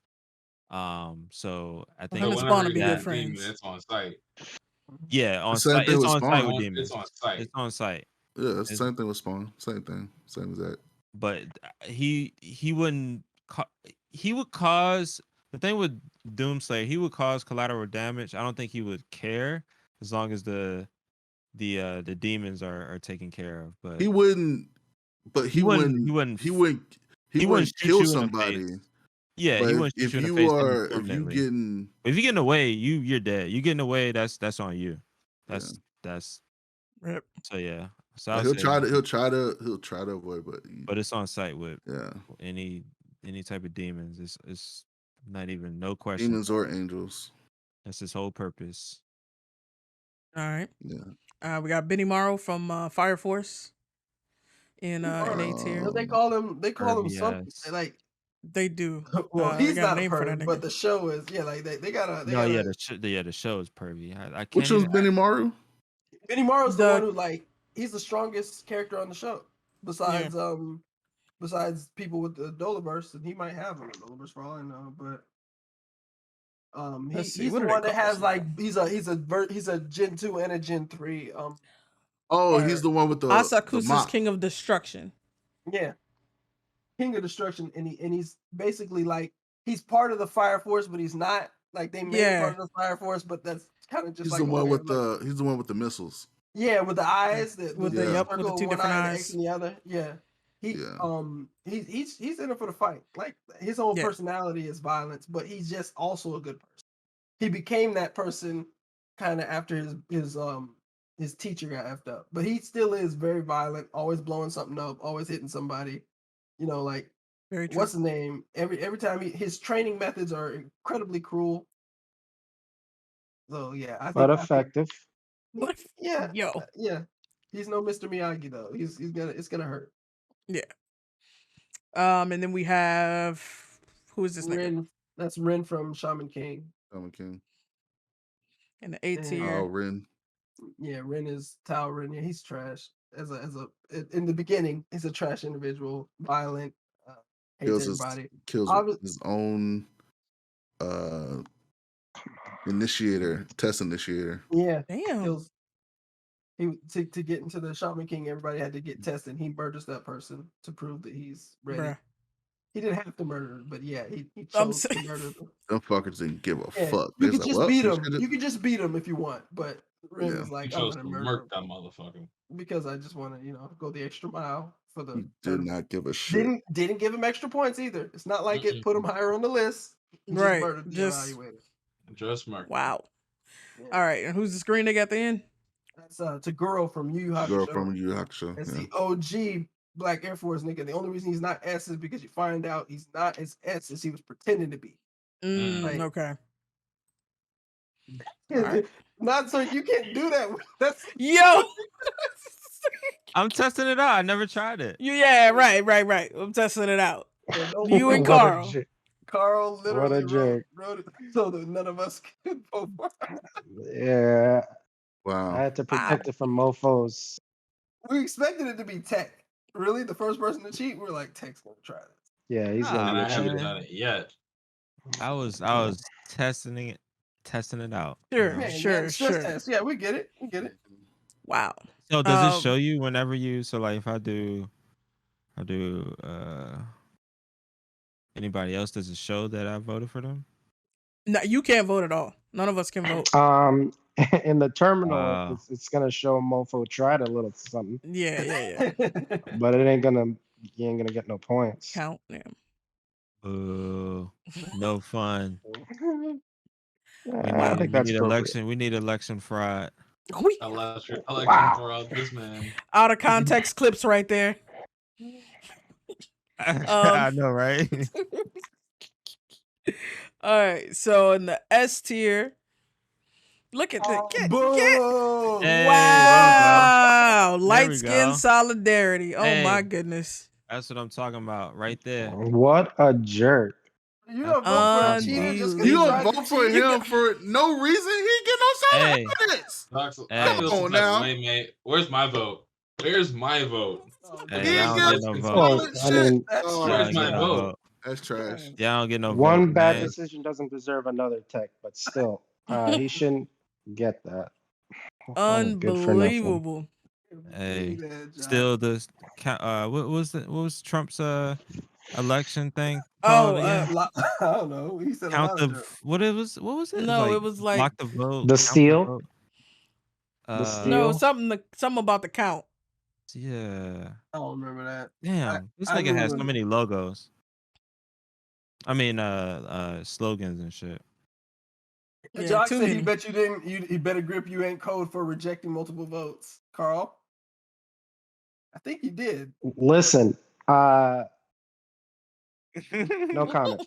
So I think him and Spawn to be good friends. It's on site. Yeah, on same site. thing It's with on Spawn. site with demons. It's on site. It's on site. Yeah, it's the same thing with Spawn. Same thing. Same as that. But he wouldn't. He would cause the thing with Doomslayer. He would cause collateral damage. I don't think he would care as long as the demons are taken care of. But he wouldn't. But he wouldn't kill somebody. Yeah, but he wouldn't shoot you in the face. If you getting away, you're dead. You getting away, that's on you. That's Rip. So yeah. So like he'll try to avoid, but it's on site with any type of demons. It's not even no question. Demons or angels. That's his whole purpose. All right. Yeah. We got Benny Morrow from Fire Force in A tier. They call him something like they do. Well, he's not a name for perv, that but the show is they got the show is pervy. I can't. Which one's Benny Morrow? Benny Morrow's the one who he's the strongest character on the show besides besides people with the Dolaverse, and he might have a Dolaverse for all I know, but he's the one that has he's a Gen 2 and a Gen 3 he's the one with the Asakusa's King of Destruction. Yeah. King of Destruction, and he's basically like he's part of the Fire Force, but he's not. Like they made him part of the Fire Force, but that's kind of just he's the one with the missiles. Yeah, with the eyes with the two different eyes and the other. Yeah. He's in it for the fight. Like his whole personality is violence, but he's just also a good person. He became that person kind of after his teacher got effed up, but he still is very violent, always blowing something up, always hitting somebody. Like very true. What's the name? Every time his training methods are incredibly cruel. So yeah, but effective. Yeah, yeah. He's no Mr. Miyagi though. It's gonna hurt. Yeah. And then we have who is this Rin? nigga? That's Rin from Shaman King. Shaman King. In the A tier. Oh, Rin. Yeah, Ren is Tao Ren. Yeah, he's trash. In the beginning, he's a trash individual, violent, hates everybody. Kills his own test initiator. Yeah, damn. To get into the Shaman King, everybody had to get tested. He murders that person to prove that he's ready. Bruh. He didn't have to murder, but yeah, he chose to murder them. Them fuckers didn't give a fuck. You could just beat him. You could just beat him if you want, but Ren is like, I'm gonna murder that motherfucker because I just want to, go the extra mile for the. He did not give a shit. Didn't give him extra points either. It's not like it put him higher on the list. He Right. Just murdered the evaluator. Just murder. Wow. Yeah. All right, and who's the screen nigga at the end? That's Taguro from Yu Yu Hakusho. Girl from Yu Yu Hakusho. That's the OG Black Air Force nigga. The only reason he's not S is because you find out he's not as S as he was pretending to be. Okay. Right. Not so you can't do that. That's yo. I'm testing it out. I never tried it. Yeah, right. I'm testing it out. You and Carl. Carl literally wrote it so that none of us could vote for it. Yeah. Wow. I had to protect it from mofos. We expected it to be Tech. Really? The first person to cheat? We're like, Tech's gonna try this. Yeah, he's gonna I haven't done it yet. I was testing it out. Sure. Test. Yeah, we get it. Wow. So does it show you whenever if I do anybody else, does it show that I voted for them? No, you can't vote at all. None of us can vote. In the terminal, it's gonna show mofo tried a little something. Yeah. But you ain't gonna get no points. Count them. No fun. I think that's we need election fraud. Election fraud, this man. Out of context clips right there. I know, right? All right, so in the S tier, look at the wow, light skin solidarity. Oh my goodness, that's what I'm talking about right there. What a jerk! You don't vote for you don't vote for him for no reason. He ain't get no solid evidence. Come on now, mate. Where's my vote? Where's my vote? Hey, I don't get no vote. Where's my vote? That's trash. Yeah, I don't get no vote. One bad decision doesn't deserve another Tech, but still, he shouldn't get that. Unbelievable. Hey, still what was Trump's election thing? I don't know. He said what was it? No, it was like lock the vote. The steal. No, something about the count. Yeah. I don't remember that. Damn, this nigga has so many logos. I mean, slogans and shit. Yeah, Jock said he bet you didn't. He better grip you ain't code for rejecting multiple votes, Carl. I think he did. Listen, no comment.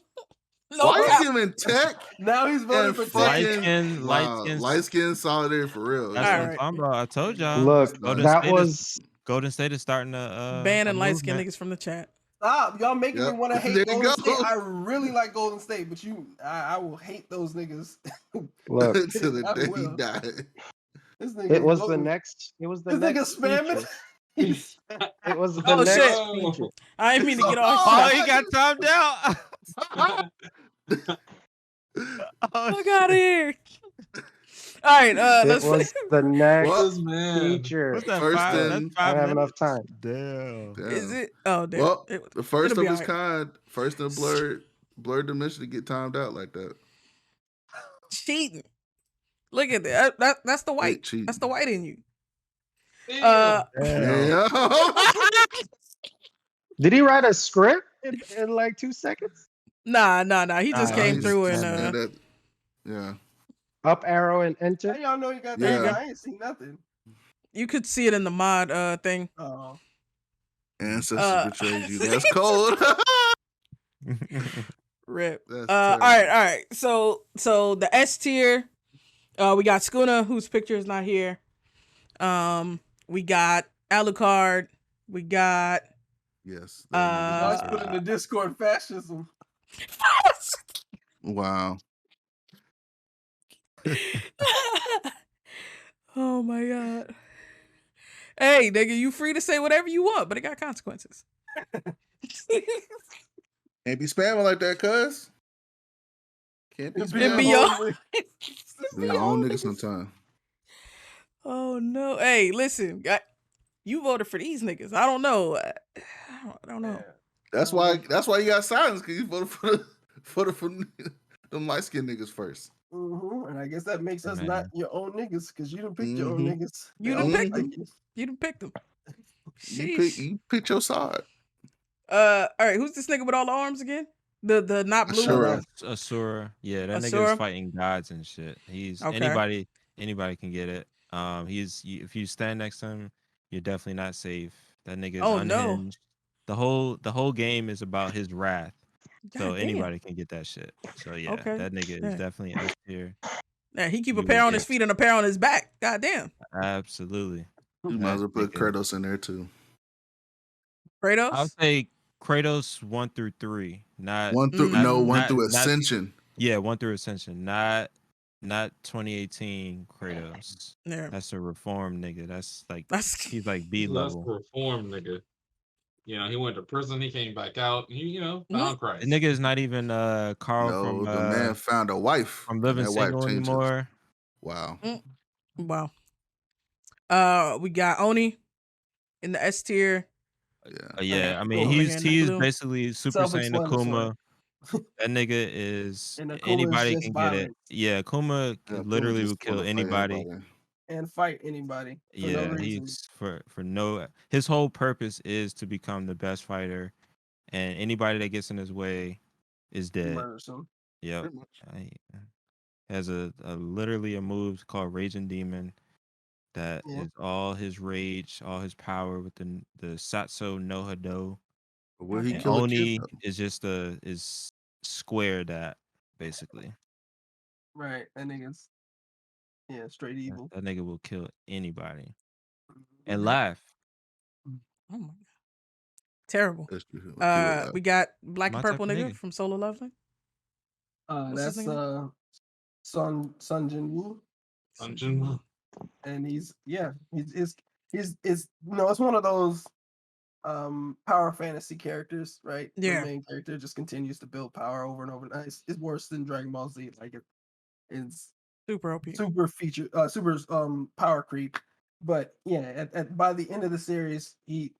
Why is giving Tech? Now he's voting for Tech. Light skin solidarity for real. That's what I'm talking about. I told y'all. Look, Golden State is starting to banning light skin niggas from the chat. Stop! Y'all making me want to hate Golden State. I really like Golden State, but I will hate those niggas. Look, to the day he died. It was the next. It was the next. Spamming. It was the next feature. I didn't mean to get off. Oh, he got timed out. Fuck out of here. All right, let's. It was the next feature. What's that? I don't have enough time. Damn. Is it? Oh, damn. Well, the first of its kind, first in Blerdimension to get timed out like that. Cheating. Look at that. That's the white. That's the white in you. Did he write a script in like 2 seconds? Nah. He just came through and yeah. Up arrow and enter. How y'all know you got that guy? I ain't seen nothing. You could see it in the mod thing. Oh. Ancestors betrayed you. That's cold. Rip. All right. So the S tier, we got Skuna, whose picture is not here. We got Alucard. We got yes. Let's put in the Discord fascism. Wow. Oh my god. Hey, nigga, you free to say whatever you want, but it got consequences. Can't be spamming like that, cuz. Can't be It spamming. be your Be your own nigga sometime. Oh no. Hey, listen, you voted for these niggas. I don't know. I don't know. That's why you got silence, because you voted for them light skinned niggas first. And I guess that makes us not your own niggas, because you done picked your own niggas. You done picked them. You done picked them. You picked your side. All right, who's this nigga with all the arms again? The not blue Asura. Yeah, that Asura? nigga is fighting gods and shit. He's Okay. anybody can get it. If you stand next to him, you're definitely not safe. That nigga is unhinged. No. The whole game is about his wrath. So anybody can get that shit. So yeah, that nigga is definitely S tier. Yeah, he keep a pair on his feet and a pair on his back. God damn. Absolutely. You might as well put Kratos in there too. Kratos? I'll say Kratos 1 through 3. Not 1 through Ascension. Yeah, 1 through Ascension. Not 2018 Kratos. Yeah. That's a reformed nigga. He's like B That's level. a reformed nigga. You know, he went to prison, he came back out, and he, found Christ. The nigga is not even Carl from the man found a wife from Living Single anymore. Wow. Wow. We got Oni in the S tier. Yeah. I mean, he's basically Super Saiyan Akuma. That nigga is anybody can get it. Yeah, Akuma literally will kill anybody. And fight anybody. He's for no. His whole purpose is to become the best fighter, and anybody that gets in his way is dead. Yep. Has a literally a move called Raging Demon that is all his rage, all his power with the Satsu no Hado. Will he and kill Oni a kid, is just is square that basically. Right. That nigga's straight evil. That nigga will kill anybody and laugh. Oh my god. Terrible. We got black and purple nigga from Solo Leveling. That's Sun Jin Woo. Sun Jin Woo. And he's it's one of those power fantasy characters, right? Yeah. The main character just continues to build power over and over. It's worse than Dragon Ball Z. Like it's super OP. Super feature super power creep. But yeah, by the end of the series, he's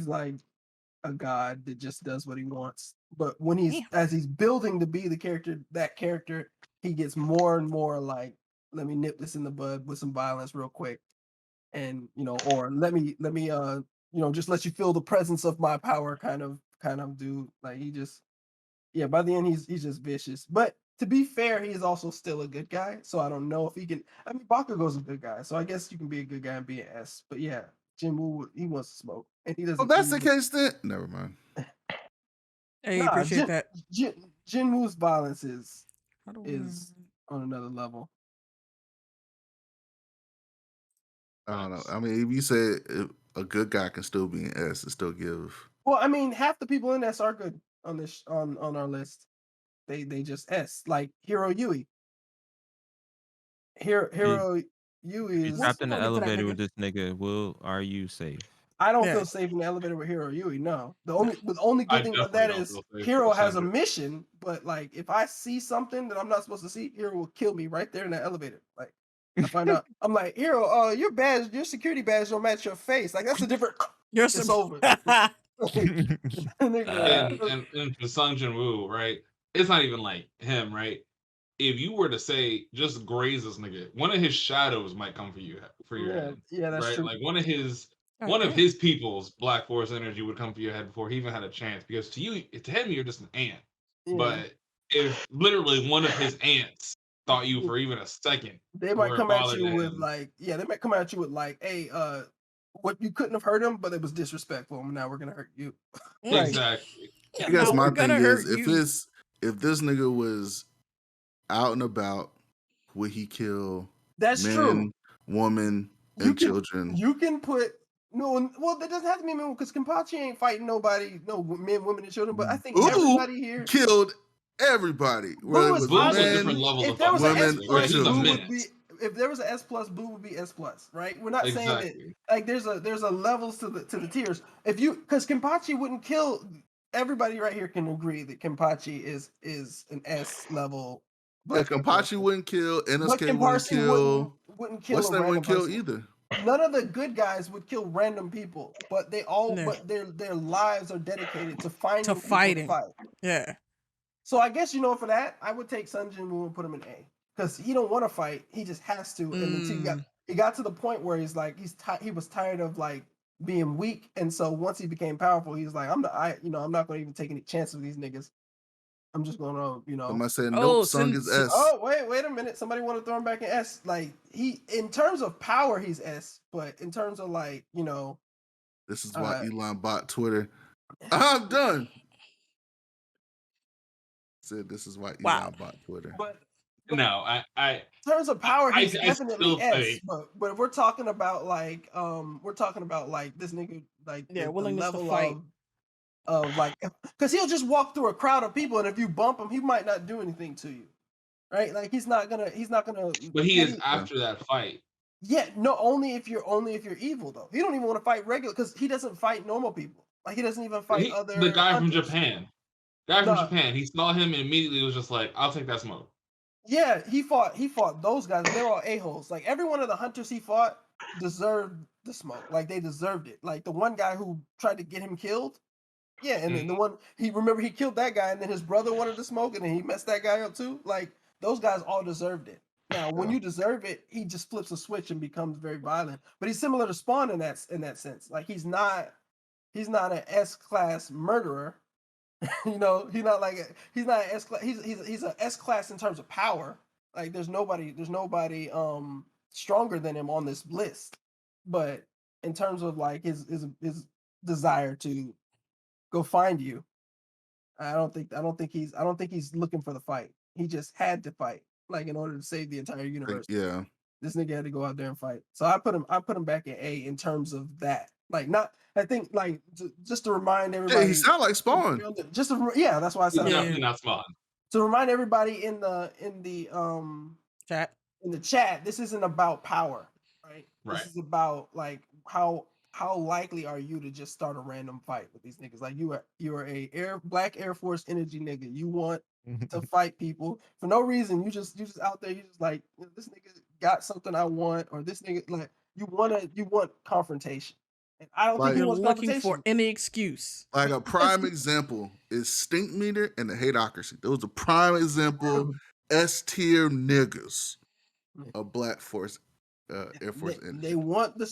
like a god that just does what he wants. But when as he's building to be that character, he gets more and more like, let me nip this in the bud with some violence real quick. And or let me just let you feel the presence of my power kind of dude. Like he just by the end he's just vicious. But to be fair, he is also still a good guy. So I don't know if he can. I mean, Bakugo's a good guy, so I guess you can be a good guy and be an S. But yeah, Jinwoo, he wants to smoke, and he doesn't. Oh, that's the case then. Never mind. Hey, appreciate that. Jinwoo's violence is on another level. I don't know. I mean, if you say a good guy can still be an S and still give. Well, I mean, half the people in S are good on this on our list. They just S, like Hiro Yui. Hiro Yui is trapped in the elevator with this nigga. Are you safe? I don't feel safe in the elevator with Hiro Yui. No, the only good thing about that is Hiro has a mission. But like, if I see something that I'm not supposed to see, Hiro will kill me right there in that elevator. Like, I find out, I'm like, Hiro, your badge, your security badge don't match your face. Like, that's a different. It's over. And for Sung Jin Woo, right? It's not even like him, right? If you were to say just graze this nigga, one of his shadows might come for you for your head. Yeah, that's right? true. Like one of his people's Black Force energy would come for your head before he even had a chance. Because to him, you're just an ant. Yeah. But if literally one of his ants thought you for even a second, they might come at you with hey, what you couldn't have hurt him, but it was disrespectful. And now we're gonna hurt you. Exactly. I guess my thing is if this nigga was out and about, would he kill men, women, and children? You can put that doesn't have to be men, because Kenpachi ain't fighting nobody, no men, women, and children. But I think everybody here killed everybody. Whether it was men, if there was women, or children. if there was an S+, Boo would be S+, right? We're not saying that like there's a levels to the tiers. If you because Kenpachi wouldn't kill everybody right here can agree that Kenpachi is an S level. Yeah, Kenpachi wouldn't kill, NSK wouldn't kill. Wouldn't kill What's a name random wouldn't kill person. either. None of the good guys would kill random people, but their lives are dedicated to finding fighting. People to fight. Yeah. So I guess for that, I would take Sun Jin-woo and put him in A because he don't want to fight, he just has to. And then he got to the point where he's like he was tired of like being weak, and so once he became powerful, he's like I'm not going to even take any chances with these niggas. I'm just going to Somebody said nope. Sung is S. Oh wait a minute. Somebody want to throw him back in S. Like he, in terms of power, he's S, but in terms of like this is why Elon bought Twitter. I'm done. Said this is why Elon bought Twitter. But no, I in terms of power, he's definitely S. Think... But we're talking about like this nigga like willingness to fight. Of like, because he'll just walk through a crowd of people, and if you bump him, he might not do anything to you, right? Like he's not gonna. But he is after that fight. Yeah, no, only if you're evil though. He don't even want to fight regular because he doesn't fight normal people. Like he doesn't even fight other. The guy hunters. from Japan. Japan. He saw him and immediately was just like, "I'll take that smoke." Yeah, he fought those guys. They're all a-holes. Like every one of the hunters he fought deserved the smoke. Like they deserved it. Like the one guy who tried to get him killed. Yeah, and then the one he killed that guy, and then his brother wanted to smoke, and then he messed that guy up too. Like those guys all deserved it. Now, when you deserve it, he just flips a switch and becomes very violent. But he's similar to Spawn in that sense. Like he's not an S-class murderer. He's not an S-class. He's an S-class in terms of power. Like there's nobody stronger than him on this list. But in terms of like his desire to go find you, I don't think he's looking for the fight. He just had to fight, like in order to save the entire universe. Yeah, this nigga had to go out there and fight. So I put him back in A in terms of that. Like I think just to remind everybody. Yeah, he sound like Spawn. That's why I said definitely not Spawn. To remind everybody in the chat. In the chat, this isn't about power, right? This is about like how likely are you to just start a random fight with these niggas? Like you are a Black Air Force energy nigga. You want to fight people for no reason. You just out there. You just like this nigga got something I want, or this nigga like you want confrontation. And I don't think you're looking for any excuse. Like a prime example is Stink Meter and the Hateocracy. Those are prime example S tier niggas of Black Force. Air Force energy. They want the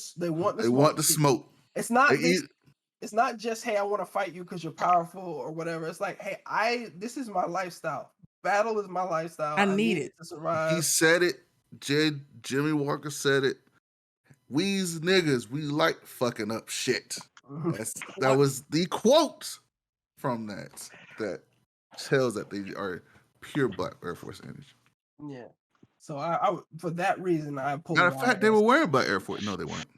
smoke. It's not just hey, I want to fight you because you're powerful or whatever. It's like hey, this is my lifestyle. Battle is my lifestyle. I need it to survive. He said it. Jimmy Walker said it. We's niggas, we like fucking up shit. That was the quote from that tells that they are pure Black Air Force energy. Yeah. So I for that reason I pulled. Matter of fact, they were wearing Black Air Force. No, they weren't.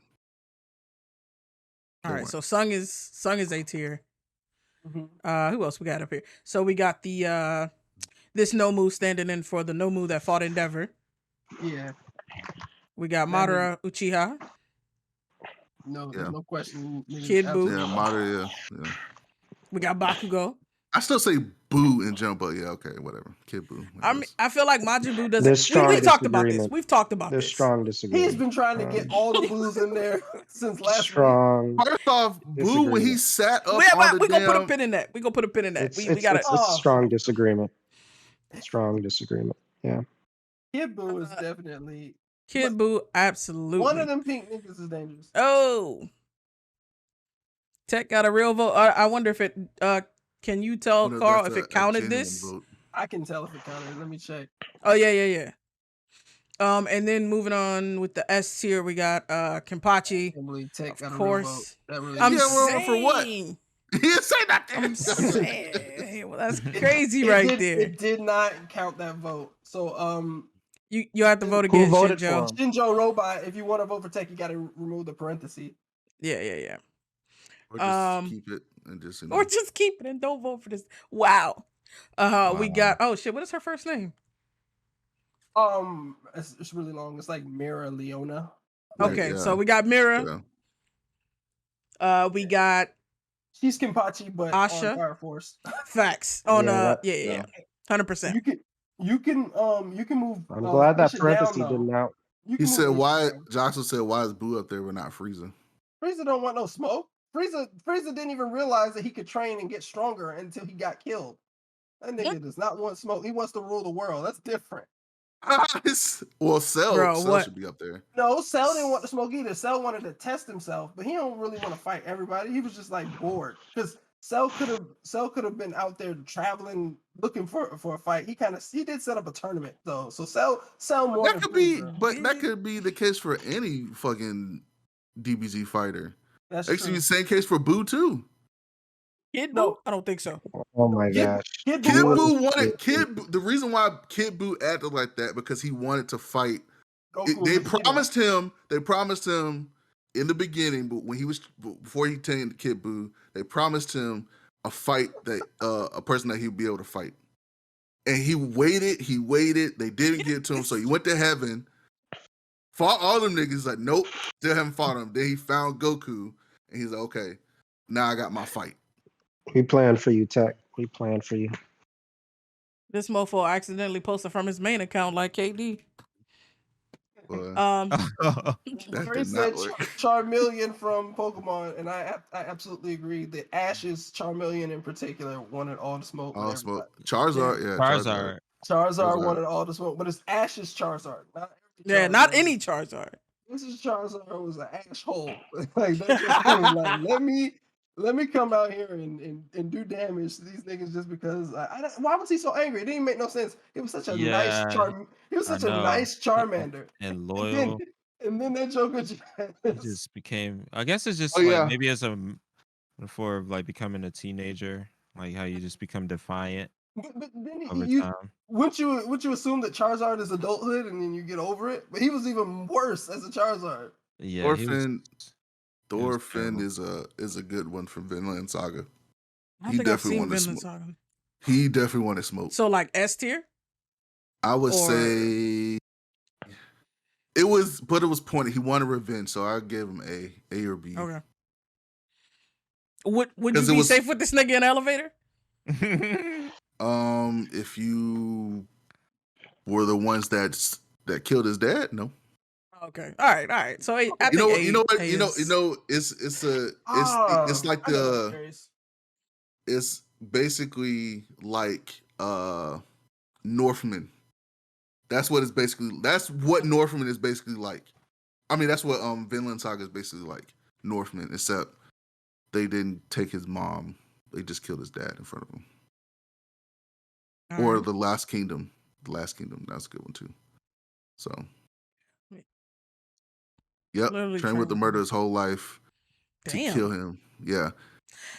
All right, so Sung is A tier. Who else we got up here? So we got the this Nomu standing in for the Nomu that fought Endeavor. Yeah. We got Madara Uchiha. No question. Kid Buu. Yeah, Madara. Yeah. We got Bakugo. I still say Boo in general, but yeah, okay, whatever. Kid Buu. I feel like Majin Buu doesn't. We talked about this. We've talked about There's this. Strong disagreement. He's been trying to get all the Boos in there since last strong week. First off, Boo when he sat up. We're gonna put a pin in that. We're gonna put a pin in that. We got it's a strong disagreement. Strong disagreement. Yeah. Kid Buu is definitely. Kid Buu, absolutely. One of them pink niggas is dangerous. Oh. Tech got a real vote. I wonder if it. Can you tell Carl if it counted this? Vote. I can tell if it counted. Let me check. Oh yeah. And then moving on with the S tier, we got Kenpachi. Tech of course. I'm saying for what? He didn't say nothing. I'm saying. Well, that's crazy right there. It did not count that vote. So you have to vote again, Shinjo. Shinjo Robot. If you want to vote for Tech, you got to remove the parenthesis. Yeah. Or just keep it and just. Or just keep it and don't vote for this. Wow. We got. Oh shit! What is her first name? It's really long. It's like Mira Leona. Okay, so we got Mira. Yeah. We got she's Kenpachi, but Asha. on Fire Force. Facts on 100%. You can move. I'm glad that Frieza parenthesis down, didn't out. He said, "Why?" Johnson said, "Why is Boo up there? We're not Frieza." Frieza don't want no smoke. Frieza didn't even realize that he could train and get stronger until he got killed. That nigga does not want smoke. He wants to rule the world. That's different. Well, Cell should be up there. No, Cell didn't want to smoke either. Cell wanted to test himself, but he don't really want to fight everybody. He was just like bored because Cell could have been out there traveling looking for a fight. He did set up a tournament though, so Cell more. That could be, but that could be the case for any fucking DBZ fighter. That's actually true. the same case for Boo too. Kid Boo? I don't think so. Oh my gosh. Kid Boo wanted the reason why Kid Boo acted like that because he wanted to fight. They promised him in the beginning, but when before he turned Kid Boo, they promised him a fight that a person that he'd be able to fight. And he waited, they didn't get to him, so he went to heaven, fought all them niggas, like, nope, still haven't fought him. Then he found Goku, and he's like, okay, now I got my fight. We planned for you, Tech. We planned for you. This mofo accidentally posted from his main account like KD. He said Charmeleon from Pokemon, and I absolutely agree that Ash's Charmeleon in particular wanted all the smoke. All smoke. Charizard, yeah. Charizard wanted all the smoke, but it's Ash's Charizard. Not any Charizard. This is Charizard was an asshole. Like that just was like, let me come out here and do damage to these niggas just because. Why was he so angry? It didn't make no sense. He was such a nice charm. He was such a nice Charmander and loyal. And then that Joker just became. I guess it's just maybe as a before like becoming a teenager, like how you just become defiant. But then wouldn't you assume that Charizard is adulthood and then you get over it? But he was even worse as a Charizard. Yeah, Thorfinn is a good one from Vinland Saga. I think I've seen Vinland Saga. He definitely wanted smoke. So like S tier? I would say it was pointed. He wanted revenge, so I gave him A or B. Okay. Would you be safe with this nigga in the elevator? If you were the ones that killed his dad, no. Okay. All right. So I think it's basically like Northman. That's what Northman is basically like. I mean, that's what Vinland Saga is basically like Northman, except they didn't take his mom. They just killed his dad in front of him. Or The Last Kingdom. The Last Kingdom. That's a good one too. So yep. Trained with the murder his whole life to kill him. Yeah.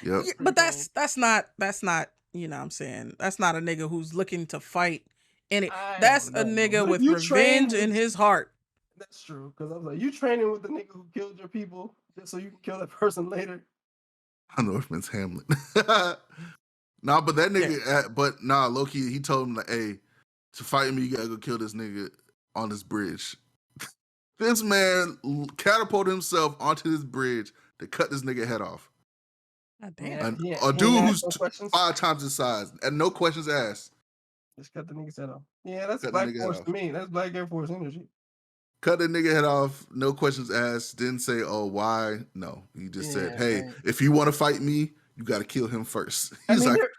Yep. Yeah, but that's not, you know what I'm saying? That's not a nigga who's looking to fight any. That's a nigga with revenge in his heart. That's true. Because I was like, you training with the nigga who killed your people just so you can kill that person later. Northman's Hamlet. Nah, but that nigga, low-key, he told him, like, hey, to fight me, you gotta go kill this nigga on this bridge. This man catapulted himself onto this bridge to cut this nigga head off. God damn. A dude who's 5 times his size, and no questions asked. Just cut the nigga's head off. Yeah, that's Black Force to me. That's Black Air Force energy. Cut the nigga head off, no questions asked. Didn't say, oh, why? No. He just said, hey, if you want to fight me, you got to kill him first.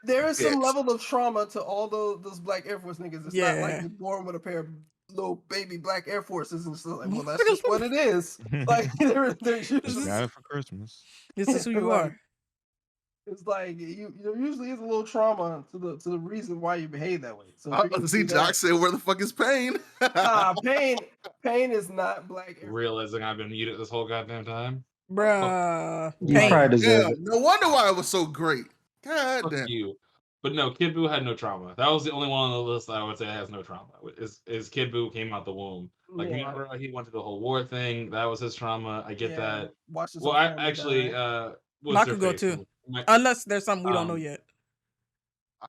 There is some level of trauma to all those Black Air Force niggas. It's not like you're born with a pair of little baby Black Air Forces and stuff. Like, well, that's just what it is. Like, they're usually got it for Christmas. This is who you are. It's like there usually is a little trauma to the reason why you behave that way. So see, Jock said, "Where the fuck is Pain?" Pain is not Black. Realizing I've been muted this whole goddamn time, bruh. You probably deserve it. No wonder why it was so great. God damn you. But no, Kid Buu had no trauma. That was the only one on the list that I would say has no trauma. Is Kid Buu came out the womb. Like he went to the whole war thing. That was his trauma. I get that. Well, I actually Bakugo too. Unless there's something we don't know yet.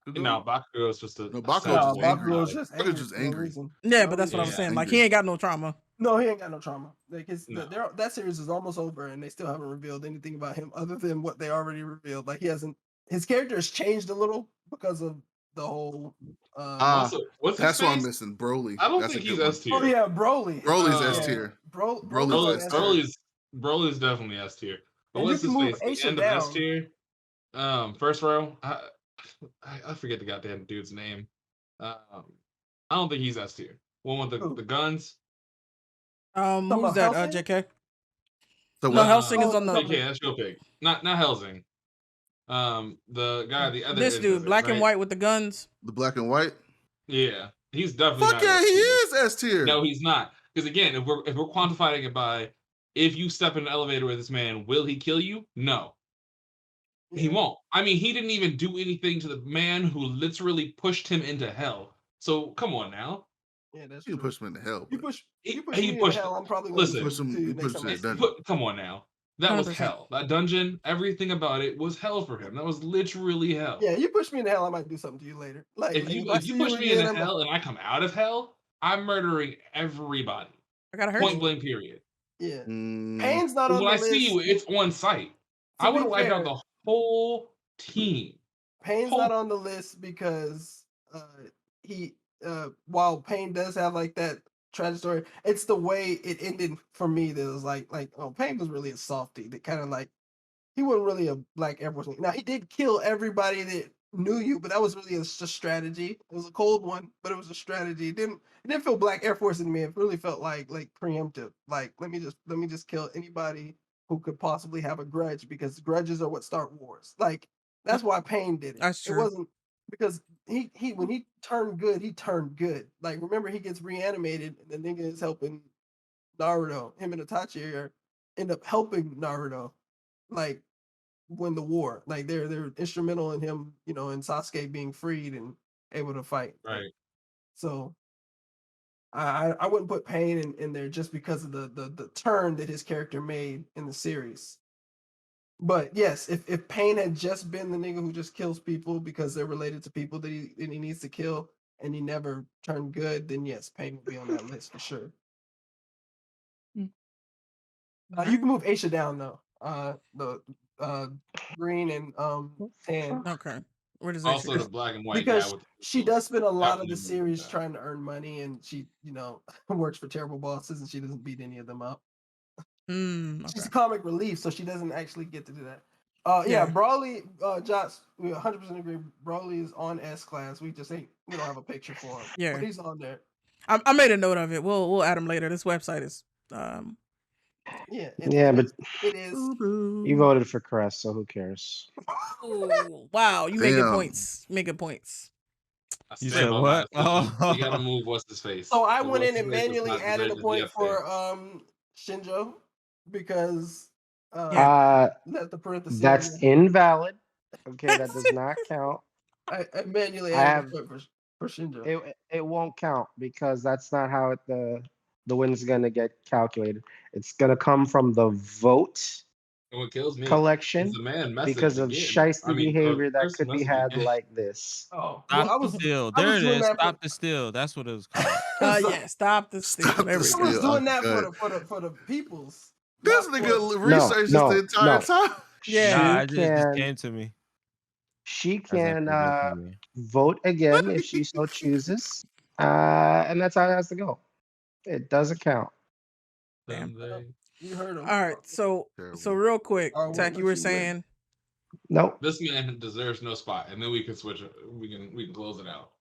No, Bakugo is just a. No, Bakugo just angry. Bakugo's just angry. Just angry. Yeah, but that's what I'm saying. Like he ain't got no trauma. No, he ain't got no trauma. Like that series is almost over, and they still haven't revealed anything about him other than what they already revealed. Like his character has changed a little because of the whole. Also, that's what I'm missing. Broly. I don't think he's S tier. Oh yeah, Broly. Broly's S tier. Broly's definitely S tier. But what's his face? The end of S tier. First row. I forget the goddamn dude's name. I don't think he's S tier. One with the guns. Who's that? JK. No, Helsing is on the. JK, that's your pick. Not Helsing. The guy, the other. This dude, black and white with the guns. The black and white. Yeah, he's definitely. Fuck yeah, he is S tier. No, he's not. Because again, if we're quantifying it by, if you step in an elevator with this man, will he kill you? No. He won't. I mean, he didn't even do anything to the man who literally pushed him into hell. So come on now. Yeah, that's you push him into hell. You push me into hell. I'm probably going to push him to the dungeon. Come on now. That 100%. Was hell. That dungeon, everything about it was hell for him. That was literally hell. Yeah, you push me into hell, I might do something to you later. Like if you push me into hell and I come out of hell, I'm murdering everybody. I gotta hurt Point blank. Period. Yeah. Pain's not on the list. When I see you, it's on site. I would have wiped out the whole team. Pain's not on the list because while Pain does have like that tragic story, it's the way it ended for me that was like Pain was really a softie that kind of like he wasn't really a Black Air Force. Now he did kill everybody that knew you, but that was really a strategy. It was a cold one, but it was a strategy. It didn't feel Black Air Force in me. It really felt like preemptive. Like let me just kill anybody who could possibly have a grudge, because grudges are what start wars. Like that's why Pain did it. That's true. It wasn't because he when he turned good, he turned good. Like remember he gets reanimated and the nigga is helping Naruto. Him and Itachi end up helping Naruto, like win the war. Like they're instrumental in him, and Sasuke being freed and able to fight. Right. So I wouldn't put Pain in there just because of the turn that his character made in the series. But yes, if Pain had just been the nigga who just kills people because they're related to people that he needs to kill and he never turned good, then yes, Pain would be on that list for sure. You can move Aisha down though. The green and tan. Okay. Where does also the black and white because guy with she does spend a lot of the series trying to earn money, and she works for terrible bosses and she doesn't beat any of them up. Okay. She's a comic relief, so she doesn't actually get to do that. Yeah, Broly, Josh, we 100% agree. Broly is on S class. We don't have a picture for him. Yeah, but he's on there. I made a note of it. We'll add him later. This website is but it is. You voted for Crest, so who cares? Ooh, wow, you making points. Making points. You said what? Oh, you gotta move what's his face. So I went in and manually added a point for Shinjo because let the parentheses. That's invalid. Okay, that does not count. I manually added a point for Shinjo. It won't count because that's not how the win's gonna get calculated. It's gonna come from the vote what kills me collection because of shiesty behavior that could be had again. Like this. Oh, stop the steal. There it is. Stop the steal. That's what it was called. Yeah, stop the steal. I was doing that for the peoples. This nigga researched the entire time. Yeah, it just came to me. She can vote again if she so chooses, and that's how it has to go. It doesn't count. Damn. You heard him. All right, so real quick, Tech, you were saying. Nope. This man deserves no spot, and then we can switch. We can close it out.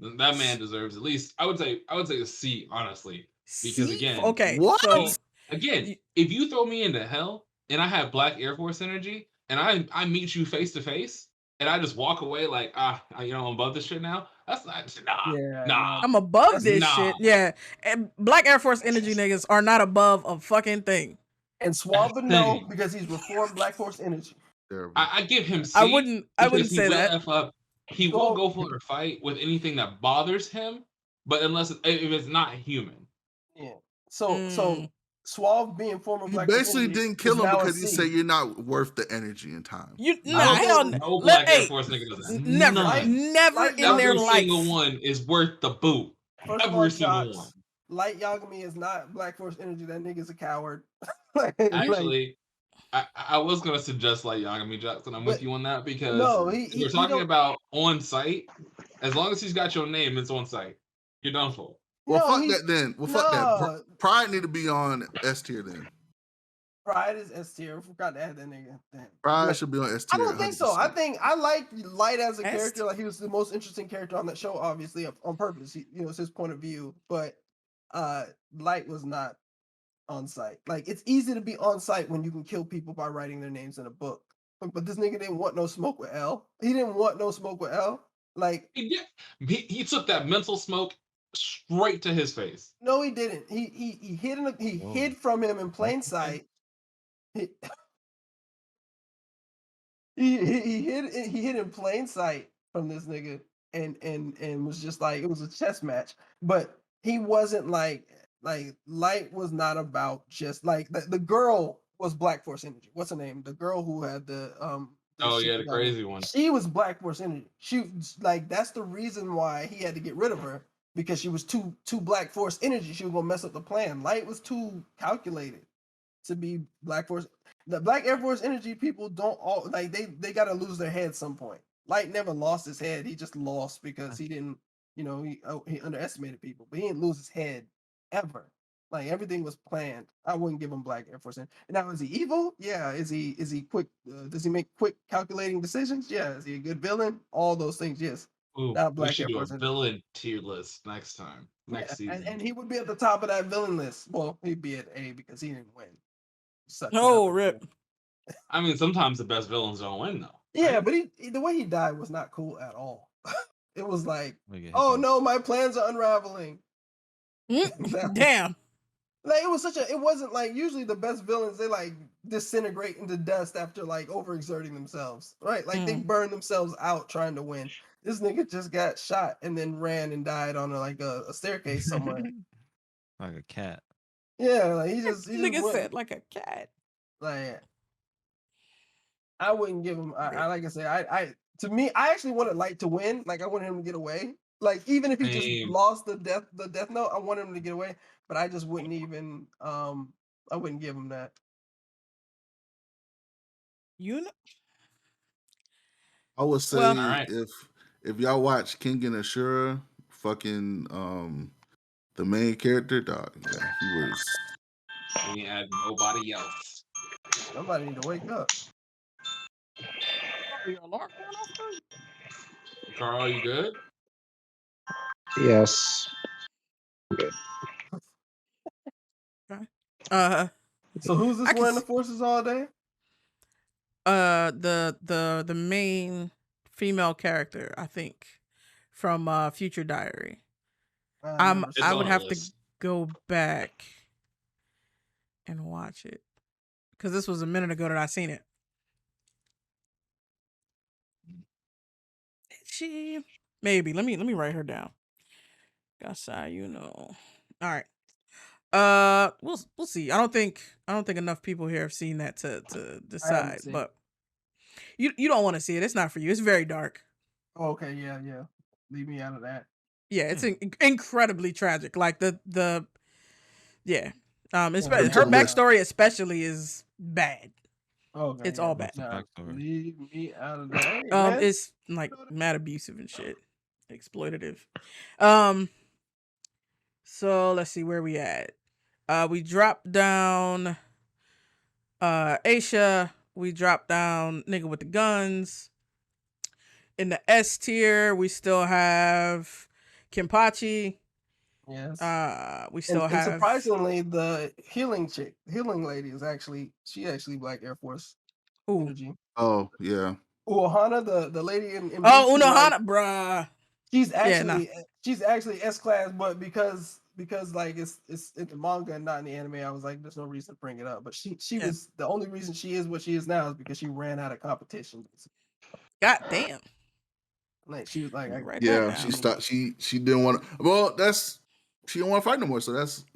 That man deserves at least. I would say a C, honestly, because again, okay, what? So, again, if you throw me into hell and I have Black Air Force energy, and I meet you face to face, and I just walk away like I'm above this shit now. That's not nah. I'm above this shit. Yeah, and Black Air Force energy niggas are not above a fucking thing. And Swab would know because he's reformed Black Force energy. I give him C. I wouldn't say that. He will go for a fight with anything that bothers him, but if it's not human. Yeah. So Suave being former He Black basically didn't kill him because he said you're not worth the energy and time. No Black Air Force nigga does that. Never in their life. Every single one is worth the boot. First Every of single all, one. Light Yagami is not Black Force energy. That nigga's a coward. Actually, I was gonna suggest like Yagami Jackson. I'm with you on that because we're talking about on site. As long as he's got your name, it's on site. You're done for. Well, fuck that then. Well, fuck that. Pride need to be on S tier then. Pride is S tier. Forgot to add that nigga. Damn. Pride should be on S tier. I don't think so. I think I like Light as a character. Like he was the most interesting character on that show, obviously on purpose. It's his point of view. But Light was not on site. Like it's easy to be on site when you can kill people by writing their names in a book. But this nigga didn't want no smoke with L. He didn't want no smoke with L. Like he took that mental smoke straight to his face. No, he didn't. He hid from him in plain sight. He hid in plain sight from this nigga and was just like it was a chess match. But he wasn't like Light was not about just like the girl was Black Force energy. What's her name? The girl who had the the crazy one. She was Black Force energy. She like that's the reason why he had to get rid of her. Because she was too Black Force energy, she was gonna mess up the plan. Light was too calculated to be Black Force. The Black Air Force energy people don't all like they gotta lose their head at some point. Light never lost his head. He just lost because he didn't, he underestimated people, but he didn't lose his head ever. Like everything was planned. I wouldn't give him Black Air Force. Now is he evil? Yeah. Is he quick? Does he make quick calculating decisions? Yeah. Is he a good villain? All those things, yes. Ooh, we should do a villain tier list next time, next season. And he would be at the top of that villain list. Well, he'd be at A because he didn't win. Rip. I mean, sometimes the best villains don't win, though. Yeah, but the way he died was not cool at all. It was like, oh no, my plans are unraveling. Damn. Like it wasn't like usually the best villains, they like disintegrate into dust after like overexerting themselves, right? Like they burn themselves out trying to win. This nigga just got shot and then ran and died on a staircase somewhere. Like a cat. Yeah, like he nigga said like a cat. Like I wouldn't give him. I like I say, to me, I actually wanted Light to win. Like I wanted him to get away. Like even if he just lost the death note, I wanted him to get away. But I just wouldn't even. I wouldn't give him that. I would say if y'all watch King and Ashura, fucking the main character, dog. Yeah, he was. We had nobody else. Somebody need to wake up. Carl, you good? Yes. Good. So who's this wearing the forces all day? The main female character, I think, from Future Diary. I would have to go back and watch it because this was a minute ago that I seen it. She maybe let me write her down. All right. We'll see. I don't think enough people here have seen that to decide, but you don't want to see it. It's not for you. It's very dark. Oh, okay, yeah. Leave me out of that. Yeah, it's incredibly tragic. Like the especially her backstory especially is bad. Okay, it's all bad. Leave me out of that. It's like mad abusive and shit, exploitative. So let's see where we at. We dropped down Aisha. We dropped down nigga with the guns. In the S tier, we still have Kenpachi. Yes. We still have. Surprisingly, the healing lady is actually Black Air Force energy. Oh yeah. Unohana, the lady in Unohana, bruh. She's actually S class, but because like it's in the manga and not in the anime, I was like, there's no reason to bring it up. But she was the only reason she is what she is now is because she ran out of competition. God damn. Like she was like, she stopped. She didn't want to. Well, she didn't want to fight no more. So that's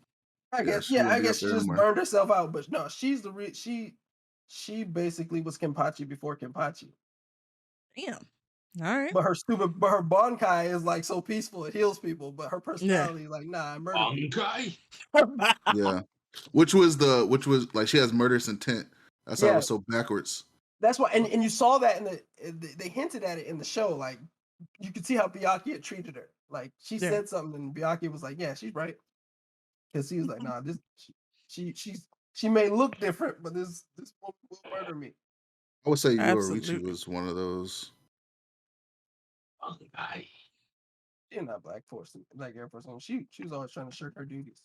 I guess she wouldn't be up she there just anymore. burned herself out, but no, she's the she basically was Kenpachi before Kenpachi. Damn. All right. But her Bonkai is like so peaceful, it heals people, but her personality like, nah, I murder people. Bonkai? Yeah. Which was like she has murderous intent. That's why it was so backwards. That's why, and you saw that they hinted at it in the show. Like you could see how Byakuya had treated her. Like she said something, and Byakuya was like, "Yeah, she's right," because he was like, "Nah, this she may look different, but this woman will murder me." I would say Yoruichi was one of those. She's not Black Air Force. She was always trying to shirk her duties.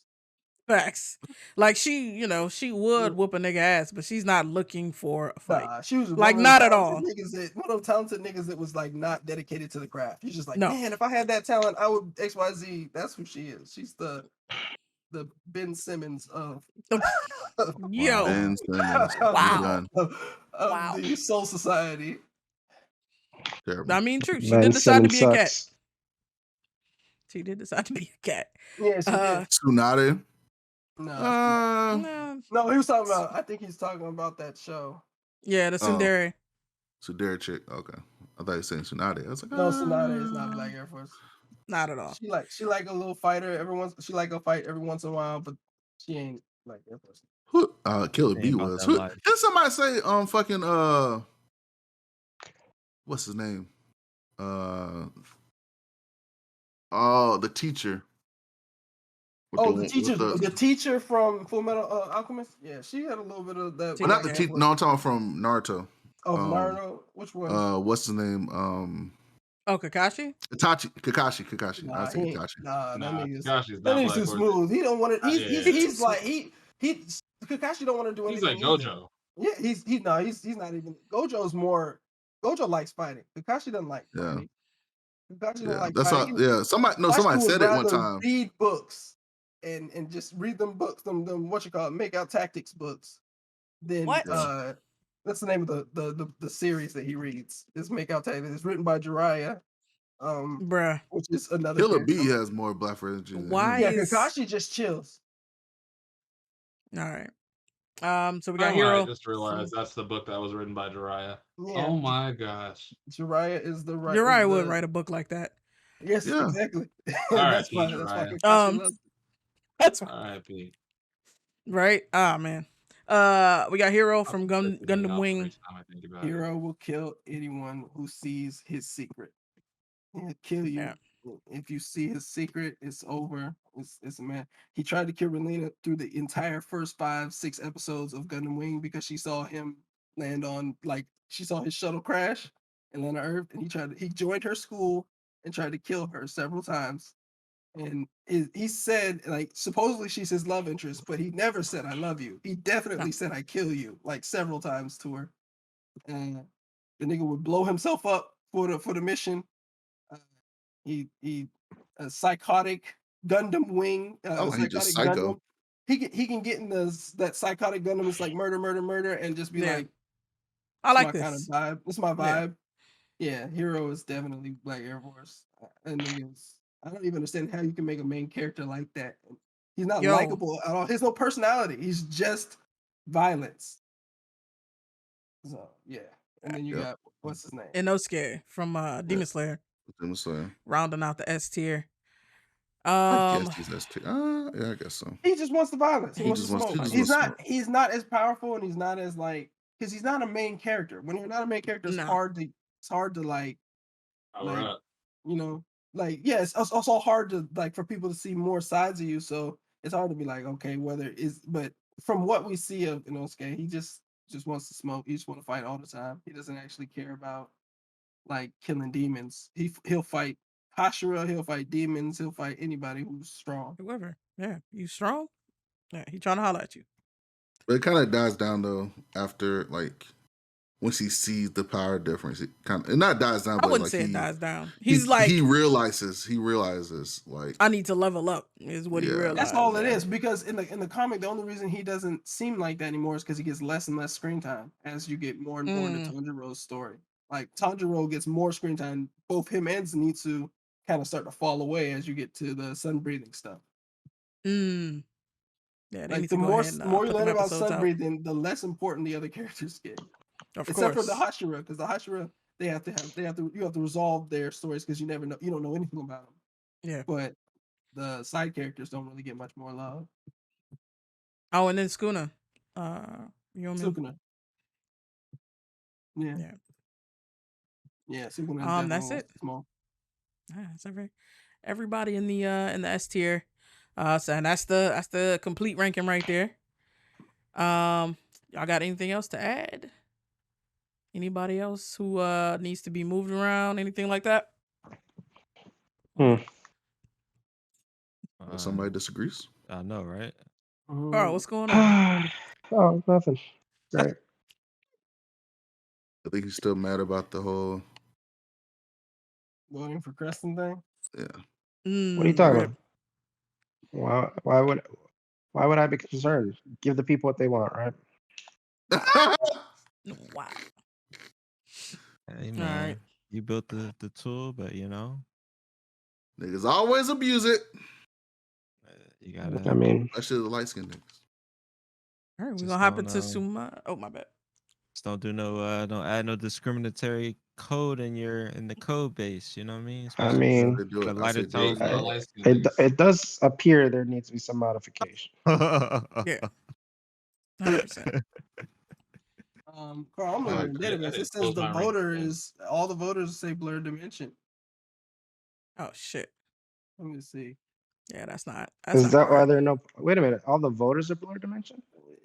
Facts. Like she would whoop a nigga ass, but she's not looking for a fight. Nah, she was like not at all. One of those talented niggas that was like not dedicated to the craft. You're just like, No. man, if I had that talent, I would XYZ. That's who she is. She's the Ben Simmons of Yo. Ben Simmons. Wow. Of the Soul Society. Terrible. I mean, true. She did decide to be a cat. She did decide to be a cat. Yeah, she did. Tsunade. No, he was talking about. I think he's talking about that show. Yeah, the Tsundere. Tsundere chick. Okay, I thought you were saying Tsunade. I was like, no, Tsunade is not Black Air Force. Not at all. She like a little fighter. She like a fight every once in a while, but she ain't Black Air Force. Who? Killer B was. Did somebody say fucking what's his name? The teacher. The teacher from Full Metal Alchemist. Yeah, she had a little bit of that. But not the teacher. No, I'm talking from Naruto. Oh, Naruto. Which one? What's his name? Kakashi. Kakashi. Nah, I say Kakashi. That Kakashi's nigga's too smooth. He don't want to. He's like Kakashi don't want to do anything. He's like Gojo. Yeah, he's not even. Gojo's more. Gojo likes fighting. Kakashi doesn't like fighting. Kakashi don't like fighting. Somebody said it one time. Read books and just read them books. Them make out tactics books. Then that's the name of the series that he reads. It's Make Out Tactics. It's written by Jiraiya. Bruh. Which is another Killer B has more Black energy. Kakashi just chills. All right. So we got Hero. I just realized that's the book that was written by Jiraiya. Yeah. Oh my gosh. Jiraiya is the right. Jiraiya would write a book like that. Yes, exactly. That's why Kakashi loves it. That's why. R.I.P. Right? Ah, man. We got Hero from Gundam Wing. Hero will kill anyone who sees his secret. He'll kill you. Yeah. If you see his secret, it's over. It's a man. He tried to kill Relena through the entire first 5-6 episodes of Gundam Wing because she saw him land on, she saw his shuttle crash and land on Earth, and he joined her school and tried to kill her several times. And he said, supposedly she's his love interest, but he never said I love you. He definitely said I kill you, several times to her. And the nigga would blow himself up for the mission. He a psychotic Gundam Wing. He just psycho. Gundam. He can get in that psychotic Gundam. It's like murder, and just be like, I like this kind of vibe. It's my vibe. Yeah, Hero is definitely Black Air Force. And I don't even understand how you can make a main character like that. He's not likable at all. He has no personality. He's just violence. So yeah, and then you got what's his name? Inosuke from Demon Slayer. Rounding out the S tier. I guess he's S tier. Yeah, I guess so. He just wants the violence. He wants to smoke. He's not as powerful, and he's not as because he's not a main character. When you're not a main character, it's hard to it's also hard to for people to see more sides of you. So it's hard to be like, okay, but from what we see of Inosuke, he just wants to smoke. He just want to fight all the time. He doesn't actually care about killing demons. He'll fight Hashira, he'll fight demons, he'll fight anybody who's strong. Whoever. Yeah. You strong? Yeah, he trying to holler at you. But it kind of dies down though after once he sees the power difference. It not dies down, I wouldn't say it dies down. He realizes I need to level up is what he realized. That's all it is, because in the comic, the only reason he doesn't seem like that anymore is because he gets less and less screen time as you get more and more into Tanjiro's story. Tanjiro gets more screen time. Both him and Zenitsu kind of start to fall away as you get to the sun breathing stuff. Yeah, like the more you learn about Sunbreathing, the less important the other characters get. Except for the Hashira, because the Hashira you have to resolve their stories because you don't know anything about them. Yeah. But the side characters don't really get much more love. Oh, and then Sukuna. Sukuna. Yeah. Yeah, Sukuna. That's it. Small. That's everybody in the S tier. So and that's the complete ranking right there. Y'all got anything else to add? Anybody else who needs to be moved around? Anything like that? Somebody disagrees? I know, right? Carl, what's going on? Oh, nothing. Right. I think he's still mad about the whole voting for Creston thing. Yeah. What are you talking about? Why would I be concerned? Give the people what they want, right? Wow. Hey man, all right. You built the tool, but niggas always abuse it. You gotta. I mean, that shit is light skinned niggas. All right, we're gonna hop into Suma. Oh, my bad. Just don't do don't add no discriminatory code in the code base. You know what I mean? I mean, the lighter tone. It does appear there needs to be some modification. Yeah. 100%. Carl, I'm looking at the database. It says the voter is all the voters say Blerdimension. Oh shit. Let me see. Yeah, that's not. Is that why there are no? Wait a minute. All the voters are Blerdimension?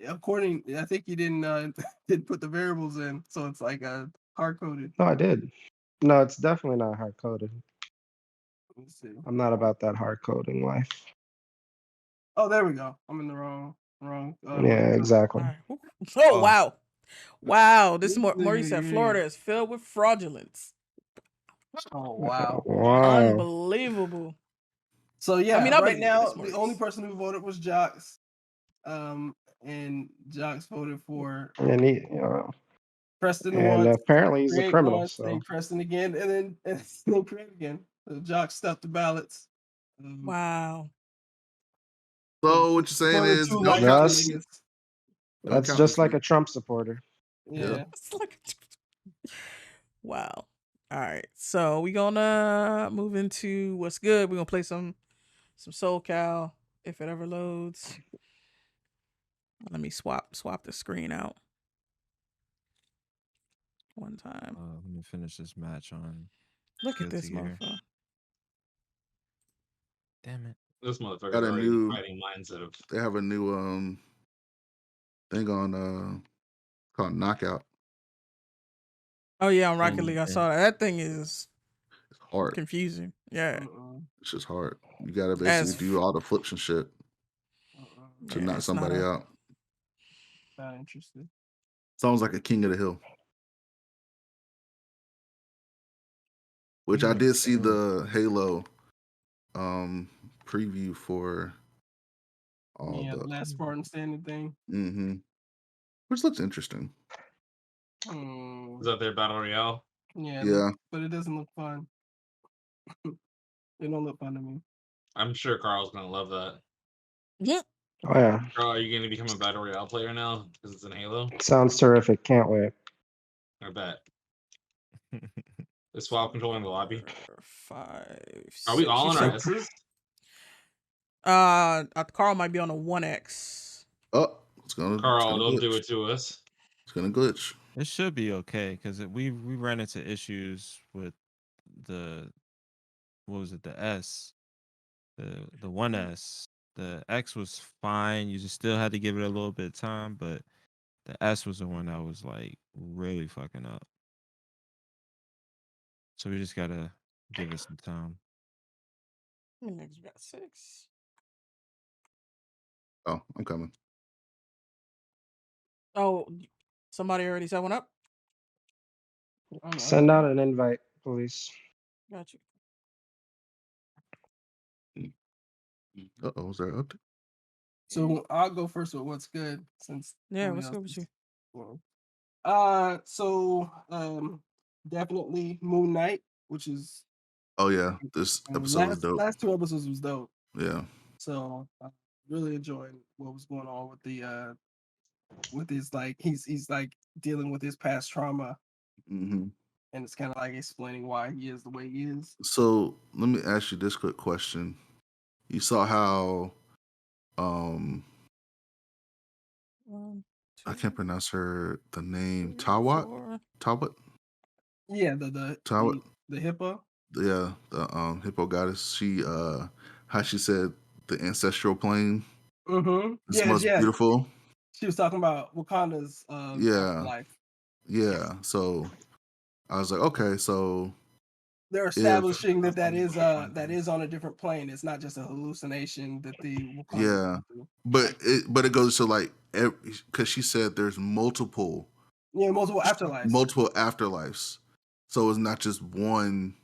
According, I think you didn't put the variables in, so it's like hard coded. No, I did. No, it's definitely not hard coded. Let me see. I'm not about that hard coding life. Oh, there we go. I'm in the wrong. Yeah, exactly. Oh wow! This is Maurice said Florida is filled with fraudulence. Oh wow! Unbelievable. So yeah, I mean, right now the only person who voted was Jocks, and Jocks voted for. And he, Preston and wants. Apparently he's a criminal. Once, so Preston again, and then create again. So Jocks stuffed the ballots. Wow. So what you're saying is don't count. That's just like a Trump supporter. Yeah. Wow. All right. So we're gonna move into what's good. We're gonna play some SoulCal if it ever loads. Let me swap the screen out one time. Let me finish this match on. Look at this motherfucker. Damn it. This motherfucker got a new fighting mindset of. They have a new thing on called Knockout. Oh yeah, on Rocket League, I saw that. That thing is hard, confusing. Yeah, it's just hard. You gotta basically do all the flips and shit to knock somebody out. Not interested. Sounds like a King of the Hill. Which I did see the Halo preview for all the last Spartan standing thing. Mm-hmm. Which looks interesting. Is that their battle royale? Yeah. But it doesn't look fun. It don't look fun to me. I'm sure Carl's gonna love that. Yeah. Oh yeah. Carl, are you gonna become a battle royale player now because it's in Halo? Sounds terrific. Can't wait. I bet. Is Swap controlling the lobby? 5. Are we all on our S's? Carl might be on a 1X. Oh, it's gonna. Carl, don't do it to us. It's gonna glitch. It should be okay because we ran into issues with the S, the 1S. The X was fine. You just still had to give it a little bit of time, but the S was the one that was like really fucking up. So we just gotta give it some time. Next, we got 6. Oh, I'm coming. Oh, somebody already set one up? Send out an invite, please. Got you. Was there an update? So I'll go first with what's good since what's good with you? Definitely Moon Knight, which is this episode was dope. Last 2 episodes was dope. Yeah. So really enjoying what was going on with his like he's like dealing with his past trauma, Mm-hmm. and it's kind of like explaining why he is the way he is. So let me ask you this quick question. You saw how I can't pronounce the name. Tawat? Yeah, the hippo. Yeah, the hippo goddess. She how she said the ancestral plane is most beautiful. She was talking about Wakanda's afterlife. Yeah. So I was like, okay, so they're establishing that is on a different plane. It's not just a hallucination that the Wakanda but it goes to like because she said there's multiple afterlives, so it's not just one.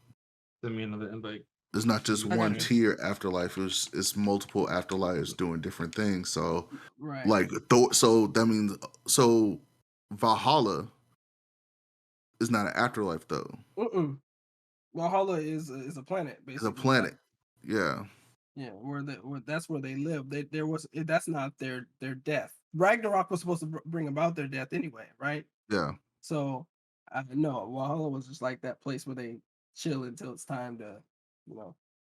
It's not just one tier afterlife. It's multiple afterlives doing different things. So like so that means Valhalla is not an afterlife though. Valhalla is a planet, basically. It's a planet. Yeah. Yeah, that's where they live. That's not their death. Ragnarok was supposed to bring about their death anyway, right? Yeah. So no, Valhalla was just like that place where they chill until it's time to,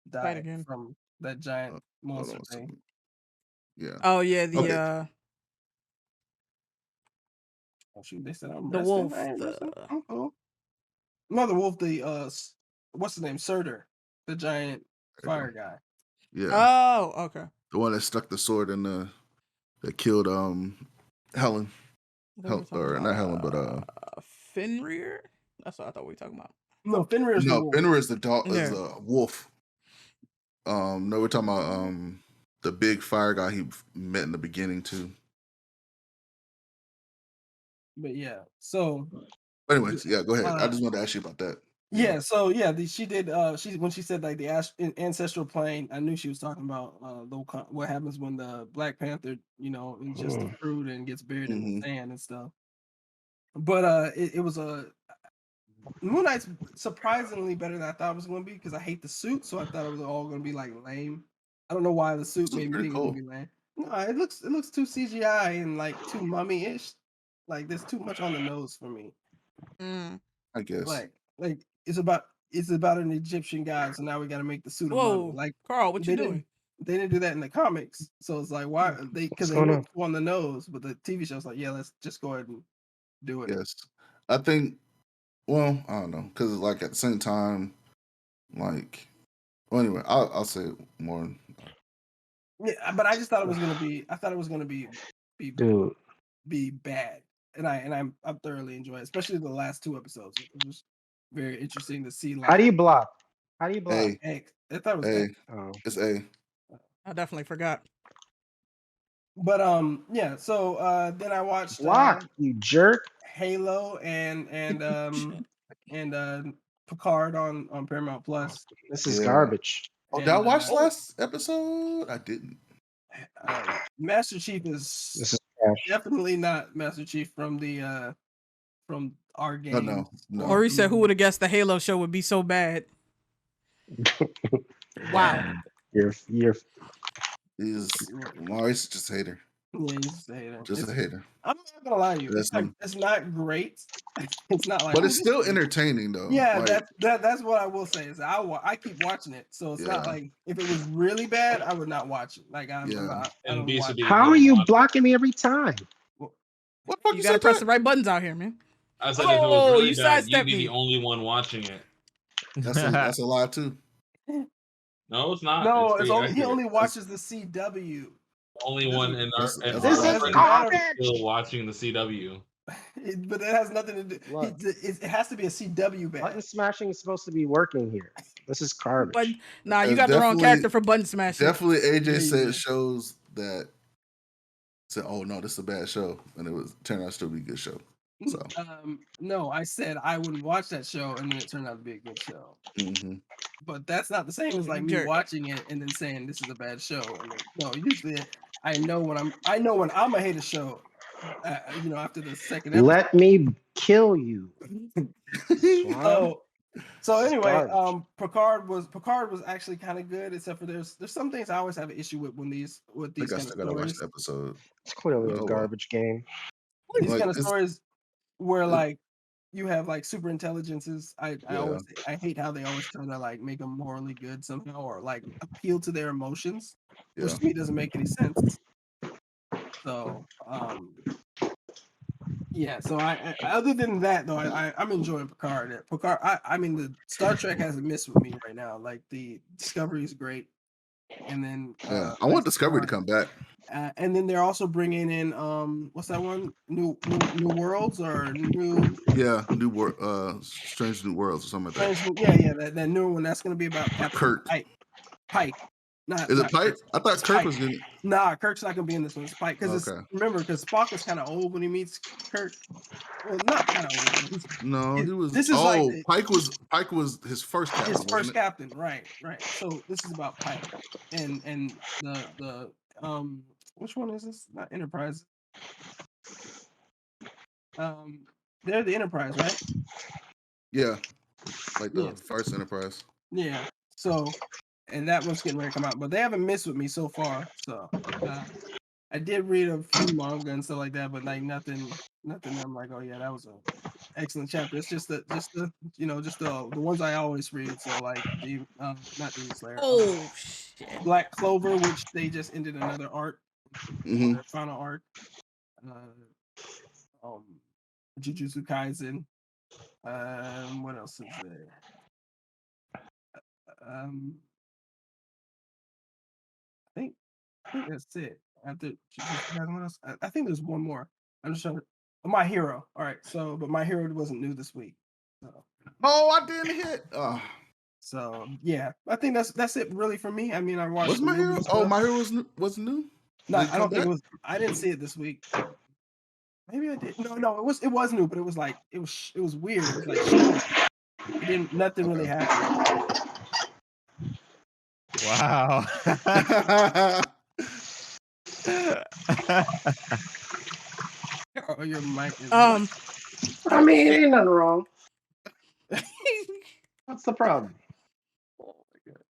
die from that giant monster thing. Yeah. Oh yeah, the oh shoot, they said I'm the resting. wolf. I'm cool. No, the wolf. The what's the name? Surtur, the giant fire guy. Yeah. Oh, okay. The one that stuck the sword in that killed Helen. Or not Helen, but Fenrir. That's what I thought we were talking about. No, Fenrir is the wolf. Fenrir is the dog. Is a wolf. No, we're talking about the big fire guy he met in the beginning too. But yeah, so. Anyways, yeah, go ahead. I just wanted to ask you about that. Yeah, so yeah, she did. When she said like the ancestral plane, I knew she was talking about what happens when the Black Panther, is just a fruit and gets buried in the sand and stuff. But it was Moon Knight's surprisingly better than I thought it was going to be because I hate the suit, so I thought it was all going to be like lame. I don't know why the suit made me think it would be lame. No, it looks too CGI and like too mummy-ish. Like there's too much on the nose for me. I guess. Like it's about an Egyptian god, so now we got to make the suit a mummy. Like Carl, what you doing? They didn't do that in the comics, so it's like why because they look on the nose, but the TV show's like let's just go ahead and do it. Yes, I think. Well, I don't know because like at the same time, like. Well, anyway, I'll say it more. Yeah, but I just thought it was gonna be. I thought it was gonna be bad, and I'm thoroughly enjoying it, especially the last 2 episodes. It was very interesting to see. Like, how do you block? A. I thought it was A. Oh. It's A. I definitely forgot. But yeah. So then I watched Block, you jerk. Halo and Picard on Paramount Plus. This is garbage. Oh, did I watch last episode? I didn't. Master Chief is definitely not Master Chief from the from our game. No. Or he said, "Who would have guessed the Halo show would be so bad?" Wow. He's Maurice just a hater. Yeah, he's just a hater. Just a hater. I'm not gonna lie to you. It's not great. It's not like, but it's still entertaining though. Yeah, like, that's what I will say is I keep watching it, so it's not like if it was really bad, I would not watch it. Like I'm not. How are you blocking me every time? What fuck you gotta press the right buttons out here, man. I said if it was really bad, you'd be the only one watching it. That's a lie too. No, it's not. No, he only watches the CW. Only one in our this is garbage. Still watching the CW. But it has nothing to do. It has to be a CW band. Button smashing is supposed to be working here. This is garbage. But nah, you got the wrong character for button smashing. Definitely, AJ said shows that said, "Oh no, this is a bad show," and it turned out to still be a good show. So no, I said I wouldn't watch that show, and then it turned out to be a good show. Mm-hmm. But that's not the same as like me watching it and then saying this is a bad show. No, usually I know when I'm a hate a show. After the second episode. Let me kill you. So anyway, Picard was actually kind of good, except for there's some things I always have an issue with these kind of stories. Episode. It's clearly a garbage game. These kind of stories where like you have like super intelligences. I hate how they always try to like make them morally good somehow or like appeal to their emotions, which to me doesn't make any sense. So so I other than that though, I'm enjoying Picard. I mean the Star Trek hasn't missed with me right now. Like the Discovery is great, and then I want Discovery to come back. And then they're also bringing in what's that one? New Worlds or new? Yeah, Strange New Worlds or something like that. Yeah, that new one. That's going to be about Captain Pike. Is it Pike? I thought Kirk was going to... Nah, Kirk's not going to be in this one. It's Pike. Because remember, because Spock is kind of old when he meets Kirk. Well, not kind of old. No, he was... This is Pike was his first captain. His first captain, right. So this is about Pike. And the which one is this? Not Enterprise. They're the Enterprise, right? Yeah. Like the first Enterprise. Yeah. So, and that one's getting ready to come out, but they haven't missed with me so far. So, I did read a few manga and stuff like that, but like nothing. I'm like, oh yeah, that was an excellent chapter. It's just the ones I always read. So like the not Doomslayer. Oh shit. Black Clover, which they just ended another arc. Their final arc. Jujutsu Kaisen. What else is there? I think that's it. After what else? I think there's one more. I'm just trying to. My Hero. All right. So, but My Hero wasn't new this week. So. Oh, I didn't hit. So yeah, I think that's it really for me. I mean, I watched. What's My Hero? Oh, My Hero was new. No, I don't think it was. I didn't see it this week. Maybe I did. No, it was new, but it was like it was weird. It was like nothing really happened. Wow. Oh, your mic is. I mean, ain't nothing wrong. What's the problem? Oh my gosh.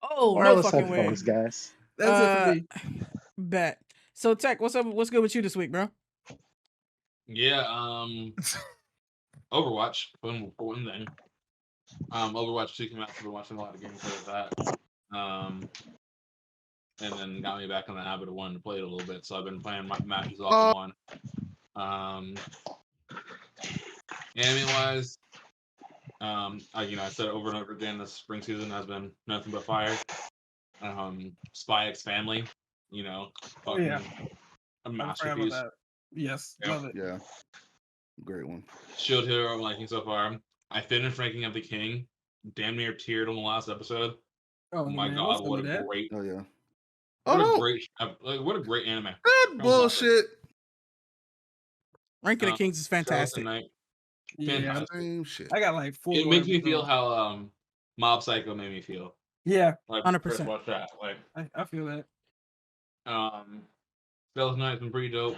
Oh, wireless no fucking headphones, way. guys. That's it for me. Bet. So Tech, what's up? What's good with you this week, bro? Yeah, Overwatch for one thing. Overwatch 2 came out, so I've been watching a lot of gameplay of that. And then got me back in the habit of wanting to play it a little bit. So I've been playing my matches off and on. Anime wise, I said over and over again, this spring season has been nothing but fire. Spy X Family, a masterpiece. Yes, love it. Yeah, great one. Shield Hero I'm liking so far. I finished Ranking of the King. Damn near teared on the last episode. Oh my god, what a great! Oh yeah. What a great anime. Bullshit. Ranking of Kings is fantastic. Yeah, shit. I got like 4. It makes me feel how Mob Psycho made me feel. Yeah, 100%. Watch that. Like I feel that. Stealth Knight's been pretty dope.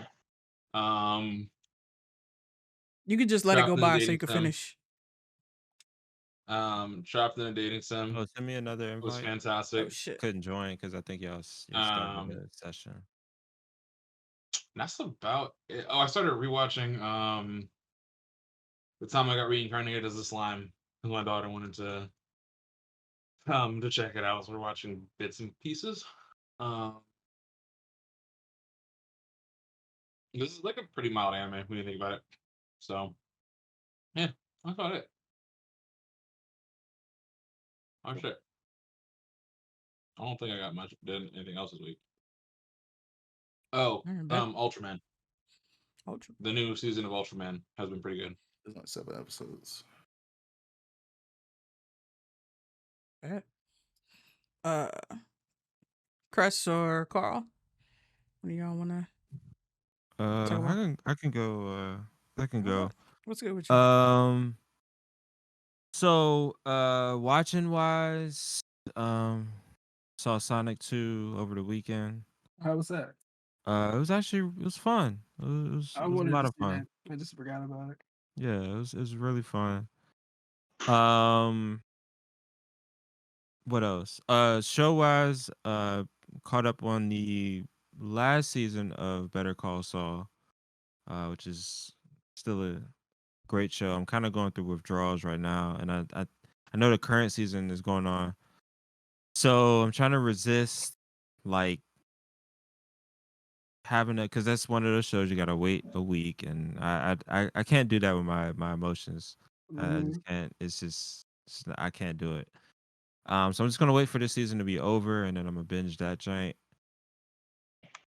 You could just let it go by so you could finish. Trapped in a Dating Sim. Oh, send me another invite. Was fantastic. Oh, shit. Couldn't join because I think y'all started the session. That's about it. Oh, I started rewatching the time I got reincarnated as a slime because my daughter wanted to check it out. So we're watching bits and pieces. This is like a pretty mild anime when you think about it. So yeah, that's about it. Oh shit. I don't think I got did anything else this week. Oh, Ultraman. The new season of Ultraman has been pretty good. There's like 7 episodes. Chris or Carl? What do y'all wanna I can go go. What's good with you? So watching wise, saw Sonic 2 over the weekend. How was that? It was fun. It was a lot of fun. I just forgot about it. Yeah, it was really fun. What else? Show wise, caught up on the last season of Better Call Saul, which is still a great show. I'm kind of going through withdrawals right now, and I know the current season is going on, so I'm trying to resist like having it, because that's one of those shows you gotta wait a week, and I can't do that with my emotions. I just can't. I can't do it. So I'm just gonna wait for this season to be over, and then I'm gonna binge that giant.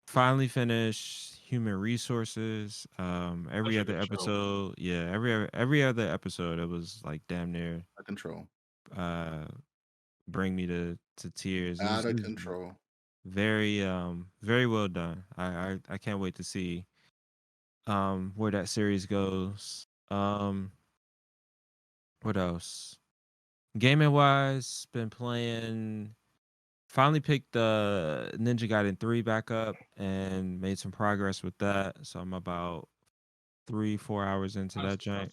Finally finish Human Resources. Every Such a other good show. episode, yeah, every other episode, it was like damn near Out of control. Bring me to tears. Out It of was control. very very well done. I can't wait to see where that series goes. What else? Gaming wise, been playing. Finally picked Ninja Gaiden 3 back up and made some progress with that. So I'm about 3-4 hours into that giant.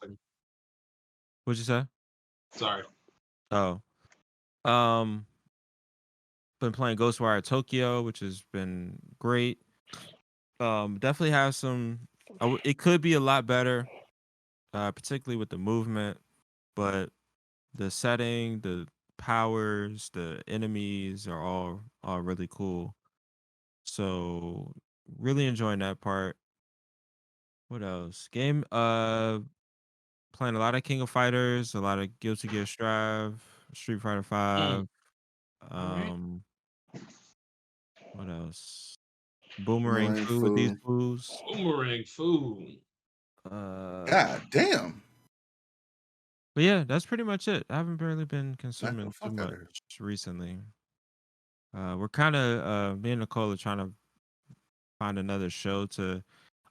What'd you say? Sorry. Oh. Um been playing Ghostwire Tokyo, which has been great. Definitely have some it could be a lot better, particularly with the movement, but the setting, the powers, the enemies are all really cool. So really enjoying that part. What else? Playing a lot of King of Fighters, a lot of Guilty Gear Strive, Street Fighter 5. Um what else? Boomerang Boomerang Fu with these Fu. fools. Boomerang Fu. God damn. But yeah, that's pretty much it. I haven't really been Smack the consuming too fuck out much of her. recently. We're kind of me and Nicole are trying to find another show to.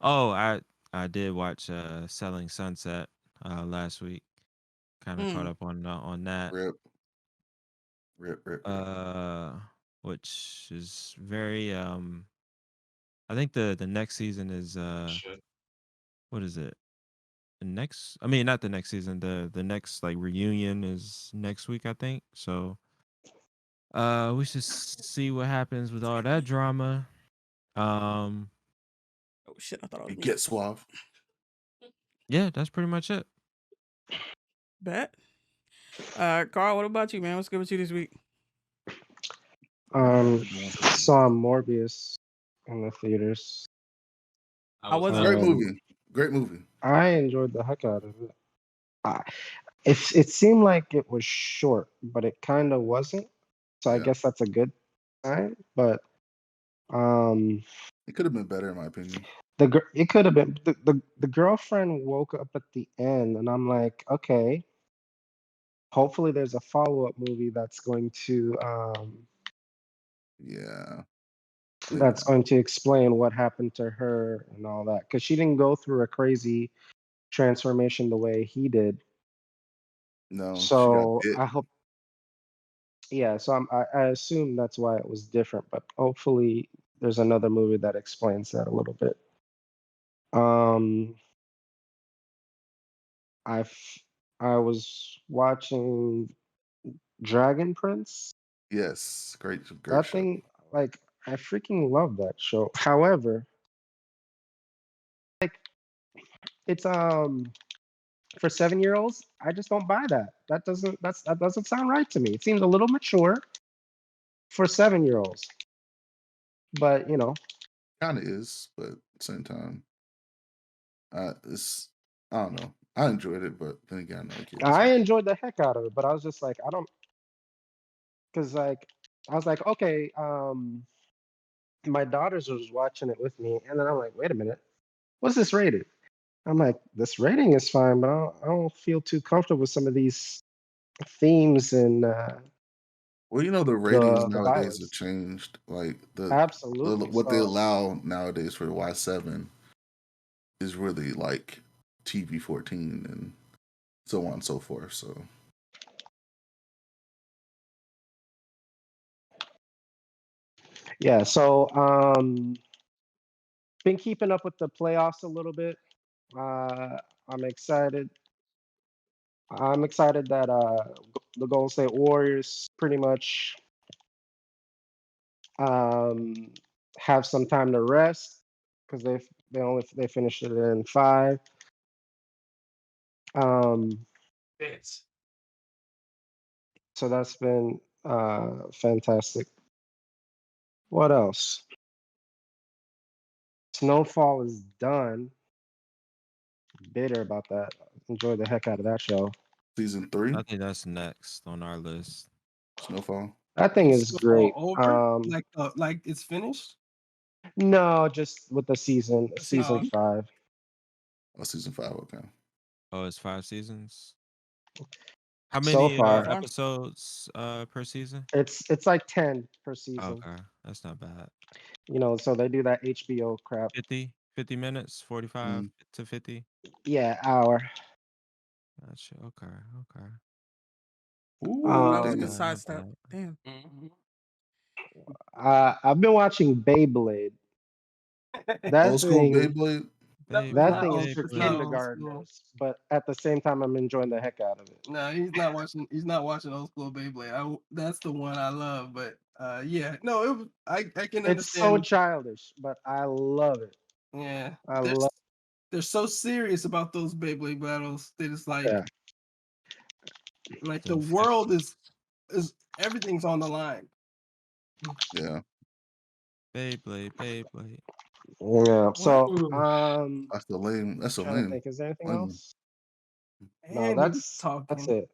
Oh, I did watch Selling Sunset last week. Kind of caught up on that. Rip. Which is very I think the next season is Shit. what is it? I mean, not the next season, the next like reunion is next week, I think. So we should see what happens with all that drama. Oh shit! I thought I was You muted. get suave. Yeah, that's pretty much it. Bet. Carl, what about you, man? What's good with you this week? Saw Morbius in the theaters. How was Great movie. Great movie. I enjoyed the heck out of it. It seemed like it was short, but it kind of wasn't. So I guess that's a good sign. But it could have been better in my opinion. It could have been. The girlfriend woke up at the end, and I'm like, okay. Hopefully, there's a follow-up movie that's going to that's going to explain what happened to her and all that, because she didn't go through a crazy transformation the way he did. No. So I hope. Yeah, so I assume that's why it was different, but hopefully there's another movie that explains that a little bit. I was watching Dragon Prince. Yes, great That show. thing, like, I freaking love that show. However, like, it's for 7-year-olds. I just don't buy that. That doesn't sound right to me. It seems a little mature for 7-year-olds. But kind of is, but at the same time, it's I don't know. I enjoyed it, but then again, I enjoyed the heck out of it. But I was just like, I don't, because like I was like, okay, my daughters was watching it with me, and then I'm like, wait a minute, what's this rated? I'm like, this rating is fine, but I don't feel too comfortable with some of these themes and well, the ratings the nowadays violence. have changed. Like Absolutely, what they allow nowadays for Y7 is really like TV 14 and so on and so forth. So yeah, so been keeping up with the playoffs a little bit. I'm excited I'm excited that the Golden State Warriors pretty much have some time to rest because they finished it in 5. It's So that's been fantastic. What else? Snowfall is done. Bitter about that. Enjoyed the heck out of that show. Season 3, I think that's next on our list. Snowfall. That thing is great. over. Like it's finished. No, just with the season season. 5. Oh, season 5. Okay. Oh, it's 5 seasons. How So many far. episodes per season? It's like 10 per season. Okay, that's not bad. You know, so they do that HBO crap. 50 minutes, 45 to 50. Yeah, hour. Gotcha. Okay. Ooh, That was a Um, good sidestep. Damn. I've been watching Beyblade. That old school thing, Beyblade. that thing is for Beyblade. kindergartners, but at the same time, I'm enjoying the heck out of it. No, he's not watching old school Beyblade. That's the one I love. But yeah, no, I can understand. It's so childish, but I love it. Yeah, I love. they're so serious about those Beyblade battles. They just like, Yeah. like the world is everything's on the line. Yeah. Beyblade. Yeah. So That's the lame. That's a trying to lame. think, is there anything lame. else? No, And that's talking. it.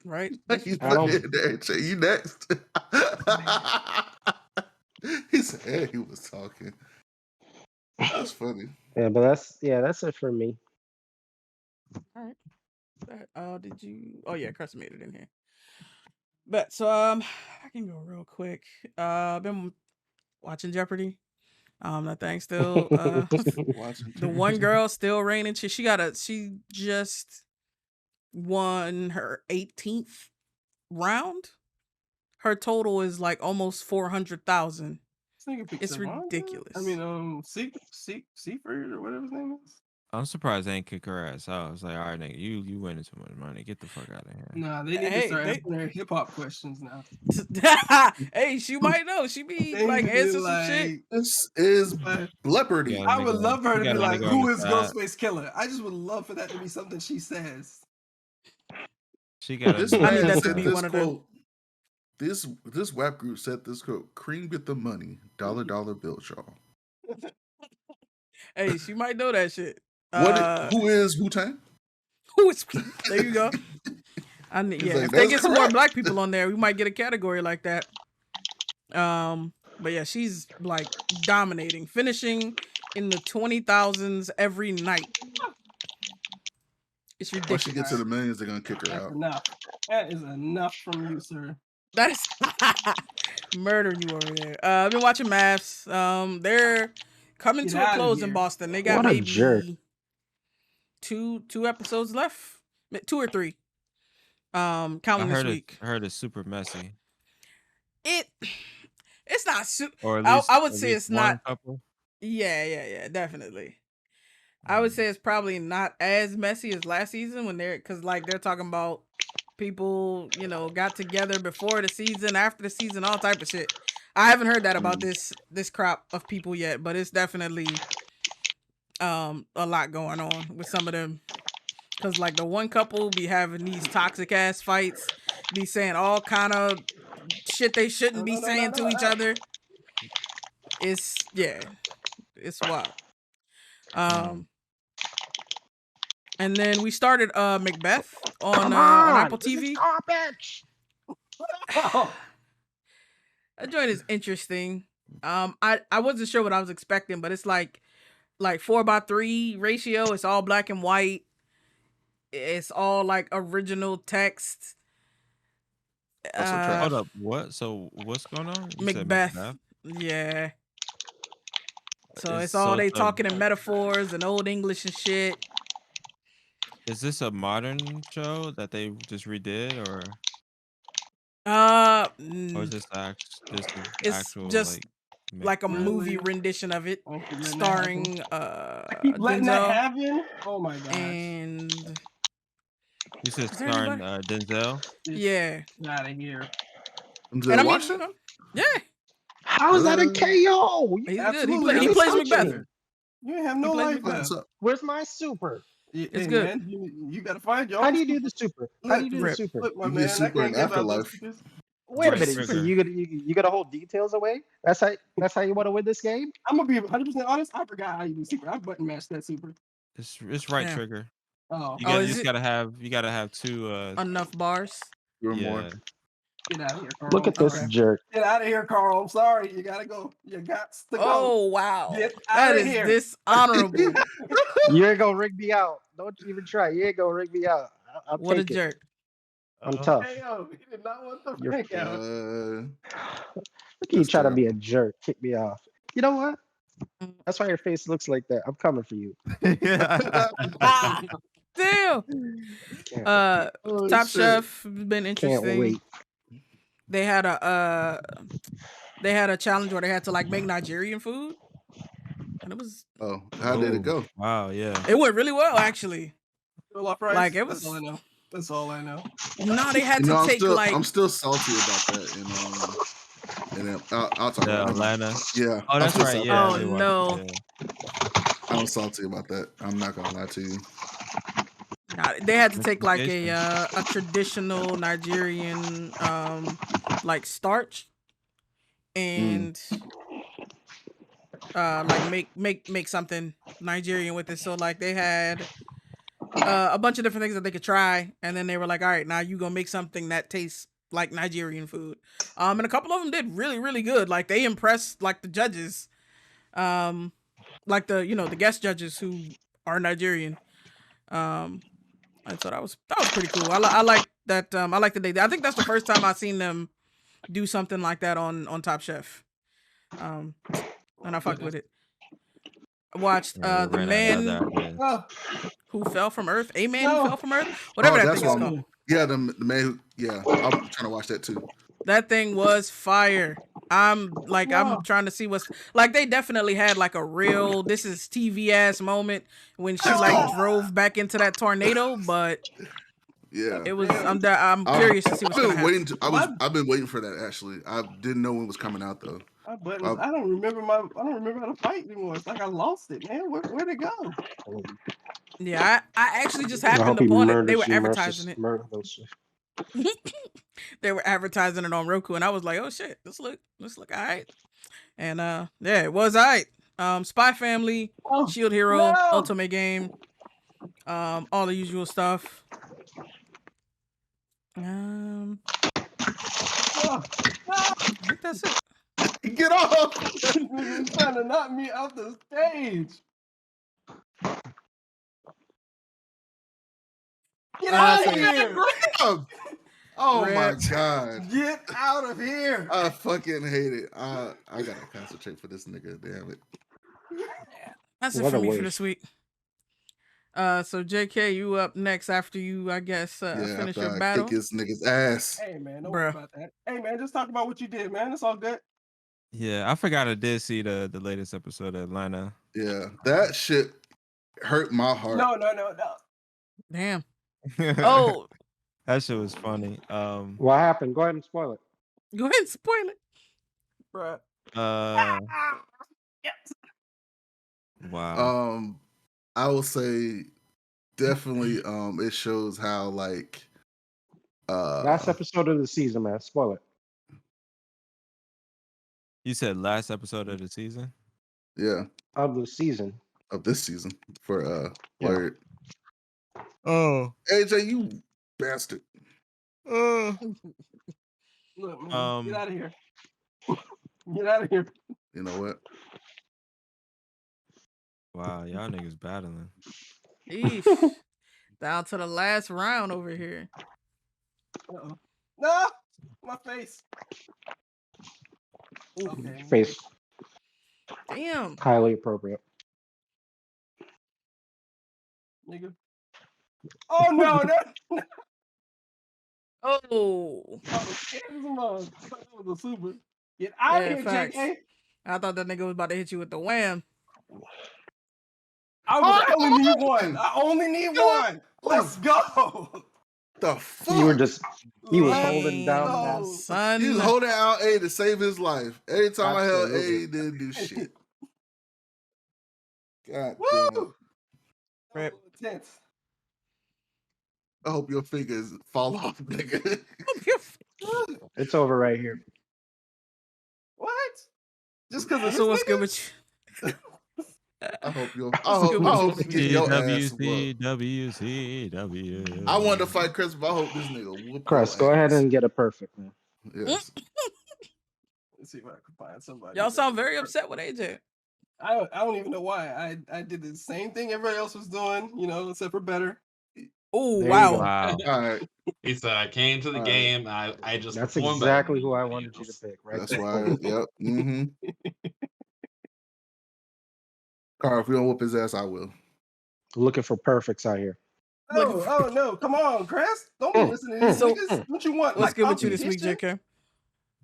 Right? He's I don't- putting it there. Jay, you next. He said hey, he was talking. That's funny. Yeah, but that's it for me. All right. Did you? Oh yeah, Chris made it in here. But so I can go real quick. I've been watching Jeopardy. That thing still Watching the one girl still reigning. She just won her 18th round. Her total is like almost 400,000. It's ridiculous. I mean, Seaford or whatever his name is. I'm surprised they ain't kick her ass out. I was like, all right, nigga, you winning too much money. Get the fuck out of here. Nah, they need to start asking their hip hop questions now. Hey, she might know. She be like answering some shit. This is Blerdimension. Yeah, I would love her to be like, nigga on "Who the is side. Ghostface Killer?" I just would love for that to be something she says. She got This a man I need that to said be this one of them. quote. This WAP group said this quote: "Cream get the money, dollar bills, y'all." Hey, she might know that shit. Who is Wu-Tang? Who is? There you go. Yeah, like, if they "That's get some more correct." black people on there, we might get a category like that. But yeah, she's like dominating, finishing in the 20,000s every night. It's Once ridiculous. she gets to the millions, they're gonna kick her That's out. enough. That is enough from you, sir. That is murdering you over there. I've been watching Maths. They're coming Get to a outta close in here. Boston. They got What a jerk. maybe two episodes left, 2 or 3. Counting this week. I heard it's super messy. It's not super. Or at least I would at say least it's one not. couple. Yeah, definitely. I would say it's probably not as messy as last season when they're talking about people, got together before the season, after the season, all type of shit. I haven't heard that about this crop of people yet, but it's definitely a lot going on with some of them. Cause like the one couple be having these toxic ass fights, be saying all kind of shit they shouldn't be saying to each other. It's wild. And then we started Macbeth on Apple TV. That joint is interesting. I wasn't sure what I was expecting, but it's like 4:3 ratio. It's all black and white. It's all like original text. Hold up, what? So what's going on? You said Macbeth. Yeah. So it's all they talking in metaphors and old English and shit. Is this a modern show that they just redid, or is this actual just like a movie rendition of it, starring keep letting that Denzel happen. Oh my god! and You said Is there starring anybody? Denzel. Yeah. Get out of here. And I mean, Washington? yeah, How is that a KO? he's good. Absolutely. He That's plays touching. Macbeth. You have no plays life Macbeth. left. So, Where's my super? It's Hey, good. man, you gotta find your How own do you do super. the super? How do you do the Rip. super? Look, my You get man, I super in can't give out those Afterlife. supers. Wait a Right minute. trigger. So you gotta hold details away? That's how you want to win this game? I'm gonna be 100% honest. I forgot how you do super. I button mashed that super. It's right Yeah. trigger. Oh, You Oh, got is just it gotta have two. enough bars? You're more. Yeah. get out of here, Carl. Look I'm at this sorry. jerk. Get out of here, Carl. I'm sorry. You gotta go. You got to go. Oh wow, Get that outta is here. dishonorable. You ain't gonna rig me out. Don't you even try. You ain't gonna rig me out. I'll What a take it. jerk. I'm tough. Hey, yo, he did not want the You're- freak out. Look at you That's trying to be a terrible. jerk. Kick me off. You know what? That's why your face looks like that. I'm coming for you. Damn. Can't, Oh, Top shit. Chef has been can't interesting. wait. They had a challenge where they had to like make Nigerian food, and it was Oh, how did it go? Wow, yeah. it went really well actually. Off rice? Like, it That's was- all I know. That's all I know. No, they had You know, to take I'm still salty about that. And I'll talk about it. Atlanta. Yeah. Oh, I'm that's still right. salty. Yeah. Oh, I did watch no. it, yeah. I'm salty about that. I'm not gonna lie to you. Nah, they had to take like Investigation. a traditional Nigerian like starch and like make something Nigerian with it. So like they had a bunch of different things that they could try, and then they were like, all right, now you gonna make something that tastes like Nigerian food. And a couple of them did really, really good. Like they impressed like the judges. Like the guest judges who are Nigerian. And so that was pretty cool. I like that. I like that I think that's the first time I've seen them do something like that on Top Chef. And I fucked with it. I watched Yeah, the ran man out of ideas. who fell from Earth. A man No. who fell from Earth. Whatever that that's thing is what called. Yeah, the man who, yeah. I'm trying to watch that too. That thing was fire. I'm No. trying to see what's like. They definitely had like a real this is TV ass moment when she like drove back into that tornado, but Yeah. it was. I'm curious to see what's gonna happen. I've been waiting for that actually. I didn't know when it was coming out though. My buttons. I don't remember how to fight anymore. It's like I lost it, man. Where'd it go? Yeah, I actually just I happened hope he upon it. murders They were you advertising it. mercilessly. They were advertising it on Roku, and I was like, "Oh shit, this look all right." And yeah, it was all right. Spy Family, Shield Hero, no. Ultimate Game, all the usual stuff. Oh, I think that's it. Get off! He's trying to knock me off the stage. Get out so of yeah. here! Oh Rip. my god! Get out of here! I fucking hate it. I gotta concentrate for this nigga. Damn it. That's it What for a me for waste. this week. So JK, you up next after you, I guess, finish after your I battle. kick his nigga's ass. Hey man, don't worry about that. Hey man, just talk about what you did, man. It's all good. Yeah, I forgot I did see the latest episode of Atlanta. Yeah, that shit hurt my heart. No. Damn. Oh, That shit was funny. What happened? Go ahead and spoil it. go ahead and spoil it, bruh. Yes. Wow. I will say definitely it shows how like Last episode of the season, man. Spoil it. You said last episode of the season? Yeah. Of the season. Of this season for Yeah. Blerd. Oh. AJ, you bastard. Look, man, get out of here. Get out of here. You know what? Wow, y'all niggas battling. Eesh. Down to the last round over here. Uh-oh. No, my face. Okay, Face. Damn. Highly appropriate. nigga. Oh no, no. Oh. Oh, that was a super. Get out of here, facts. JK. I thought that nigga was about to hit you with the wham. I only need one. I only need one. Let's go. The fuck? You were just he was holding down that son. He was holding out A to save his life. Every time I held A, Absolutely. he didn't do shit. God damn it. Woo! Rip. Intense. I hope your fingers fall off, nigga. It's over right here. What? Just because of So his what's good niggas? with I hope you get your ass whooped. WCW. I wanted to fight Chris, but I hope this nigga whoop Chris, your go ahead ass. and get a perfect, man. Yes. Let's see if I can find somebody. Y'all sound very upset with AJ. I don't even know why. I did the same thing everybody else was doing, except for better. Oh, There you wow. go. Wow. All right. He said, I came to the game. I just That's performed exactly better who than I anybody wanted you to else." pick, right? That's there. why. Boom. Yep. Mm-hmm. Carl, if we don't whoop his ass, I will. Looking for perfects out here. Oh no! Come on, Chris! Don't be listening to these So- niggas. What you want? What's like good with you this week, competition?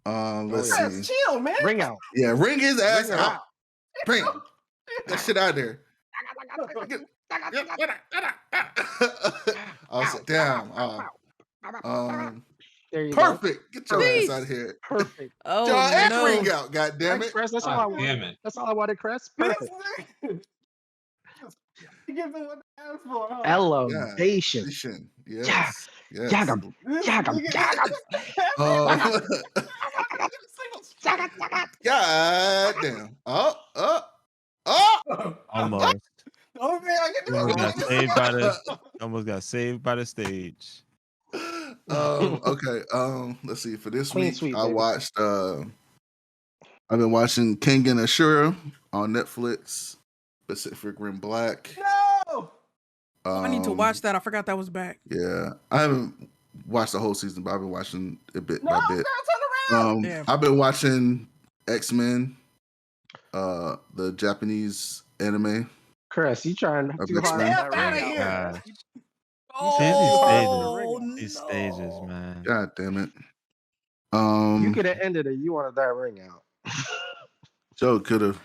JK? Let's yeah. see. Chris, chill, man. Ring out. Yeah, ring his ass Ring her out. Bring that shit out there. I'll sit down. There you go. Perfect. Get your ass out of here. Perfect. Oh, Your ass no. ring out. God damn Thanks, it. Chris. That's all I God wanted. damn it. That's all I wanted, Chris. Perfect. You give them what they asked for, huh? Elevation. Yes. Yes. Yagam. Yagam. Yagam. God damn. Oh. Almost. Oh man, I can do Almost got saved by the stage. Okay. Let's see. For this Clean week, sweep, I baby. watched. I've been watching King and Ashura on Netflix. Pacific Rim Black. No. I need to watch that. I forgot that was back. Yeah, I haven't watched the whole season, but I've been watching it bit by bit. Girl, turn around. Damn. I've been watching X-Men, the Japanese anime. Chris, you trying too hard on X-Men. that Outta ring here. out. God. Oh, These no. stages, man. God damn it. You could have ended it. You wanted that ring out. Joe could have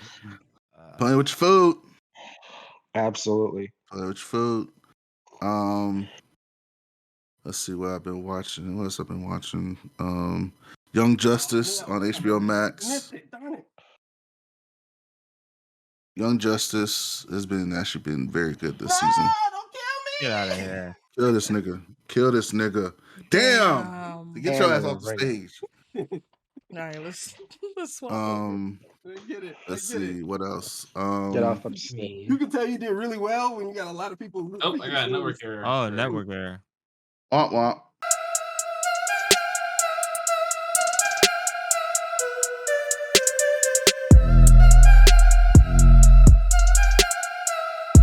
playing with your food. Absolutely. Play with your food. Let's see what I've been watching. What else I've been watching? Young Justice on HBO Max. Missed it, darn it. Young Justice has actually been very good this season. No, don't kill me. Get out of here. Kill this nigga. Kill this nigga. Damn. Get your ass off the stage. All right, let's swap. Get it. Let's see what else. Get off the stage. You can tell you did really well when you got a lot of people. Oh, I got a network error. Oh, network error. Womp womp.